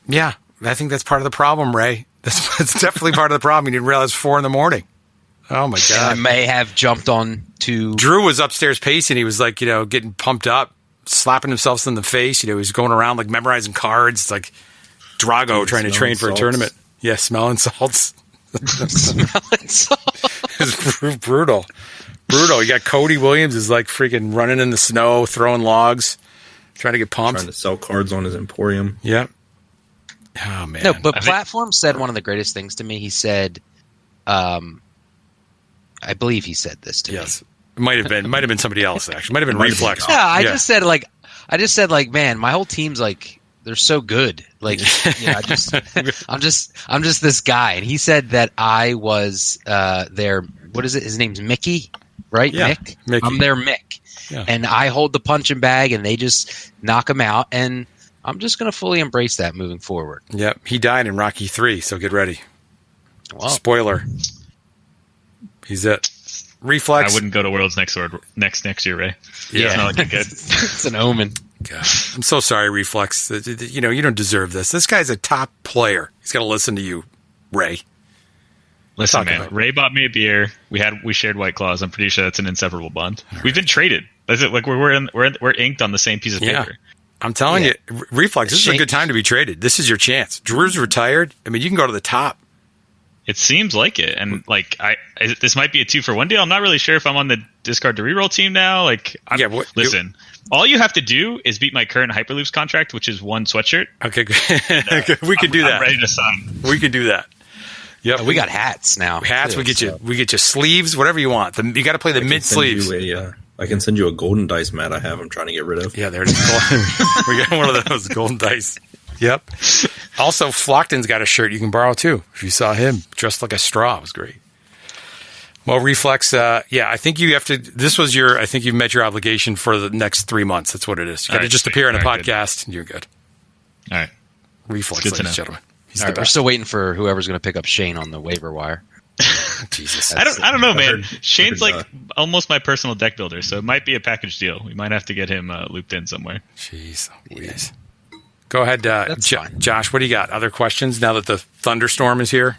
Yeah, I think that's part of the problem, Ray. That's definitely part of the problem. You didn't realize 4 in the morning. Oh my God! I may have jumped on to. Drew was upstairs pacing. He was like, getting pumped up, slapping himself in the face. He was going around like memorizing cards. It's like Drago trying to train for a tournament. Yeah, smelling salts. Smelling salts. It was brutal. You got Cody Williams is like freaking running in the snow, throwing logs, trying to get pumped. Trying to sell cards on his Emporium. Yep. Oh man! No, but Platform said one of the greatest things to me. He said, "I believe he said this to me. It might have been somebody else. Actually, might have been Reflex. Yeah, I just said like, man, my whole team's like, they're so good. Like, I'm just this guy. And he said that I was their, what is it? His name's Mickey, right? Yeah, Mick. Mickey. I'm their Mick, and I hold the punching bag, and they just knock him out. And I'm just going to fully embrace that moving forward. Yep, he died in Rocky 3, so get ready. Well, spoiler. He's it. Reflex. I wouldn't go to Worlds next year, Ray. Yeah, it's not looking good. It's an omen. God. I'm so sorry, Reflex. You don't deserve this. This guy's a top player. He's got to listen to you, Ray. Listen, man. Ray bought me a beer. We shared White Claws. I'm pretty sure that's an inseparable bond. Right. We've been traded. That's it. Like we're inked on the same piece of paper. I'm telling you, Reflex. This is a good time to be traded. This is your chance. Drew's retired. I mean, you can go to the top. It seems like it, and like this might be a 2-for-1 deal. I'm not really sure if I'm on the discard to reroll team now. Like, listen, all you have to do is beat my current Hyperloops contract, which is 1 sweatshirt. Okay, good. We can do that. I'm ready to sign. We can do that. Yep, we got hats now. Hats. We get you sleeves, whatever you want. You got to play the mid sleeves. I can send you a golden dice, Matt. I'm trying to get rid of. Yeah, there it is. We got one of those golden dice. Yep. Also, Flockton's got a shirt you can borrow too. If you saw him dressed like a straw, it was great. Well, Reflex, I think you have to. I think you've met your obligation for the next 3 months. That's what it is. You got to just appear on a podcast, and you're good. All right. Reflex, ladies and gentlemen. All right, we're still waiting for whoever's going to pick up Shane on the waiver wire. Jesus. I don't know, man. Shane's like almost my personal deck builder, so it might be a package deal. We might have to get him looped in somewhere. Jeez. Louise. Go ahead, Josh. What do you got? Other questions now that the thunderstorm is here?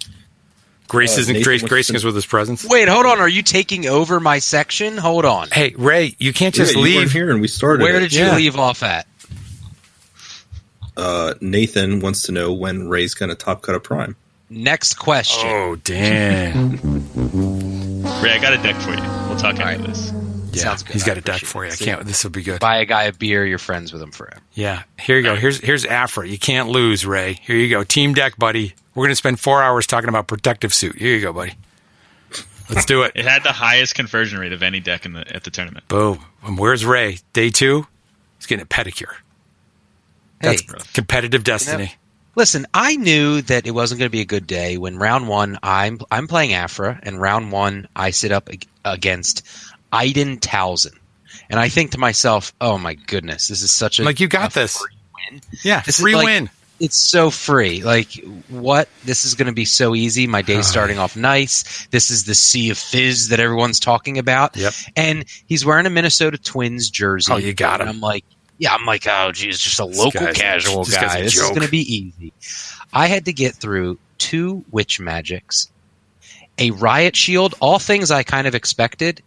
Gracing us with his presence. Wait, hold on. Are you taking over my section? Hold on. Hey, Ray, you can't just leave. You weren't here and we started. Where did you leave off at? Nathan wants to know when Ray's going to top cut a prime. Next question. Oh, damn. Ray, I got a deck for you. We'll talk after this. Yeah, sounds good. He's got a deck for you. This will be good. Buy a guy a beer, you're friends with him forever. Yeah. Here you go. Here's Afra. You can't lose, Ray. Here you go. Team deck, buddy. We're going to spend 4 hours talking about protective suit. Here you go, buddy. Let's do it. It had the highest conversion rate of any deck at the tournament. Boom. And where's Ray? Day 2? He's getting a pedicure. That's competitive destiny. Listen, I knew that it wasn't going to be a good day when round 1 I'm playing Afra, and round 1 I sit up against Aiden Towson. And I think to myself, oh my goodness, this is such a you got this. Free win. Yeah, free win. It's so free. Like, what? This is going to be so easy. My day's starting off nice. This is the Sea of Fizz that everyone's talking about. Yep. And he's wearing a Minnesota Twins jersey. Oh, you got him. And I'm like, oh, geez, just a local casual guy. This is going to be easy. I had to get through 2 Witch Magics, a Riot Shield, all things I kind of expected.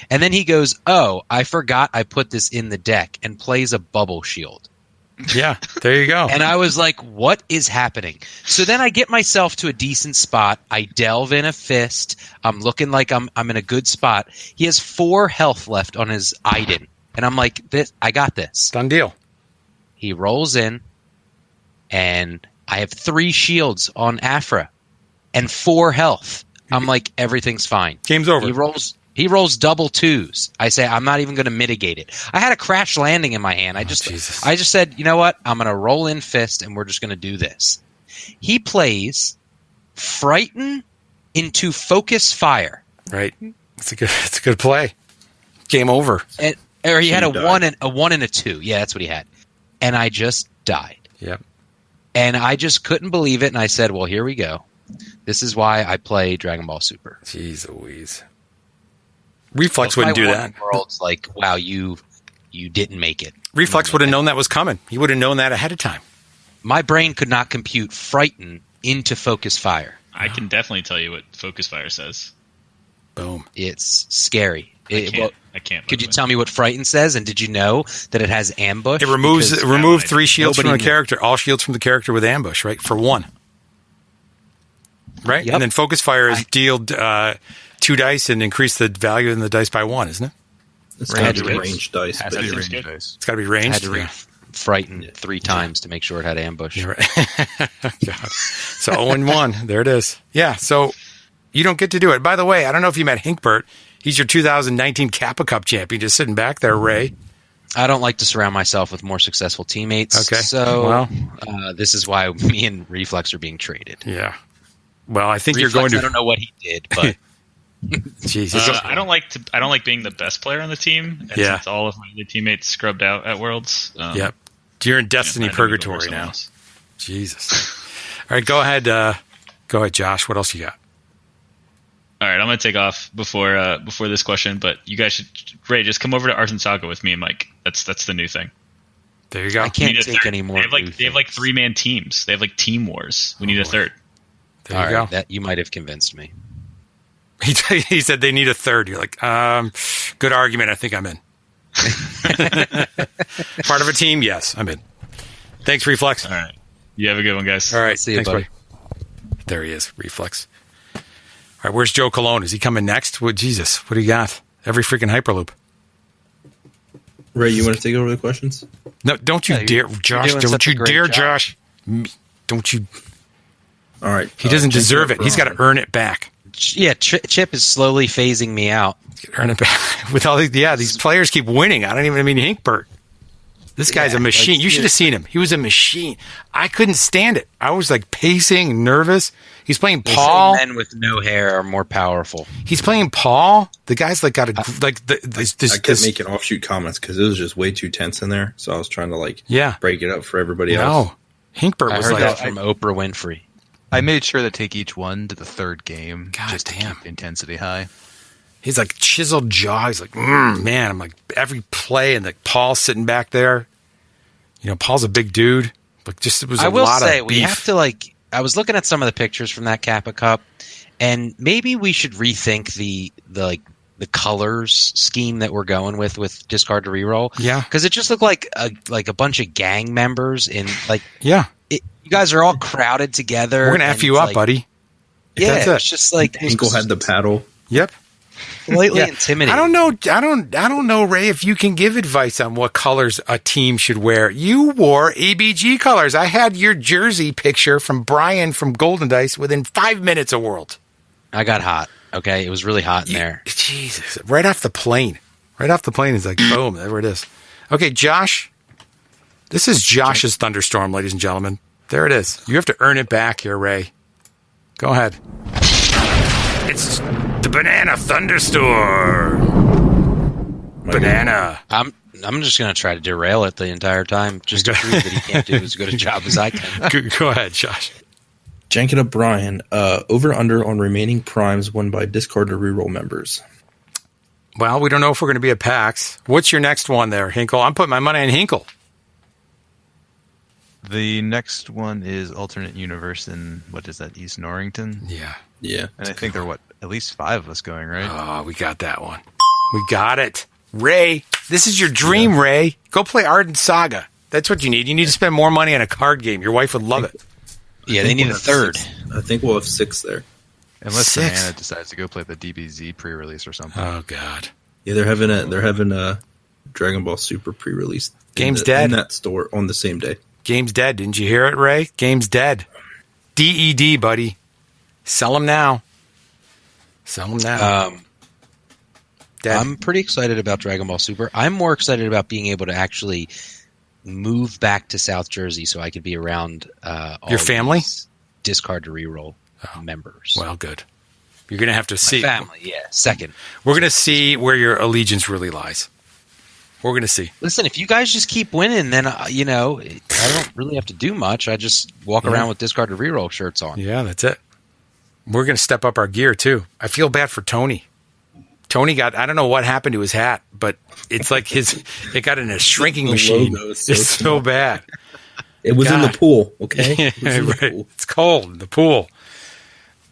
And then he goes, oh, I forgot I put this in the deck, and plays a Bubble Shield. Yeah, there you go. And I was like, what is happening? So then I get myself to a decent spot. I delve in a fist. I'm looking like I'm in a good spot. He has 4 health left on his Aiden. And I'm like, I got this. Done deal. He rolls in, and I have 3 shields on Afra and 4 health. I'm like, everything's fine. Game's over. He rolls double 2s. I say, I'm not even going to mitigate it. I had a crash landing in my hand. I just said, you know what? I'm going to roll in fist, and we're just going to do this. He plays Frighten into Focus Fire. Right. It's a good play. Game over. Or he had a 1 and a 2. Yeah, that's what he had. And I just died. Yep. And I just couldn't believe it. And I said, well, here we go. This is why I play Dragon Ball Super. Jeez Louise. Reflex wouldn't do that. World's like, wow, you didn't make it. Reflex would have known that was coming. He would have known that ahead of time. My brain could not compute Frighten into Focus Fire. I can definitely tell you what Focus Fire says. Boom. It's scary. I can't. Could you tell me what Frighten says? And did you know that it has ambush? It removes 3 shields from the character. All shields from the character with ambush, right? For 1. Right? Yep. And then Focus Fire is dealt 2 dice and increase the value in the dice by 1, isn't it? It's got to be ranged dice. It's got to be ranged. I had to Frighten 3 times to make sure it had ambush. Right. God. So 0-1. There it is. Yeah. So You don't get to do it. By the way, I don't know if you met Hinkbert. He's your 2019 Capa Cup champion, just sitting back there, Ray. I don't like to surround myself with more successful teammates. Okay. So this is why me and Reflex are being traded. Yeah. Well, I think Reflex, you're going to. I don't know what he did, but Jesus. I don't like being the best player on the team. And since all of my other teammates scrubbed out at Worlds. Yep. You're in Destiny purgatory now. Jesus. All right, go ahead. Go ahead, Josh. What else you got? All right, I'm going to take off before this question, but you guys should, Ray, just come over to Art and Saga with me and Mike. That's the new thing. There you go. I can't take any more. They have like 3-man teams. They have like team wars. We need a third. There you go. That you might have convinced me. He said they need a third. You're like, good argument. I think I'm in. Part of a team? Yes, I'm in. Thanks, Reflex. All right. You have a good one, guys. All right. See you, thanks, buddy. There he is, Reflex. All right, where's Joe Cologne? Is he coming next? What, Jesus, what do you got? Every freaking Hyperloop. Ray, you want to take over the questions? No, don't you dare, Josh. Don't you dare, Josh. Don't you. All right. He doesn't deserve it. He's got to earn it back. Yeah, Chip is slowly phasing me out. Earn it back. With all these players keep winning. I don't even mean Hinkbert. This guy's a machine. You should have seen him. He was a machine. I couldn't stand it. I was like pacing, nervous. He's playing Paul. Men with no hair are more powerful. He's playing Paul. The guy's like got a I kept making offshoot comments because it was just way too tense in there. So I was trying to break it up for everybody else. No, Hinkbert was I heard like that from Oprah Winfrey. I made sure to take each one to the third game. God just damn. to keep intensity high. He's like chiseled jaw. He's like, man. I'm like every play, and like Paul's sitting back there. You know, Paul's a big dude, but just it was a lot of beef. I will say we have to I was looking at some of the pictures from that Capa Cup, and maybe we should rethink the colors scheme that we're going with discard to reroll. Yeah, because it just looked like a bunch of gang members in you guys are all crowded together. We're gonna F you up, buddy. Yeah, it's just like Hinkle had the paddle. Yep. Slightly intimidating. I don't know, Ray, if you can give advice on what colors a team should wear. You wore ABG colors. I had your jersey picture from Brian from Golden Dice within 5 minutes of World. I got hot. Okay, it was really hot in there. Jesus, right off the plane. Right off the plane is like boom, there it is. Okay, Josh. This is Josh's thunderstorm, ladies and gentlemen. There it is. You have to earn it back here, Ray. Go ahead. It's the Banana Thunderstorm. Banana. I'm just going to try to derail it the entire time, just to prove that he can't do as good a job as I can. Go ahead, Josh. Jank it up, Brian. Over under on remaining primes won by discard or reroll members. Well, we don't know if we're going to be at PAX. What's your next one there, Hinkle? I'm putting my money on Hinkle. The next one is Alternate Universe in, what is that, East Norrington? Yeah. Yeah. And I think there are, at least 5 of us going, right? Oh, we got that one. We got it. Ray, this is your dream, Ray. Go play Ardent Saga. That's what you need. You need to spend more money on a card game. Your wife would love it. Yeah, they need a third. I think we'll have 6 there. Unless Banana decides to go play the DBZ pre-release or something. Oh, God. Yeah, they're having a Dragon Ball Super pre-release. Game's dead. In that store on the same day. Game's dead. Didn't you hear it, Ray? Game's dead. DED, buddy. Sell them now. Sell them now. I'm pretty excited about Dragon Ball Super. I'm more excited about being able to actually move back to South Jersey so I could be around all your family? Discard to reroll members. Well, good. You're going to have to see. Family, yeah. Second. We're going to see where your allegiance really lies. We're going to see. Listen, if you guys just keep winning, then, I don't really have to do much. I just walk around with discard to reroll shirts on. Yeah, that's it. We're going to step up our gear, too. I feel bad for Tony. Tony I don't know what happened to his hat, but it's like it got in a shrinking machine. It's so bad. It was in the pool, okay? Right. It's cold in the pool.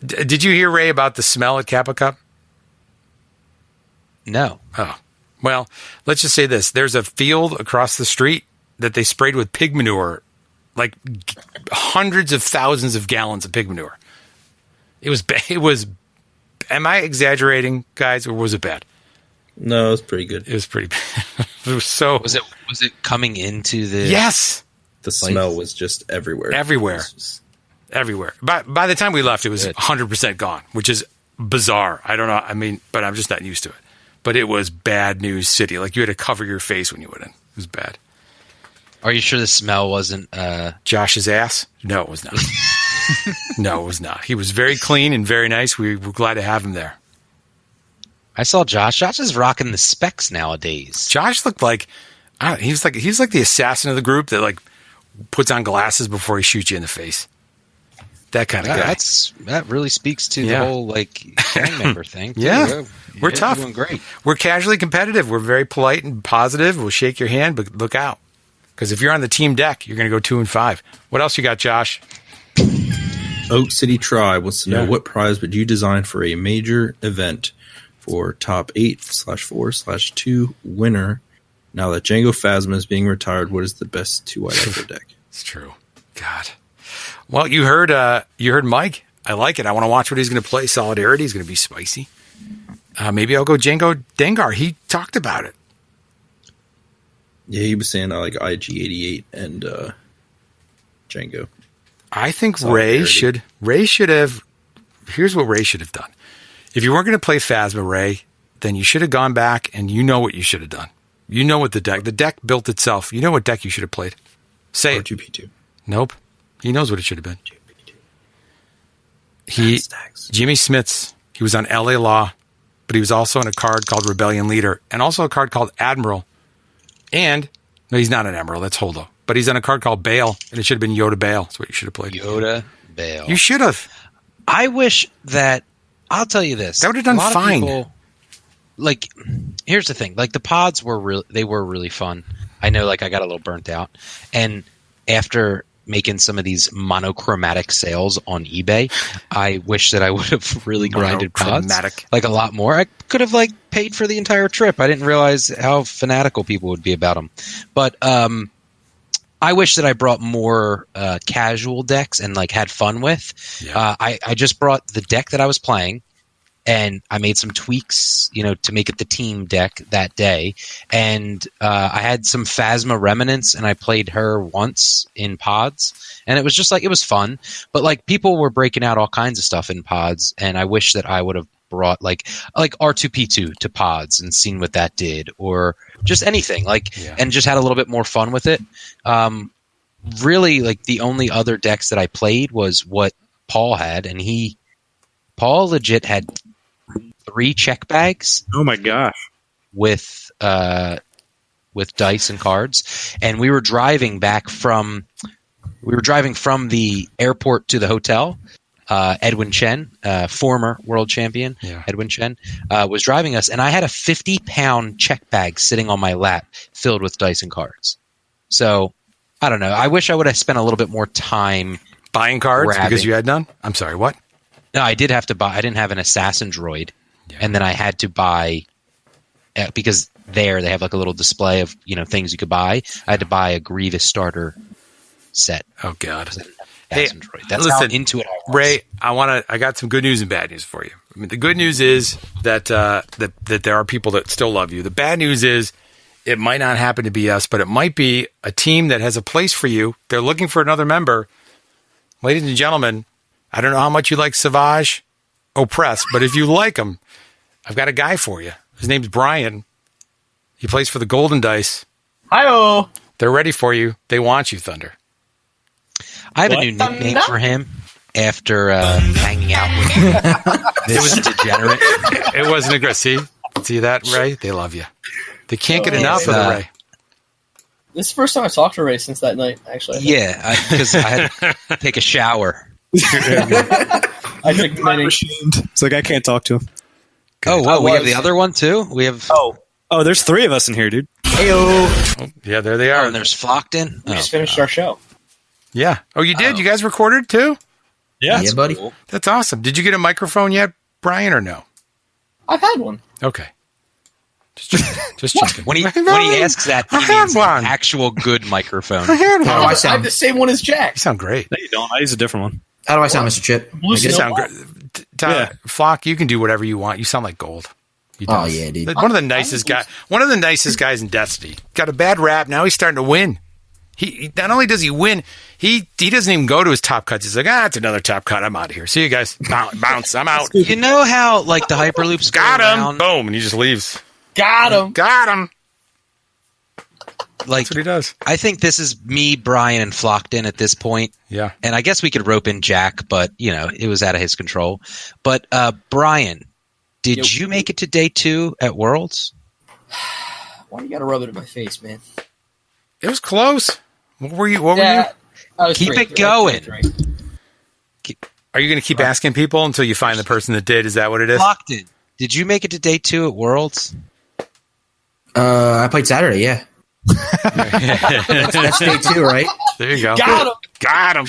Did you hear, Ray, about the smell at Capa Cup? No. Oh. Well, let's just say this. There's a field across the street that they sprayed with pig manure, like hundreds of thousands of gallons of pig manure. It was, am I exaggerating, guys, or was it bad? No, it was pretty good. It was pretty bad. It was so. Was it coming into the? Yes. The smell was just everywhere. Everywhere. Everywhere. By the time we left, it was 100% gone, which is bizarre. I don't know. I mean, but I'm just not used to it. But it was bad news city. Like you had to cover your face when you went in. It was bad. Are you sure the smell wasn't Josh's ass? No, it was not. No, it was not. He was very clean and very nice. We were glad to have him there. I saw Josh. Josh is rocking the specs nowadays. Josh looked like he's like the assassin of the group that like puts on glasses before he shoots you in the face. That kind of guy. That really speaks to the whole like gang member thing. Too. Yeah, we're tough. Doing great. We're casually competitive. We're very polite and positive. We'll shake your hand, but look out, because if you're on the team deck, you're going to go 2-5. What else you got, Josh? Oak City Tribe wants to know what prize would you design for a major event for top 8/4/2 winner. Now that Django Phasma is being retired, what is the best 2-white Echo deck? It's true. God. Well, you heard Mike. I like it. I want to watch what he's going to play. Solidarity is going to be spicy. Maybe I'll go Django Dengar. He talked about it. Yeah, he was saying I like IG-88 and Django. I think Ray should have. Here's what Ray should have done. If you weren't going to play Phasma, Ray, then you should have gone back and you know what you should have done. You know what the deck built itself. You know what deck you should have played. Say it. R2P2. Nope. He knows what it should have been. Jimmy Smits. He was on LA Law, but he was also on a card called Rebellion Leader and also a card called Admiral. And, no, he's not an Admiral. That's Holdo. But he's on a card called Bale, and it should have been Yoda Bale. That's what you should have played. Yoda Bale. You should have. I wish that, I'll tell you this. That would have done fine. People, like, here's the thing. Like, the pods were really fun. I know, like, I got a little burnt out. And after making some of these monochromatic sales on eBay, I wish that I would have really grinded pods like a lot more. I could have like paid for the entire trip. I didn't realize how fanatical people would be about them. But I wish that I brought more casual decks and like had fun with. Yeah. I just brought the deck that I was playing, and I made some tweaks, to make it the team deck that day. And I had some Phasma remnants, and I played her once in pods. And it was just like, it was fun. But like people were breaking out all kinds of stuff in pods, and I wish that I would have brought like R2P2 to pods and seen what that did, or just anything and just had a little bit more fun with it. Really, like the only other decks that I played was what Paul had, and Paul legit had 3 check bags. Oh my gosh! With dice and cards, and we were driving from the airport to the hotel. Edwin Chen, former world champion, Edwin Chen, was driving us, and I had a 50-pound check bag sitting on my lap filled with dice and cards. So, I don't know. I wish I would have spent a little bit more time buying cards because you had none? I'm sorry, what? No, I did have to buy. I didn't have an assassin droid, and then I had to buy because they have like a little display of things you could buy. I had to buy a Grievous starter set. Oh God! Hey, that's how into it I was. Ray, I got some good news and bad news for you. I mean, the good news is that that there are people that still love you. The bad news is it might not happen to be us, but it might be a team that has a place for you. They're looking for another member. Ladies and gentlemen, I don't know how much you like Savage Oppress, but if you like him, I've got a guy for you. His name's Brian. He plays for the Golden Dice. Hi-oh! They're ready for you. They want you, Thunder. I have a new nickname for him after hanging out with this degenerate. It wasn't aggressive. See that, Ray? They love you. They can't get enough of the Ray. This is the first time I've talked to Ray since that night, actually. Yeah, because I had to take a shower. I took many. It's like I can't talk to him. Oh, wow, we have the other one too? We have. Oh, there's 3 of us in here, dude. Heyo. Oh, yeah, there they are. And there's Flockton. We just finished our show. Yeah. Oh, you did? You guys recorded too? Yeah, buddy. Cool. That's awesome. Did you get a microphone yet, Brian, or no? I've had one. Okay. Just checking. When he asks that, he means an actual good microphone. How do I I sound? have the same one as Jack. You sound great. No, you don't. I use a different one. How do I sound, Mr. Chip? You sound great. Flock, you can do whatever you want. You sound like gold. Oh yeah, dude. One of the nicest guys in Destiny. Got a bad rap. Now he's starting to win. He not only does he win, he doesn't even go to his top cuts. He's like, it's another top cut. I'm out of here. See you guys. Bounce. I'm out. You know how like the Hyperloops got him. Around? Boom, and he just leaves. Got him. Like, that's what he does. I think this is me, Brian, and Flockton at this point. Yeah. And I guess we could rope in Jack, but, it was out of his control. But, Brian, did you make it to day 2 at Worlds? Why do you got to rub it in my face, man? It was close. What were you? Keep it going. Are you going to keep asking people until you find the person that did? Is that what it is? Flockton, did you make it to day 2 at Worlds? I played Saturday, yeah. That's day 2, right? There you go. Got him.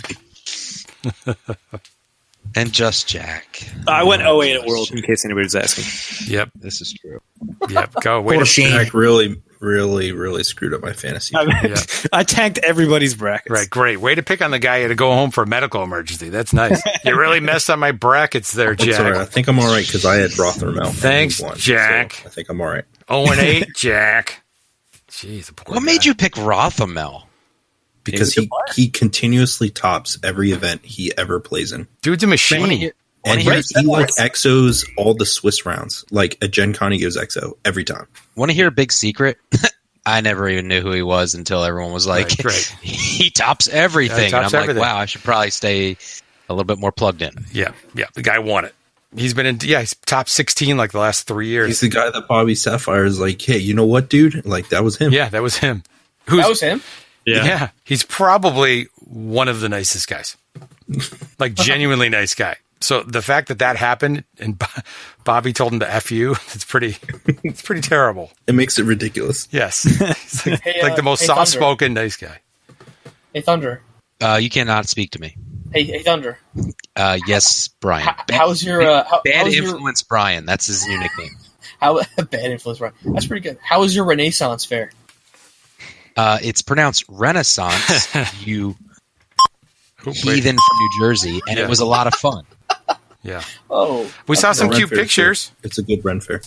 And just Jack. I went 08 at Worlds in case anybody's asking. Yep. This is true. Yep. Go. Wait. Jack really screwed up my fantasy. I tanked everybody's brackets. Right. Great. Way to pick on the guy who had to go home for a medical emergency. That's nice. You really messed up my brackets there, Jack. Right. I think I'm all right because I had Rothermel. Thanks, Jack. So I think I'm all right. 0-8, Jack. Jeez. What made you pick Rothamel? Because he continuously tops every event he ever plays in. Dude's a machine. And he like exos all the Swiss rounds. Like at Gen Con, he goes exo every time. Want to hear a big secret? I never even knew who he was until everyone was like, he tops everything. Yeah, he tops and I'm everything. like, wow, I should probably stay a little bit more plugged in. Yeah. The guy won it. He's been he's top 16 like the last 3 years. He's the guy that Bobby Sapphire is like, hey, you know what, dude? Like, that was him. Yeah, that was him. That was him? Yeah. He's probably one of the nicest guys. Like, genuinely nice guy. So the fact that happened and Bobby told him to F you, it's pretty terrible. It makes it ridiculous. Yes. It's like the most soft-spoken, nice guy. Hey, Thunder. You cannot speak to me. Hey, Thunder. Yes, Brian. How's your bad influence, Brian? That's his new nickname. Bad influence, Brian. That's pretty good. How was your Renaissance fair? It's pronounced Renaissance. You heathen from New Jersey, and it was a lot of fun. Yeah. Oh, we saw some cute pictures. It's a good Ren fair.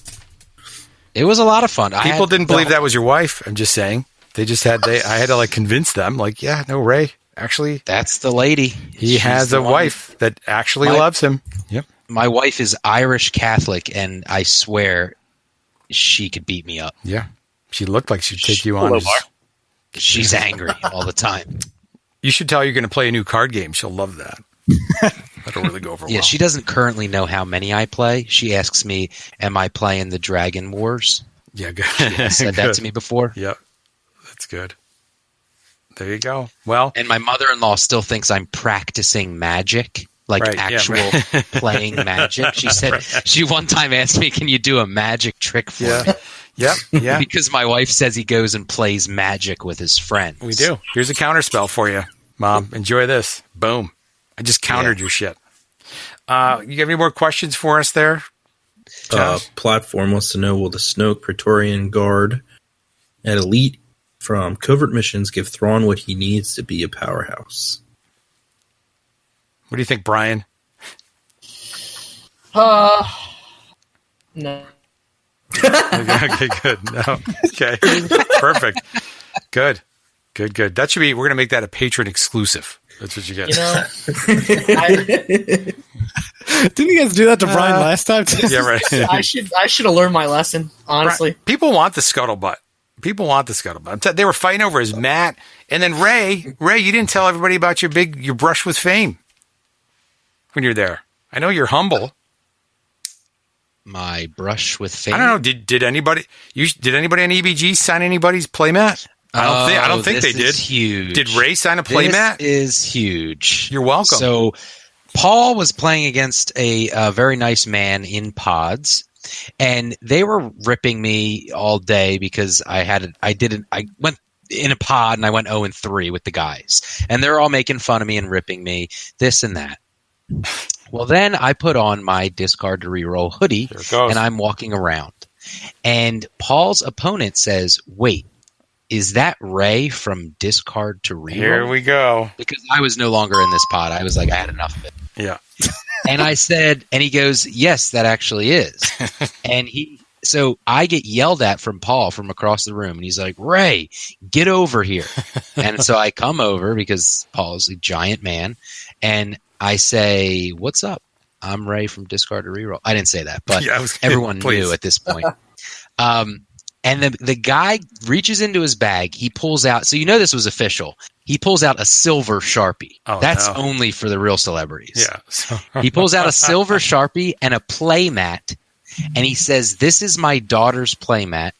It was a lot of fun. People didn't believe that was your wife. I'm just saying. They just had. I had to like convince them. Like, yeah, no, Ray. Actually, that's the lady. He has a wife that actually loves him. Yep. My wife is Irish Catholic, and I swear she could beat me up. Yeah. She looked like she'd take you on. She's angry all the time. You should tell her you're going to play a new card game. She'll love that. That'll really go over well. Yeah, she doesn't currently know how many I play. She asks me, am I playing the Dragon Wars? Yeah, good. She said that to me before. Yep. That's good. There you go. Well, and my mother-in-law still thinks I'm practicing magic, like actual playing magic. She said she one time asked me, "Can you do a magic trick for me?" Yeah. Because my wife says he goes and plays magic with his friends. We do. Here's a counter spell for you, Mom. Enjoy this. Boom. I just countered your shit. You have any more questions for us there? Platform wants to know, will the Snoke Praetorian Guard at Elite from covert missions give Thrawn what he needs to be a powerhouse? What do you think, Brian? No. Okay, good. No. Okay. Perfect. Good. That should be, we're going to make that a patron exclusive. That's what you get. You know, didn't you guys do that to Brian last time? Yeah, right. I should have learned my lesson, honestly. People want the scuttlebutt. They were fighting over his mat. And then Ray, you didn't tell everybody about your brush with fame when you're there. I know you're humble. My brush with fame? I don't know. Did anybody on EBG sign anybody's playmat? I don't think they did. Huge. Did Ray sign a playmat? This is huge. You're welcome. So Paul was playing against a very nice man in pods, and they were ripping me all day because I went in a pod and I went 0-3 with the guys, and they're all making fun of me and ripping me, this and that. Well, then I put on my discard to reroll hoodie, and I'm walking around, and Paul's opponent says, "Wait, is that Ray from discard to reroll?" Here we go. Because I was no longer in this pod. I was like, I had enough of it. Yeah. And I said, and he goes, "Yes, that actually is." And he so I get yelled at from Paul from across the room, and he's like, Ray, get over here. And so I come over because Paul's a giant man, and I say, what's up? I'm Ray from Discard to Reroll. I didn't say that, but everyone knew at this point. And the guy reaches into his bag. He pulls out, so you know this was official. He pulls out a silver Sharpie. Oh, That's no. only for the real celebrities. Yeah. He pulls out a silver Sharpie and a play mat, and he says, this is my daughter's play mat.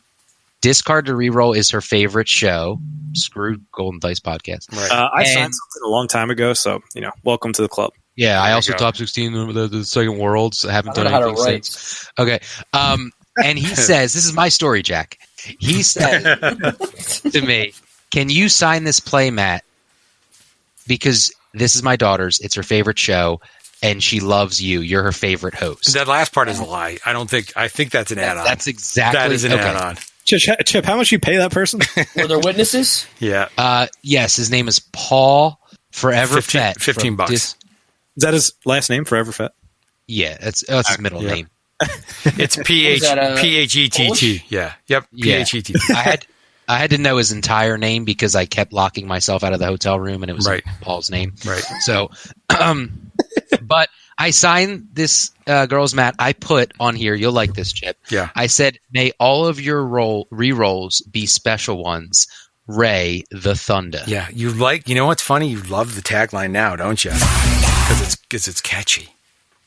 Discard to Reroll is her favorite show. Screw Golden Dice Podcast. Right. I signed something a long time ago, so, welcome to the club. Yeah, I also top 16 the second Worlds. I haven't done anything since. Okay. And he says, this is my story, Jack. He said to me, can you sign this play mat? Because this is my daughter's. It's her favorite show, and she loves you. You're her favorite host. That last part is a lie. I think that's an add-on. That's exactly. That is an add-on. Chip, how much you pay that person? Were there witnesses? Yeah. Yes, his name is Paul Forever Fett. $15. Is that his last name, Forever Fett? Yeah, that's his middle name. It's P-H-E-T-T. Yeah. Yep. P-H-E-T-T. I had to know his entire name because I kept locking myself out of the hotel room, and it was Paul's name. Right. So, but I signed this girl's mat. I put on here, you'll like this, Chip. Yeah. I said, may all of your re-rolls be special ones. Ray the Thunder. Yeah. You know what's funny? You love the tagline now, don't you? Because it's catchy.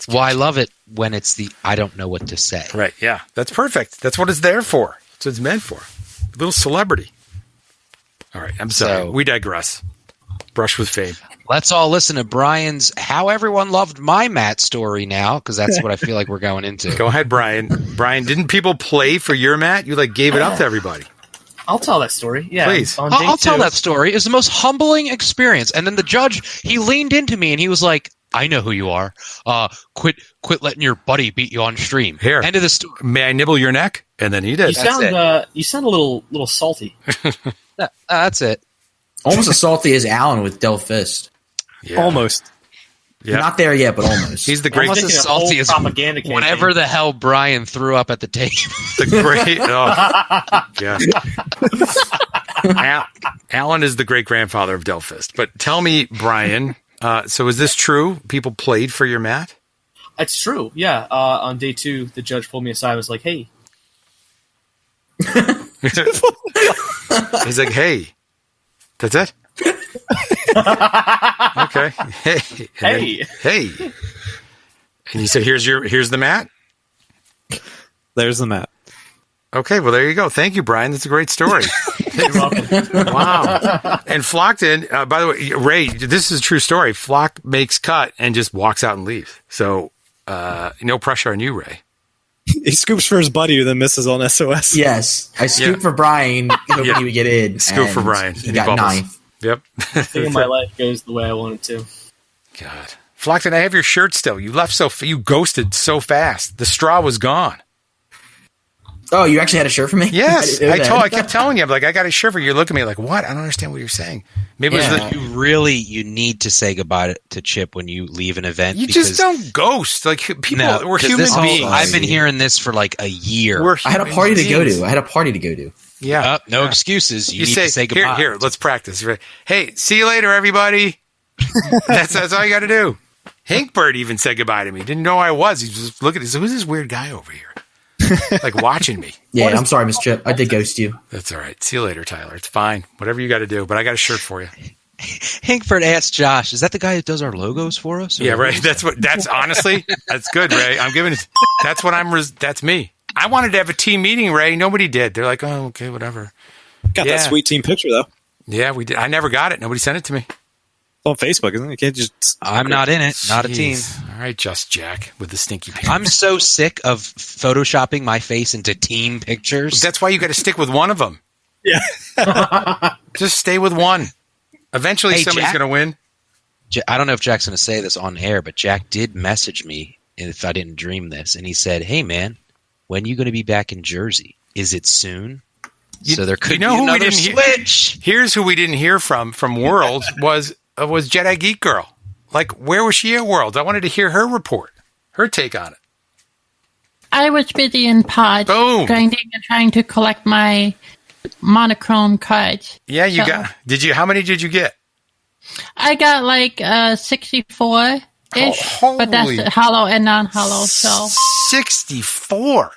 Well, I love it when it's the I don't know what to say. Right, yeah. That's perfect. That's what it's there for. That's what it's meant for. A little celebrity. All right, I'm sorry. We digress. Brush with fame. Let's all listen to Brian's How Everyone Loved My Mat story now, because that's what I feel like we're going into. Go ahead, Brian. Brian, didn't people play for your mat? You gave it up to everybody. I'll tell that story. Yeah, please. I'll tell that story. It was the most humbling experience. And then the judge, he leaned into me and he was like, I know who you are. Quit letting your buddy beat you on stream. Here. End of the story. May I nibble your neck? And then he did. You sound a little salty. That's it. Almost as salty as Alan with Del Fist. Yeah. Almost. Yep. Not there yet, but almost. He's the great. Almost as salty as whatever the hell Brian threw up at the table. The great. Yeah. Alan is the great grandfather of Del Fist. But tell me, Brian. So is this true? People played for your mat? It's true. Yeah. On day 2, the judge pulled me aside and was like, "Hey." He's like, "Hey, that's it." Okay. Hey. And he said, "Here's the mat." There's the mat. Okay, well, there you go. Thank you, Brian. That's a great story. You're welcome. Wow. And Flockton, by the way, Ray, this is a true story. Flock makes cut and just walks out and leaves. So no pressure on you, Ray. He scoops for his buddy who then misses on SOS. Yes. I scooped for Brian, hoping he would get in. Scoop for Brian. He got ninth. Yep. I think my life goes the way I want it to. God. Flockton, I have your shirt still. You left you ghosted so fast. The straw was gone. Oh, you actually had a shirt for me? Yes. I kept telling you, I'm like, I got a shirt for you. You look at me like, what? I don't understand what you're saying. Maybe it was you need to say goodbye to Chip when you leave an event. You just don't ghost. Like people, we're human beings. I've been hearing this for like a year. I had a party to go to. Yeah. No excuses. You need to say goodbye. Here, let's practice. Hey, see you later, everybody. That's all you got to do. Hinkbert even said goodbye to me. Didn't know who I was. He was just looking at me. Who's this weird guy over here? Like watching me. Yeah, I'm sorry, Miss Chip. I did ghost you. That's all right. See you later, Tyler. It's fine. Whatever you got to do. But I got a shirt for you. Hinkbert asked Josh, "Is that the guy who does our logos for us?" Yeah, right. That's honestly, that's good, Ray. I'm giving it. That's me. I wanted to have a team meeting, Ray. Nobody did. They're like, oh, okay, whatever. Got that sweet team picture though. Yeah, we did. I never got it. Nobody sent it to me. It's on Facebook, isn't it? You can't just. I'm not in it. Not a team. All right, just Jack with the stinky pants. I'm so sick of photoshopping my face into team pictures. That's why you got to stick with one of them. Yeah. Just stay with one. Eventually, somebody's going to win. I don't know if Jack's going to say this on air, but Jack did message me, if I didn't dream this, and he said, "Hey, man, when are you going to be back in Jersey? Is it soon?" So there could be another switch. Here's who we didn't hear from Worlds was Jedi Geek Girl. Like, where was she at Worlds? I wanted to hear her report, her take on it. I was busy in pods, grinding and trying to collect my monochrome cards. Yeah, you got. Did you? How many did you get? I got like 64 ish, but that's hollow and non-hollow. So 64.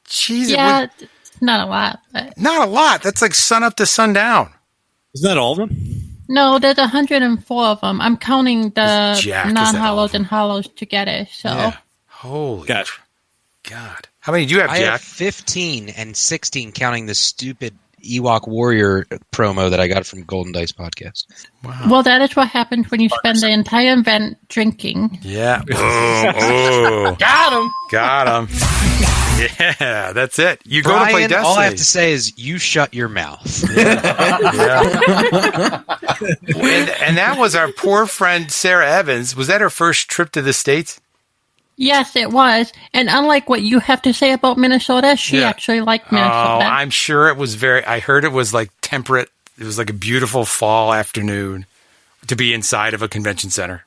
Jeez, yeah, not a lot. But not a lot. That's like sun up to sundown. Isn't that all of them? No, there's 104 of them. I'm counting the Jack, non-hollows and hollows together. So, yeah. Holy God! How many do you have, Jack? I have 15 and 16, counting the stupid Ewok Warrior promo that I got from Golden Dice Podcast. Wow. Well, that is what happens when you spend the entire event drinking. Yeah. Oh. Got him. Yeah, that's it. You Brian, go to play Destiny. all I have to say is you shut your mouth. And that was our poor friend Sarah Evans. Was that her first trip to the States? Yes, it was. And unlike what you have to say about Minnesota, she actually liked Minnesota. Oh, I'm sure it was I heard it was like temperate. It was like a beautiful fall afternoon to be inside of a convention center.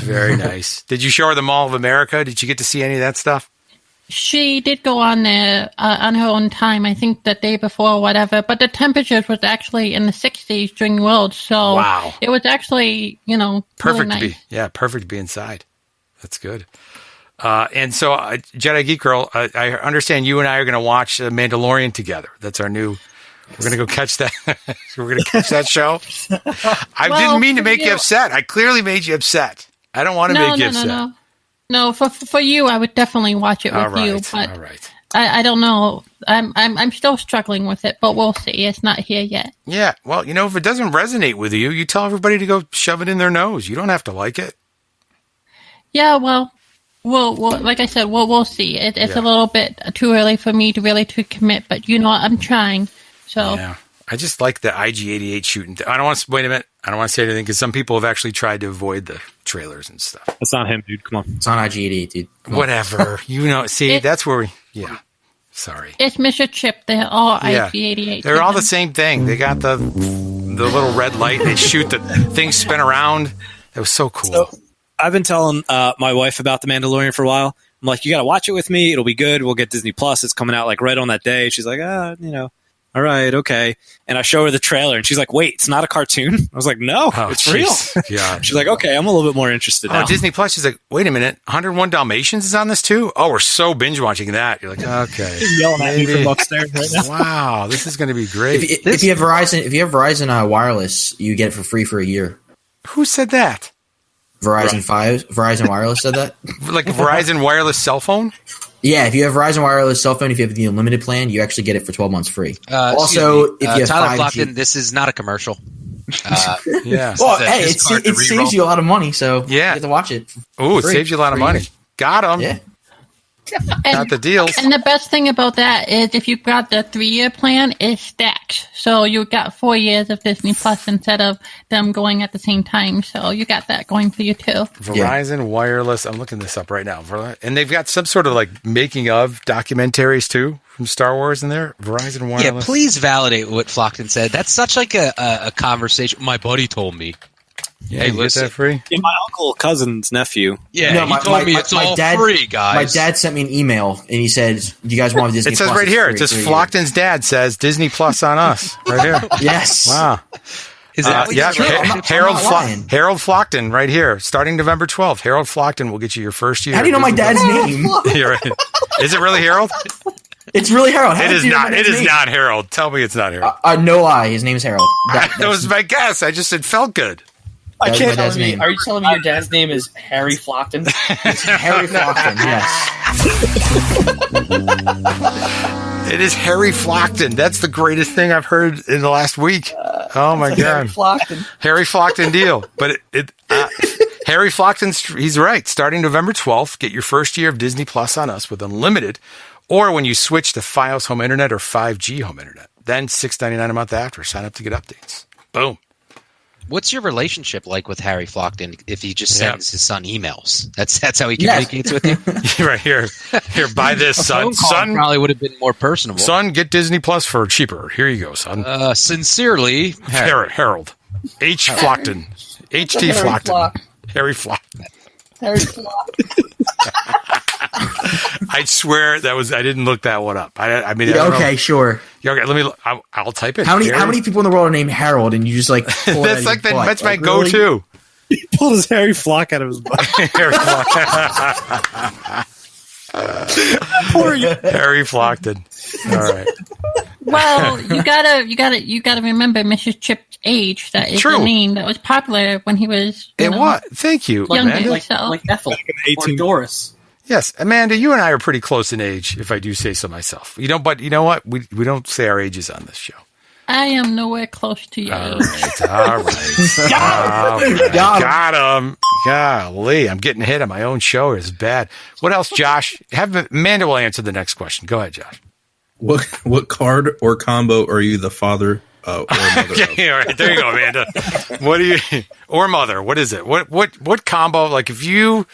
Very nice. Did you show her the Mall of America? Did you get to see any of that stuff? She did go on there on her own time, I think the day before or whatever, but the temperatures was actually in the 60s during Worlds, so wow. It was actually, perfect really nice. Perfect to be inside. That's good. And so, Jedi Geek Girl, I understand you and I are going to watch Mandalorian together. That's our new. We're going to go catch that. We're going to catch that show. I didn't mean to make you upset. I clearly made you upset. I don't want to make you upset. No, for you, I would definitely watch it with you. But all right. I don't know. I'm still struggling with it, but we'll see. It's not here yet. Yeah. Well, if it doesn't resonate with you, you tell everybody to go shove it in their nose. You don't have to like it. Yeah. Well, like I said, we'll see. It's a little bit too early for me to commit, but I'm trying. So yeah. I just like the IG-88 shooting. I don't want to wait a minute. I don't want to say anything because some people have actually tried to avoid the trailers and stuff. That's not him, dude. Come on. It's on IG-88, dude. Whatever. See, that's where we. Yeah. Sorry. It's Mr. Chip. They're all IG-88. They're all the same thing. They got the little red light. They shoot the things spin around. That was so cool. So, I've been telling my wife about The Mandalorian for a while. I'm like, you got to watch it with me. It'll be good. We'll get Disney Plus. It's coming out like right on that day. She's like, all right, okay. And I show her the trailer, and she's like, wait, it's not a cartoon? I was like, no, it's real. Yeah. She's like, okay, I'm a little bit more interested now. Disney Plus, she's like, wait a minute, 101 Dalmatians is on this too? Oh, we're so binge-watching that. You're like, okay. Yelling at me from upstairs right now. Wow, this is going to be great. If you have Verizon Wireless, you get it for free for a year. Who said that? Verizon Wireless said that. Like a Verizon Wireless cell phone? Yeah, if you have Verizon Wireless cell phone, if you have the unlimited plan, you actually get it for 12 months free. If you have Tyler 5G, Flockton, this is not a commercial. Yeah. Well, hey, it saves you a lot of money, so you get to watch it. Oh, it saves you a lot of money. Got him. Yeah. Got the deals. And the best thing about that is if you've got the 3-year plan, it stacks. So you got 4 years of Disney Plus instead of them going at the same time. So you got that going for you too. Verizon Wireless. I'm looking this up right now. And they've got some sort of like making of documentaries too from Star Wars in there. Verizon Wireless. Yeah, please validate what Flockton said. That's such like a conversation. My buddy told me. Yeah, hey, get that free? Yeah, my uncle, cousin's nephew. Yeah, he told me it's all free, guys. My dad sent me an email, and he said, do you guys want Disney Plus? It says right here. It says Flockton's dad says Disney Plus on us. Right here. Yes. Wow. Is that Harold Flockton right here. Starting November 12th. Harold Flockton will get you your first year. How do you know my dad's name? You're right. Is it really Harold? It's really Harold. It is not. It is not Harold. Tell me it's not Harold. No lie. His name is Harold. That was my guess. I just said felt good. Are you telling me your dad's name is Harry Flockton? It's Harry Flockton, yes. It is Harry Flockton. That's the greatest thing I've heard in the last week. Oh my God. Harry Flockton deal. But Harry Flockton, he's right. Starting November 12th, get your first year of Disney Plus on us with unlimited, or when you switch to Fios Home Internet or 5G Home Internet. Then $6.99 a month after. Sign up to get updates. Boom. What's your relationship like with Harry Flockton if he just sends his son emails? That's how he communicates with you? Right here. Here, buy this, son. Son probably would have been more personable. Son, get Disney Plus for cheaper. Here you go, son. Sincerely, Harold. H. Flockton. H.T. Flockton. Harry Flockton. Harry Flockton. I swear I didn't look that one up. I mean, I don't okay, know. sure. Yeah, okay, let me. I'll type it. How many people in the world are named Harold, and you just like pull it out of your butt? That's my Like, really? go-to. He pulled his Harry Flock out of his butt. Harry Flock. Poor you. Harry Flockton. All right. Well, you gotta remember Mrs. Chip's age. That is True. the name that was popular when he was. It was. Thank you, younger. Amanda. Like Ethel or Doris. Yes, Amanda, you and I are pretty close in age, if I do say so myself. But you know what? We don't say our ages on this show. I am nowhere close to you. All right. Got him. Golly, I'm getting hit on my own show. It's bad. What else, Josh? Amanda will answer the next question. Go ahead, Josh. What card or combo are you the father or mother Okay, all right, there you go, Amanda. What do you or mother? What is it? What combo? Like if you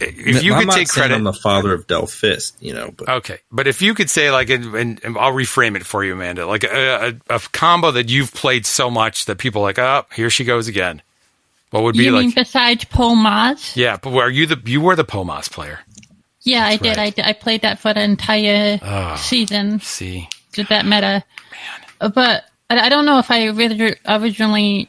could take credit, I'm the father of Dethphield, but okay. But if you could say like, and I'll reframe it for you, Amanda, like a combo that you've played so much that people are like, oh, here she goes again. What would be you like? mean besides Pomaz? Yeah, but you were the Pomaz player? Yeah, I did. right. I played that for the entire season. See, did that meta? Man, but I don't know if I originally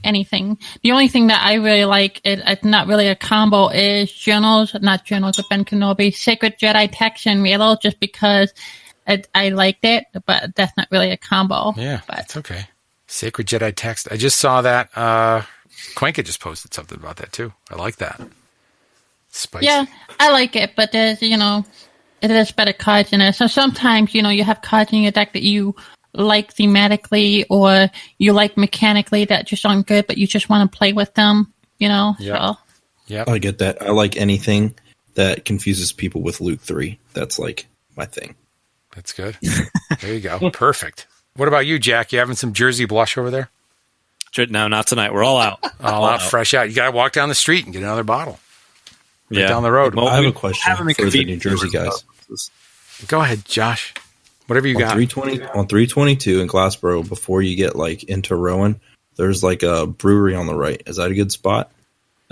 anything. The only thing that I really like, it's not really a combo, is not Journals of Ben Kenobi, Sacred Jedi Text and Relo, just because I liked it, but that's not really a combo. Yeah, but it's okay. Sacred Jedi Text. I just saw that. Quenka just posted something about that too. I like that. Spicy. Yeah, I like it, but there's, it is better cards in it. So sometimes, you have cards in your deck that you like thematically or you like mechanically that just aren't good, but you just want to play with them, Yeah. So. Yeah, I get that. I like anything that confuses people with Luke 3. That's like my thing. That's good. There you go. Perfect. What about you, Jack? You having some Jersey blush over there? No, not tonight. We're all out. All out, fresh out. You got to walk down the street and get another bottle. Right Yeah. down the road. Well, I have a question for the New Jersey guys. Go ahead, Josh. Whatever you got. 322 in Glassboro, before you get like into Rowan, there's like a brewery on the right. Is that a good spot?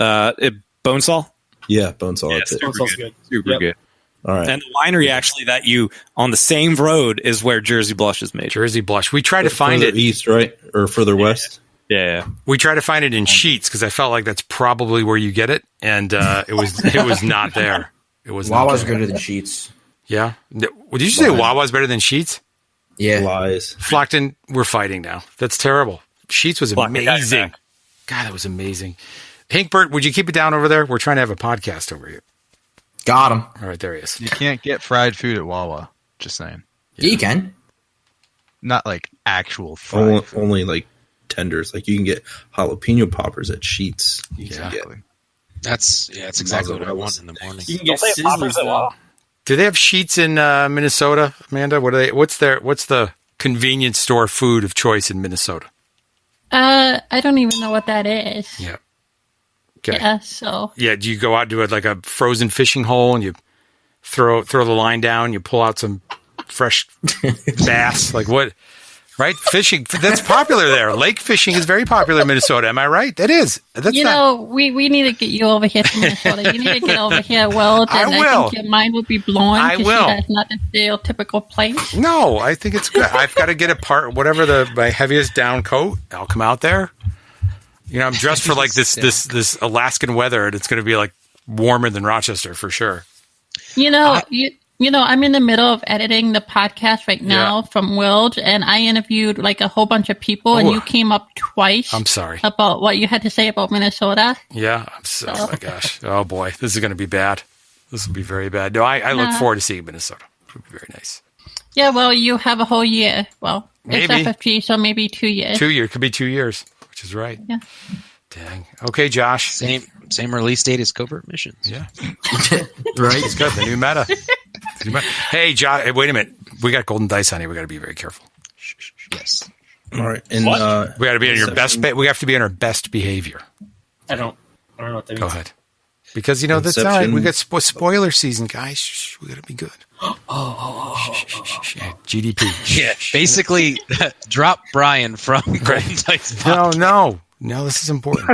Bonesaw? Yeah, Bonesaw. Yeah, that's it. Bonesaw's good. Super good. All right. And the winery actually that you on the same road is where Jersey Blush is made. Jersey Blush. We try to find it east, right, or further west. Yeah. We try to find it in Sheets because I felt like that's probably where you get it, and it was not there. It was Wawa's not there. better than Sheets. Yeah. Did you say Wawa's better than Sheets? Yeah. Lies. Flockton, we're fighting now. That's terrible. Sheets was amazing. God, that was amazing. Hinkbert, would you keep it down over there? We're trying to have a podcast over here. Got him. All right, there he is. You can't get fried food at Wawa. Just saying. Yeah, you can. Not like actual fried food. Only like tenders. Like you can get jalapeno poppers at Sheets. Exactly. That's exactly what I want in the morning. You can get Sizzlers though. Do they have Sheets in Minnesota, Amanda? What's the convenience store food of choice in Minnesota? I don't even know what that is. Yeah. Okay. Yeah, so. Yeah, do you go out to like a frozen fishing hole and you throw the line down, you pull out some fresh bass? Like what? Right? Fishing, that's popular there. Lake fishing is very popular in Minnesota. Am I right? That is. We need to get you over here to Minnesota. You need to get over here, Will. I will. I think your mind will be blown. I will. That's not the stereotypical place. No, I think it's good. I've got to get a part, whatever my heaviest down coat. I'll come out there. I'm dressed for like this Alaskan weather, and it's going to be like warmer than Rochester for sure. I'm in the middle of editing the podcast right now from Wild, and I interviewed like a whole bunch of people, and you came up twice. I'm sorry about what you had to say about Minnesota. Yeah, oh my gosh, oh boy, this is going to be bad. This will be very bad. No, I look forward to seeing Minnesota. It'll be very nice. Yeah, well, you have a whole year. Well, maybe. It's FFG, so maybe 2 years. 2 years could be 2 years, which is right. Yeah. Dang. Okay, Josh. Same release date as Covert Missions. Yeah. Right. It's good. The new meta. Hey, Josh. Wait a minute. We got golden dice on here. We got to be very careful. Yes. All right. And we got to be in your best. We have to be in our best behavior. I don't know what that means. Go ahead. Because that's all right. We got spoiler season, guys. Shh, we got to be good. GDP. Yeah. Basically, drop Brian from Golden Dice. No. No, this is important.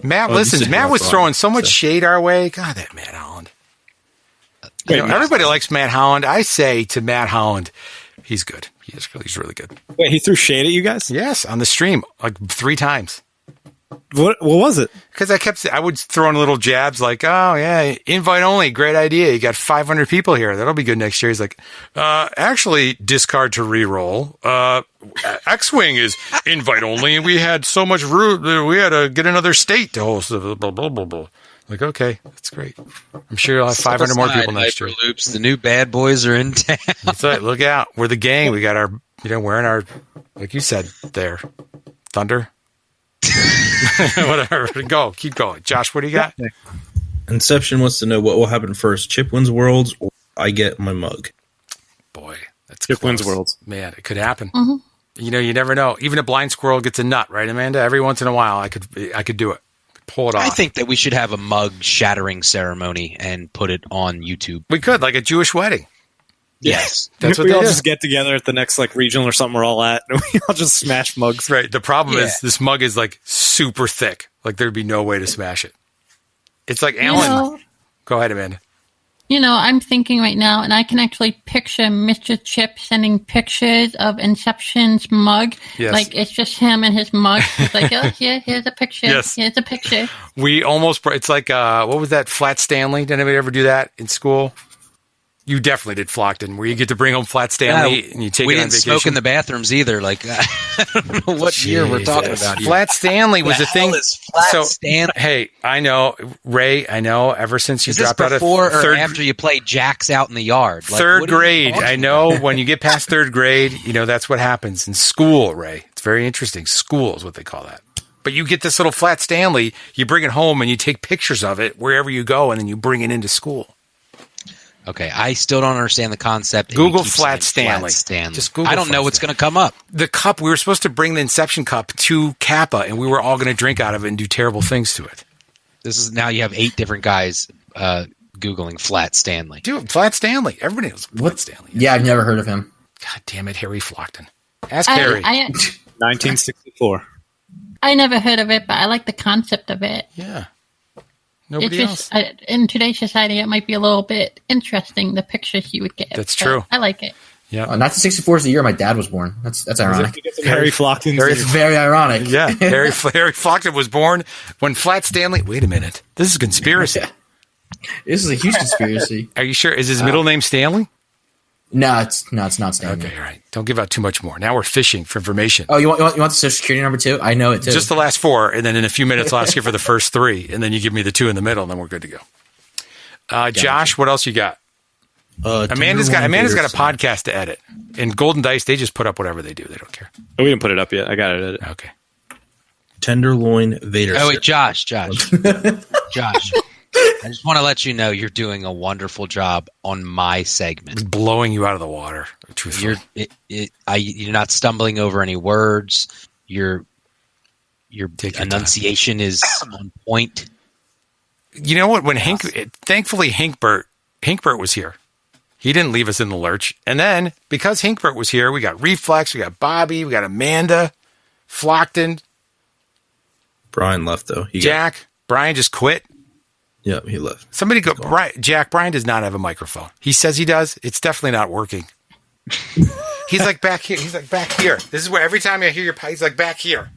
Matt listens. Matt was throwing so much shade our way. God, that Matt Holland. Everybody likes Matt Holland. I say to Matt Holland, he's good. He's really good. Wait, he threw shade at you guys? Yes, on the stream, like 3 times. What was it? Because I would throw in little jabs like, oh, yeah, invite only. Great idea. You got 500 people here. That'll be good next year. He's like, actually, discard to reroll. X-Wing is invite only, and we had so much room. We had to get another state to host. Blah, blah, blah, blah, blah. Like, okay, that's great. I'm sure you'll have 500 more people next year. Loops. The new bad boys are in town. That's right. Look out. We're the gang. We got our, wearing our, like you said there, Thunder. Whatever. Keep going. Josh, what do you got? Inception wants to know what will happen first. Chip wins Worlds or I get my mug. Boy, that's Chip close. wins Worlds. Man, it could happen. Mm-hmm. You never know. Even a blind squirrel gets a nut, right, Amanda? Every once in a while, I could do it. Pull it off. I think that we should have a mug shattering ceremony and put it on YouTube. We could, like a Jewish wedding. Yes. That's what we they all do. just get together at the next regional or something we're all at, and we all just smash mugs. Right. The problem is this mug is like super thick. Like there'd be no way to smash it. It's like Alan. Go ahead, Amanda. I'm thinking right now, and I can actually picture Mr. Chip sending pictures of Inception's mug. Yes. Like, it's just him and his mug. It's like, oh, here's a picture. Yes. Here's a picture. We almost, it's like, what was that, Flat Stanley? Did anybody ever do that in school? You definitely did, Flockton, where you get to bring home Flat Stanley and you take it on vacation. We didn't smoke in the bathrooms either. Like, I don't know what year we're talking about here. Flat Stanley was a thing. Flat Stanley? Hey, I know, Ray, ever since you dropped out of before or third, after you played jacks out in the yard? Like, third grade. I know when you get past third grade, that's what happens in school, Ray. It's very interesting. School is what they call that. But you get this little Flat Stanley, you bring it home and you take pictures of it wherever you go, and then you bring it into school. Okay, I still don't understand the concept. Google Flat Stanley. Just Google. I don't know what's going to come up. The cup, we were supposed to bring the Inception cup to Capa, and we were all going to drink out of it and do terrible things to it. This is now you have 8 different guys Googling Flat Stanley. Dude, Flat Stanley. Everybody knows Flat Stanley. Yeah, I've never heard of him. God damn it, Harry Flockton. Ask Harry. 1964. I never heard of it, but I like the concept of it. Yeah. Nobody else. In today's society, it might be a little bit interesting, the pictures you would get. That's true. I like it. Yeah. 1964 is the year my dad was born. That's ironic. Harry Flockton. It's very ironic. Yeah. Harry Flockton was born when Flat Stanley. Wait a minute. This is a conspiracy. This is a huge conspiracy. Are you sure? Is his middle name Stanley? No, it's not Stanley. Okay, all right. Don't give out too much more. Now we're fishing for information. Oh, you want the social security number too? I know it too. Just the last 4, and then in a few minutes I'll ask you for the first 3, and then you give me the 2 in the middle, and then we're good to go. Josh, what else you got? Amanda's got a podcast to edit. And Golden Dice, they just put up whatever they do. They don't care. Oh, we didn't put it up yet. I got it edited. Okay. Tenderloin Vader. Oh wait, Josh. I just want to let you know you're doing a wonderful job on my segment. It's blowing you out of the water. Truthfully. You're not stumbling over any words. Your enunciation is on point. You know what? Thankfully Hinkbert was here. He didn't leave us in the lurch. And then because Hinkbert was here, we got Reflex, we got Bobby, we got Amanda, Flockton. Brian left though. Brian just quit. Yeah, he left. Somebody go. Brian does not have a microphone. He says he does. It's definitely not working. He's like back here. This is where every time I hear your he's like back here.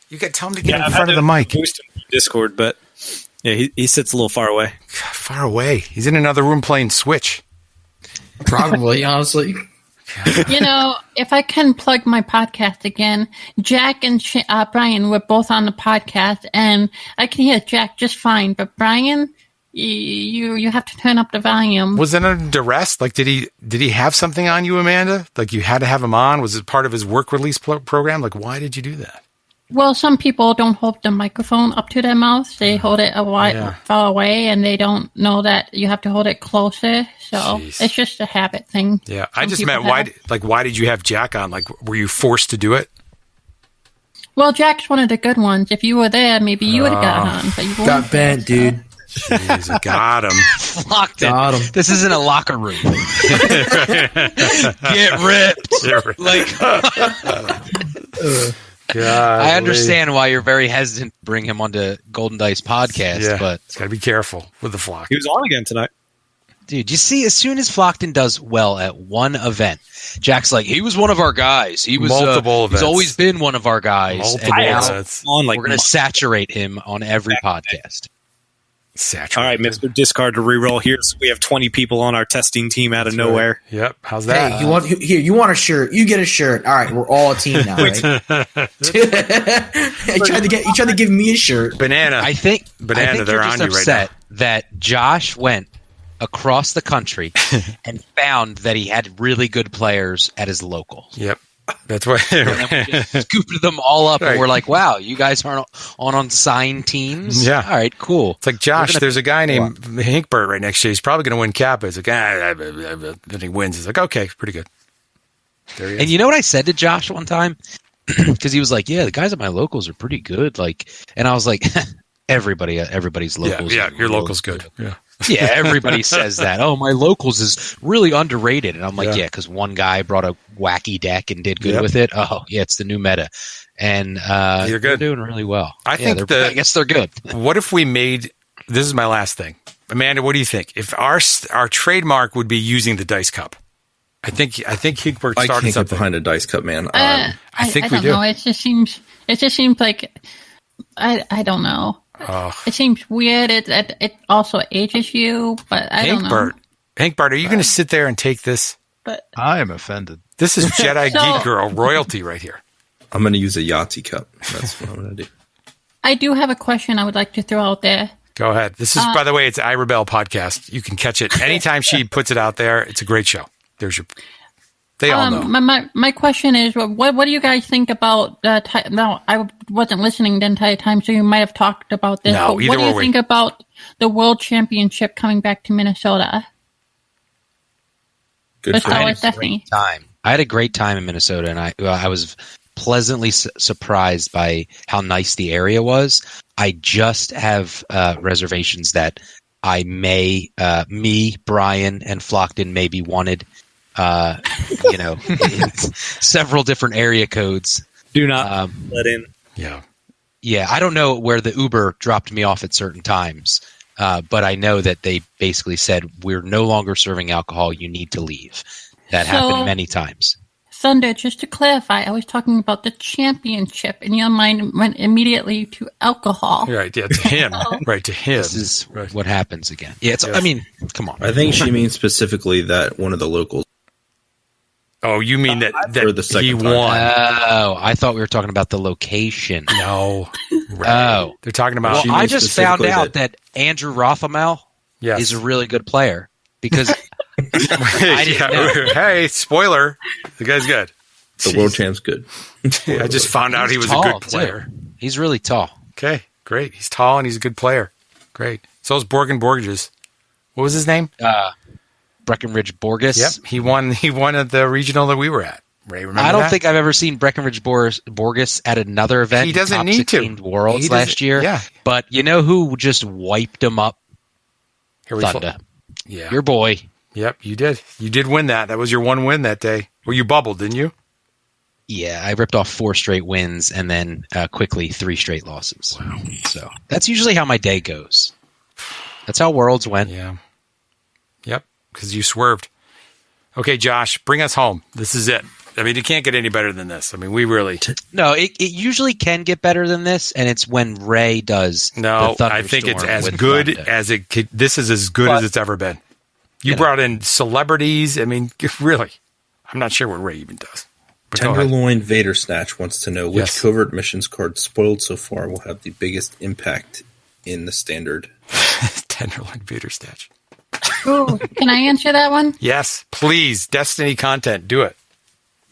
You got to tell him to get in front of the mic. Boost him Discord, but yeah, he sits a little far away. God, far away. He's in another room playing Switch. Probably, honestly. If I can plug my podcast again, Jack and Brian were both on the podcast, and I can hear Jack just fine. But Brian, you have to turn up the volume. Was it under duress? Like, did he have something on you, Amanda? Like, you had to have him on? Was it part of his work release program? Like, why did you do that? Well, some people don't hold the microphone up to their mouth. They hold it far away, and they don't know that you have to hold it closer. So It's just a habit thing. Yeah, I just meant why did you have Jack on? Like, were you forced to do it? Well, Jack's one of the good ones. If you were there, maybe you would have gotten on. But you got bent, dude. Jeez, got him. Locked in. This isn't a locker room. Get ripped. God, I understand why you're very hesitant to bring him onto Golden Dice podcast, but it's got to be careful with the flock. He was on again tonight. Dude, you see, as soon as Flockton does well at one event, Jack's like, he was one of our guys. He was Multiple events. He's always been one of our guys. Multiple events. On like we're going to saturate him on every podcast. All right, Mr. Discard to reroll. Here's we have 20 people on our testing team out of nowhere. Right. Yep. How's that? Hey, you want a shirt? You get a shirt. All right, we're all a team now, right? You tried to give me a shirt. Banana. I think they're you're on just you right upset that Josh went across the country and found that he had really good players at his local. Yep. That's why scooped them all up, and we're like, "Wow, you guys aren't on signed teams." Yeah, all right, cool. It's like Josh. There's a guy named Hinkbert right next to you. He's probably going to win Capa. It's like, then he wins. It's like, okay, pretty good. There he is. And you know what I said to Josh one time, because he was like, "Yeah, the guys at my locals are pretty good." Like, and I was like, "Everybody's locals. Yeah, your local's good. Yeah." Yeah, everybody says that. Oh, my locals is really underrated. And I'm like, yeah, because one guy brought a wacky deck and did good with it. Oh, yeah, it's the new meta. And you're good. They're doing really well. I guess they're good. What if we made, this is my last thing. Amanda, what do you think? If our trademark would be using the dice cup. I think Hinkbert started I can't something. get behind a dice cup, man. I think we don't do. know. It just seems like I don't know. It seems weird. It also ages you, but I don't know. Hinkbert, are you going to sit there and take this? But I am offended. This is Jedi Geek Girl royalty right here. I'm going to use a Yahtzee cup. That's what I'm going to do. I do have a question I would like to throw out there. Go ahead. This is, by the way, it's I Rebel podcast. You can catch it anytime she puts it out there. It's a great show. They all know. My question is, what do you guys think about? No, I wasn't listening the entire time, so you might have talked about this. No, but what do you think about the World Championship coming back to Minnesota? Good for Dethphield. I had a great time in Minnesota, and I was pleasantly surprised by how nice the area was. I just have reservations that I may, Brian, and Flockton maybe wanted. Several different area codes. Do not let in. Yeah. I don't know where the Uber dropped me off at certain times, but I know that they basically said we're no longer serving alcohol. You need to leave. That happened many times. Thunder, just to clarify, I was talking about the championship, and your mind went immediately to alcohol. Right, yeah, to him. Right, to him. This is what happens again. Yeah, I mean, come on. I think she means specifically that one of the locals. Oh, you mean that he won? Oh, I thought we were talking about the location. No. Right. Oh. They're talking about... Well, I just found out that Andrew Rothamel is a really good player because I didn't know. Hey, spoiler. The guy's good. The world champ's good. I just found out he was a good player. Too. He's really tall. Okay, great. He's tall and he's a good player. Great. So is Borgen Borges. What was his name? Breckenridge Borges. Yep, he won at the regional that we were at. Ray, remember I don't that? think I've ever seen Breckenridge Borges at another event. He doesn't top need 16 to. Worlds last year. Yeah, but you know who just wiped him up? Thunder. Yeah, your boy. Yep, you did. You did win that. That was your one win that day. Well, you bubbled, didn't you? Yeah, I ripped off 4 straight wins and then quickly 3 straight losses. Wow. So that's usually how my day goes. That's how Worlds went. Yeah. Yep, because you swerved. Okay, Josh, bring us home. This is it. I mean, it can't get any better than this. I mean, we really... No, it usually can get better than this, and it's when Ray does No, the I think it's as with good Thunder. as it could. This is as good as it's ever been. You brought in celebrities. I mean, really. I'm not sure what Ray even does. But Tenderloin Vader Snatch wants to know which covert missions card spoiled so far will have the biggest impact in the standard. Tenderloin Vader Snatch. Ooh, can I answer that one? Yes, please. Destiny content. Do it.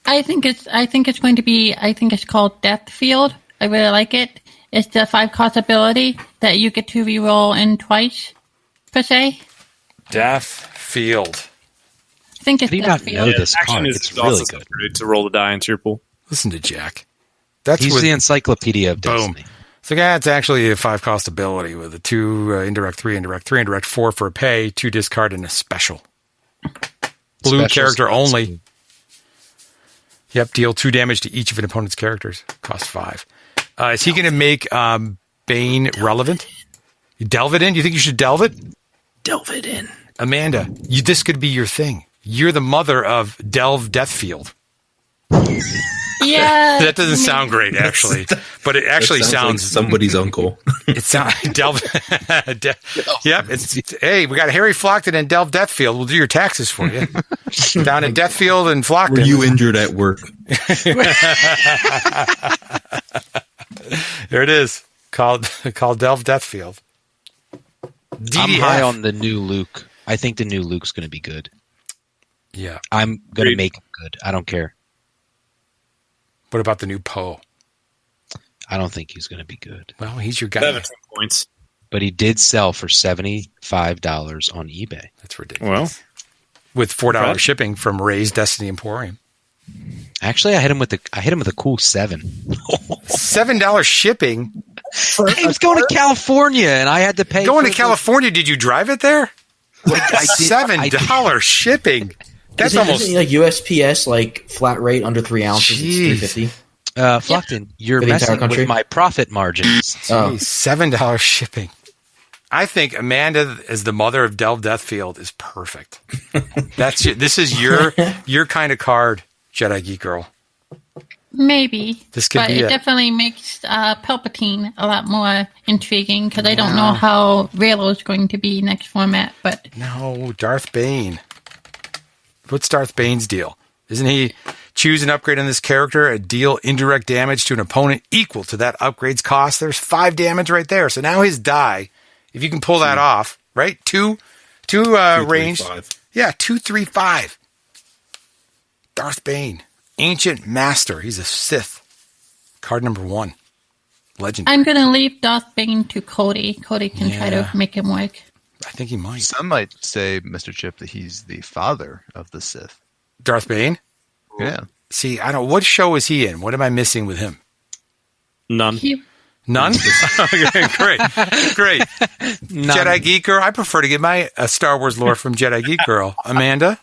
I think it's going to be. I think it's called Dethphield. I really like it. It's the 5-cost ability that you get to reroll in twice, per se. Dethphield. I think it's How do you not Dethphield. know this card? Is It's really good. to roll the die into your pool. Listen to Jack. He's the encyclopedia of Destiny. So it's actually a 5-cost ability with a 2 indirect 3, indirect 3, indirect 4 for a pay, 2 discard, and a special. Blue Special's character only. awesome. Yep, deal 2 damage to each of an opponent's characters. Cost 5. Is he going to make Bane relevant? You delve it in? You think you should delve it? Delve it in. Amanda, this could be your thing. You're the mother of Dethphield. Yeah. That doesn't sound great, actually. But it actually sounds like somebody's uncle. It sounds Delve. Yep. Hey, we got Harry Flockton and Delve Dethfield. We'll do your taxes for you down in Dethfield and Flockton. Were you injured at work? There it is. Called Delve Dethfield. I'm high on the new Luke. I think the new Luke's going to be good. Yeah. I'm going to make him good. I don't care. What about the new Poe? I don't think he's going to be good. Well, he's your guy. 17 points. But he did sell for $75 on eBay. That's ridiculous. Well, with $4 shipping from Ray's Destiny Emporium. Actually, I hit him with a cool $7. $7 shipping. He was going to California, and I had to pay. Going to California? Did you drive it there? $7 shipping. That's almost like USPS, like flat rate under 3 ounces. It's $3.50. Flockton, you're messing with my profit margins. $7 shipping. I think Amanda, as the mother of Delve Dethfield, is perfect. This is your kind of card, Jedi Geek Girl. Maybe. This could but be it definitely makes Palpatine a lot more intriguing because I don't know how Reylo's going to be next format. But no, Darth Bane. What's Darth Bane's deal? Isn't he choose an upgrade on this character and deal indirect damage to an opponent equal to that upgrade's cost? There's 5 damage right there. So now his die, if you can pull that off, right? Two range. 5. Yeah, 2, 3, 5. Darth Bane. Ancient Master. He's a Sith. Card number 1. Legend. I'm going to leave Darth Bane to Cody. Cody can try to make him work. I think he might. Some might say, Mr. Chip, that he's the father of the Sith. Darth Bane? Yeah. See, I don't. What show is he in? What am I missing with him? None. None? Okay, great. None. Jedi Geek Girl. I prefer to get my Star Wars lore from Jedi Geek Girl. Amanda?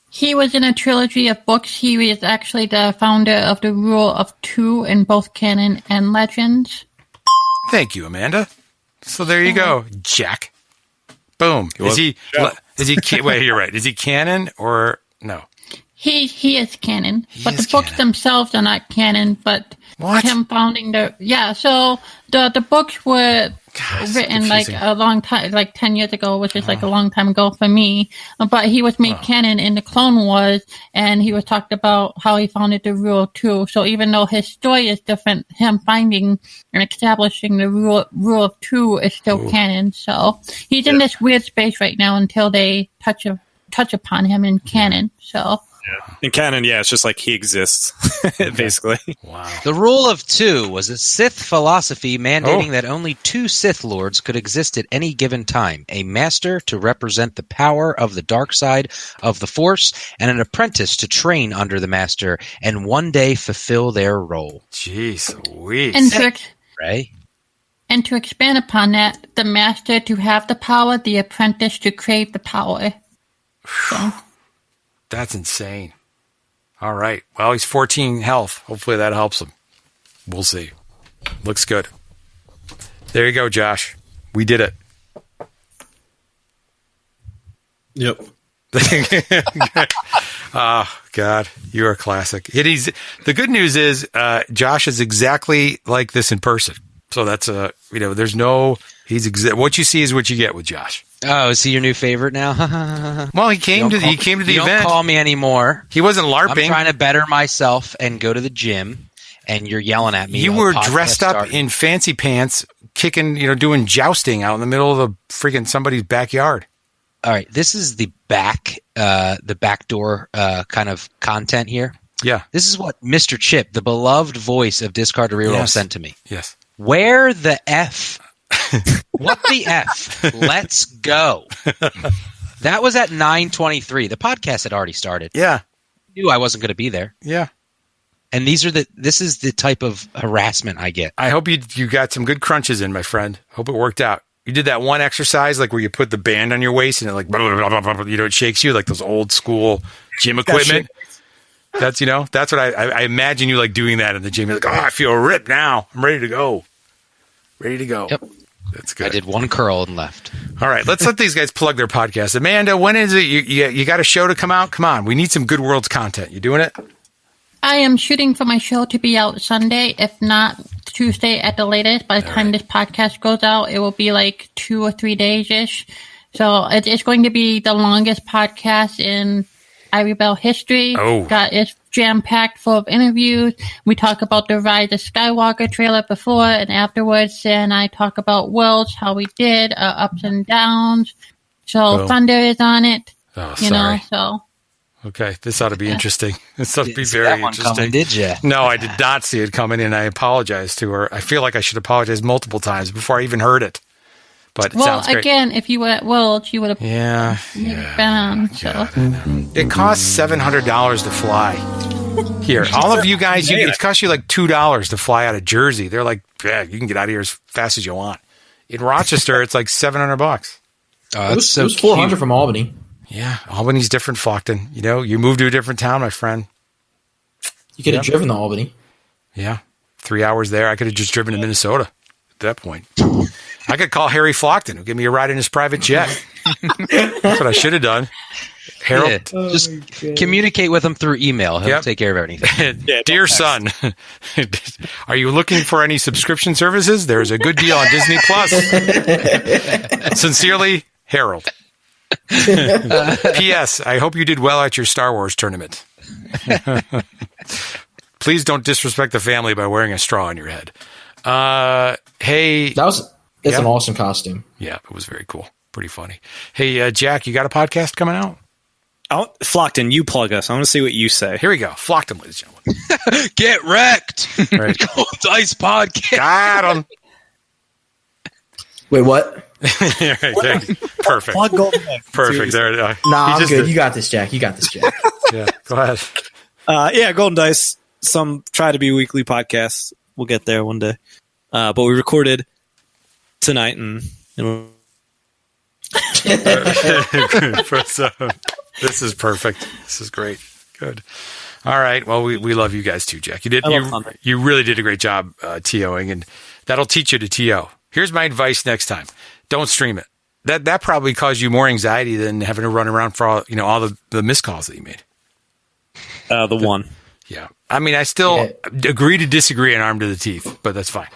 He was in a trilogy of books. He was actually the founder of the Rule of Two in both canon and legends. Thank you, Amanda. So there you go, Jack. Boom. Is he? Wait, you're right. Is he canon or no? He is canon, but the books themselves are not canon. But him founding so the books were written like a long time, like 10 years ago, which is like a long time ago for me. But he was made canon in the Clone Wars, and he was talked about how he founded the Rule of Two. So even though his story is different, him finding and establishing the Rule of Two is still canon. So he's in this weird space right now until they touch upon him in canon. So. In canon, it's just like he exists, basically. Wow. The Rule of Two was a Sith philosophy mandating that only 2 Sith Lords could exist at any given time, a master to represent the power of the dark side of the Force, and an apprentice to train under the master and one day fulfill their role. Jeez Louise. And to expand upon that, the master to have the power, the apprentice to crave the power. So. That's insane. All right. Well, he's 14 health. Hopefully that helps him. We'll see. Looks good. There you go, Josh. We did it. Yep. Oh, God. You're a classic. The good news is Josh is exactly like this in person. So that's there's no, what you see is what you get with Josh. Oh, is he your new favorite now? Well, he came to the event. Don't call me anymore. He wasn't LARPing. I'm trying to better myself and go to the gym, and you're yelling at me. You were dressed up in fancy pants, kicking, doing jousting out in the middle of the freaking somebody's backyard. All right, this is the backdoor kind of content here. Yeah. This is what Mr. Chip, the beloved voice of Discard to Reroll, sent to me. Yes. Where the F? What the F? Let's go. That was at 9:23. The podcast had already started. Yeah. I knew I wasn't going to be there. Yeah. And this is the type of harassment I get. I hope you got some good crunches in, my friend. Hope it worked out. You did that one exercise like where you put the band on your waist and it like blah, blah, blah, blah, blah, it shakes you like those old school gym equipment. That's that's what I imagine you like doing that in the gym. You're like, oh, I feel ripped now. I'm ready to go. Yep. That's good. I did one curl and left. All right, let's let these guys plug their podcast. Amanda, when is it? You got a show to come out? Come on, we need some Good Worlds content. You doing it? I am shooting for my show to be out Sunday, if not Tuesday at the latest. By the time this podcast goes out, it will be like 2 or 3 days-ish. So it's going to be the longest podcast in Ivy Bell history. It's jam-packed full of interviews. We talk about the Rise of Skywalker trailer before and afterwards, and I talk about Worlds, how we did, ups and downs. So Thunder is on it. Oh, you know, so... Okay, this ought to be interesting. This ought to be very that one interesting. coming, did you? No, I did not see it coming, and I apologize to her. I feel like I should apologize multiple times before I even heard it. But it sounds great. Again, if you were at Worlds, you would have been on. So. It costs $700 to fly here. All of you guys, it costs you like $2 to fly out of Jersey. They're like, yeah, you can get out of here as fast as you want. In Rochester, it's like $700. It was $400 from Albany. Yeah, Albany's different, Flockton. You moved to a different town, my friend. You could have driven to Albany. Yeah, 3 hours there. I could have just driven to Minnesota at that point. I could call Harry Flockton, who gave me a ride in his private jet. That's what I should have done. Harold, just communicate with him through email. He'll take care of everything. Dear son, are you looking for any subscription services? There's a good deal on Disney Plus. Sincerely, Harold. P.S. I hope you did well at your Star Wars tournament. Please don't disrespect the family by wearing a straw on your head. Hey, it's an awesome costume. Yeah, it was very cool. Pretty funny. Hey, Jack, you got a podcast coming out? Flockton, you plug us. I want to see what you say. Here we go. Flockton, ladies and gentlemen. Get wrecked. Right. Gold Dice Podcast. Got him. Wait, what? Perfect. Plug Golden Dice. Perfect. There. I'm good. You got this, Jack. Yeah, go ahead. Golden Dice. Some try to be weekly podcasts. We'll get there one day. But we recorded tonight, and this is perfect. This is great. Good. All right. Well, we love you guys too, Jack. You really did a great job TOing, and that'll teach you to TO. Here's my advice next time. Don't stream it. That probably caused you more anxiety than having to run around for all the missed calls that you made. The one. Yeah. I mean, I still agree to disagree on Armed to the Teeth, but that's fine.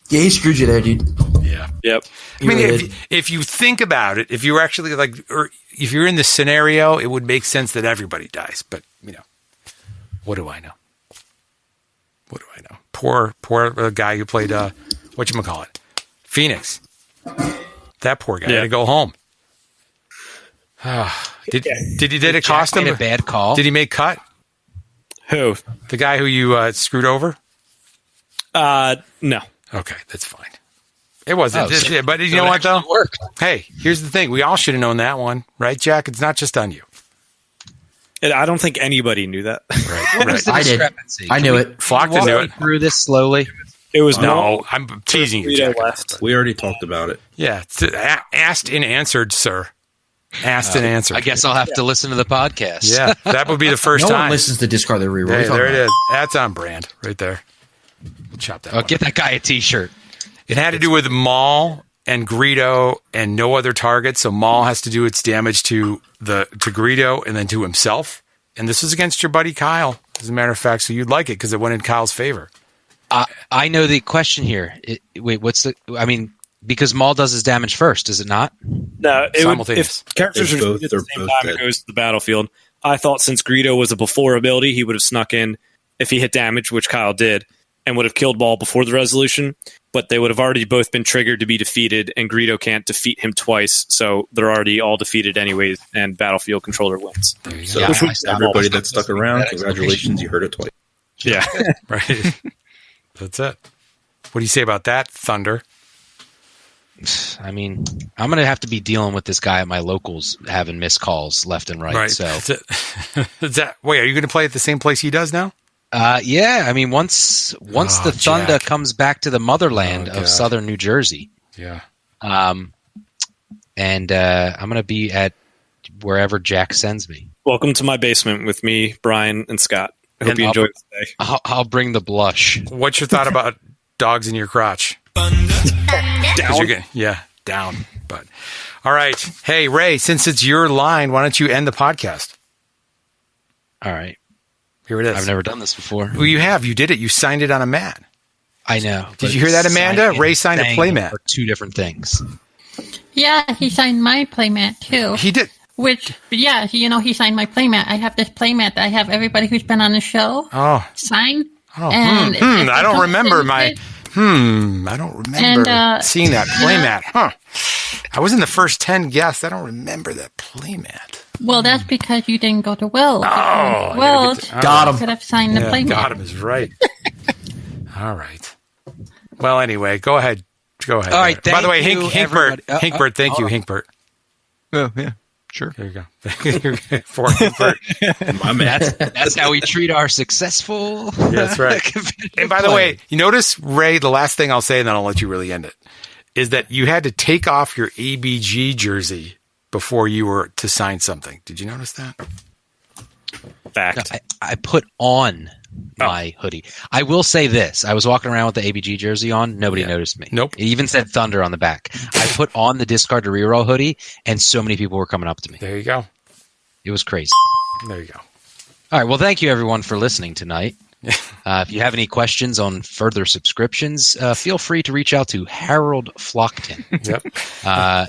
Yeah, he screwed you there, dude. Yeah. Yep. I mean, if you think about it, if you were actually or if you're in this scenario, it would make sense that everybody dies. But, what do I know? Poor guy who played, whatchamacallit? Phoenix. That poor guy had to go home. Did it cost him a bad call? Did he make cut? Who? The guy who you screwed over? No. Okay, that's fine. It wasn't. But you know what, though? Hey, here's the thing. We all should have known that one. Right, Jack? It's not just on you. I don't think anybody knew that. Right. What was the discrepancy? I knew it. Flockton knew it. Through this slowly. It was no. I'm teasing you, Jack. We already talked about it. Yeah. Asked and answered, sir. Asked and answered. I guess I'll have to listen to the podcast. Yeah, that would be the first time. No one listens to Discard the Reroll. Hey, there it is. That's on brand right there. We'll chop that. Get that guy a T-shirt. It had to do with Maul and Greedo and no other target. So Maul has to do its damage to Greedo and then to himself. And this was against your buddy Kyle, as a matter of fact. So you'd like it because it went in Kyle's favor. I know the question here. Because Maul does his damage first, does it not? No, if characters are at the same time it goes to the battlefield. I thought since Greedo was a before ability, he would have snuck in if he hit damage, which Kyle did, and would have killed Maul before the resolution. But they would have already both been triggered to be defeated, and Greedo can't defeat him twice, so they're already all defeated anyways, and Battlefield Controller wins. So everybody that stuck around, congratulations, you heard it twice. Yeah. Right. That's it. What do you say about that, Thunder? I mean, I'm going to have to be dealing with this guy at my locals having missed calls left and right. So, wait, are you going to play at the same place he does now? Yeah. I mean, once the Thunder comes back to the motherland of southern New Jersey, and I'm going to be at wherever Jack sends me. Welcome to my basement with me, Brian, and Scott. I hope you enjoy it today. I'll bring the blush. What's your thought about dogs in your crotch? Down. Down. But all right. Hey, Ray, since it's your line, why don't you end the podcast? All right. Here it is. I've never done this before. Well, you have. You did it. You signed it on a mat. I know. Did you hear that, Amanda? Ray signed a playmat. Are two different things. Yeah, he signed my playmat too. He did. Which, yeah, he signed my playmat. I have this playmat that I have everybody who's been on the show sign. Oh, and I don't remember my. I don't remember seeing that playmat. I was in the first 10 guests. I don't remember that playmat. Well, that's because you didn't go to Wells. Oh, Wells got him. could have signed the playmat. Got him is right. All right. Well, anyway, go ahead. All right. By the way, Hinkbert, thank you, on. Hinkbert. Oh, yeah. Sure. There you go. For Hinkbert. My man. That's how we treat our successful. That's right. And by the way, you notice, Ray, the last thing I'll say, and then I'll let you really end it, is that you had to take off your ABG jersey before you were to sign something. Did you notice that? Fact. No, I put on my hoodie. I will say this. I was walking around with the ABG jersey on. Nobody noticed me. Nope. It even said Thunder on the back. I put on the Discard to Reroll hoodie, and so many people were coming up to me. There you go. It was crazy. There you go. All right. Well, thank you, everyone, for listening tonight. If you have any questions on further subscriptions, feel free to reach out to Harold Flockton. Yep.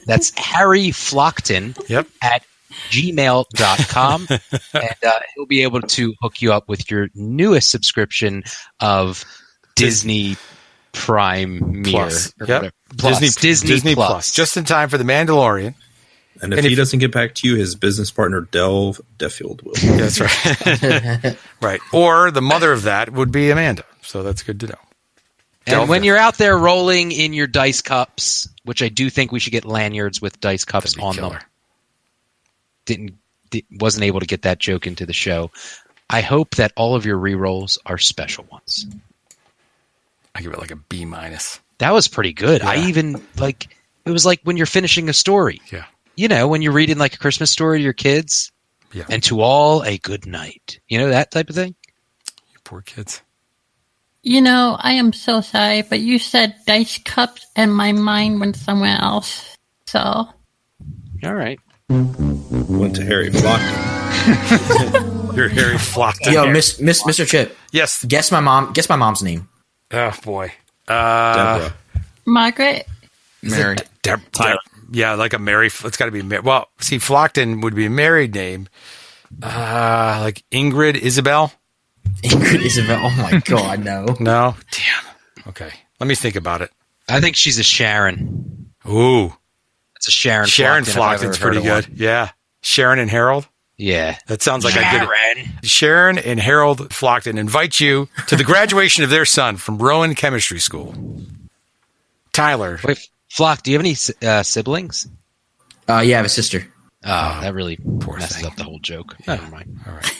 That's Harry Flockton at gmail.com. And he'll be able to hook you up with your newest subscription of Disney Prime Plus. Yep. Disney Plus. Just in time for The Mandalorian. And if he doesn't get back to you, his business partner, Dethphield, will. That's right. Right. Or the mother of that would be Amanda. So that's good to know. And when you're out there rolling in your dice cups, which I do think we should get lanyards with dice cups on them. Wasn't able to get that joke into the show. I hope that all of your rerolls are special ones. I give it like a B-. That was pretty good. Yeah. I even it was like when you're finishing a story. Yeah. You know, when you're reading like a Christmas story to your kids. Yeah. And to all a good night. You know, that type of thing. You poor kids. I am so sorry, but you said dice cups and my mind went somewhere else. So. All right. Went to Harry Flockton. You're Harry Flockton. Yo, Mr. Chip. Yes. Guess my mom's name. Oh boy. Deborah. Margaret. Mary. Tyler. Yeah, like a Mary. It's got to be Mary. Well, see, Flockton would be a married name. Like Ingrid Isabel. Ingrid Isabel. Oh my God, no. No. Damn. Okay. Let me think about it. I think she's a Sharon. Ooh. It's a Sharon. Sharon Flockton, Flockton's pretty good. Yeah. Sharon and Harold. Yeah. That sounds like I did it. Sharon and Harold Flockton invite you to the graduation of their son from Rowan Chemistry School. Tyler. Wait, Flock, do you have any siblings? Yeah, I have a sister. Oh, that really messes up the whole joke. Yeah. Never mind. All right.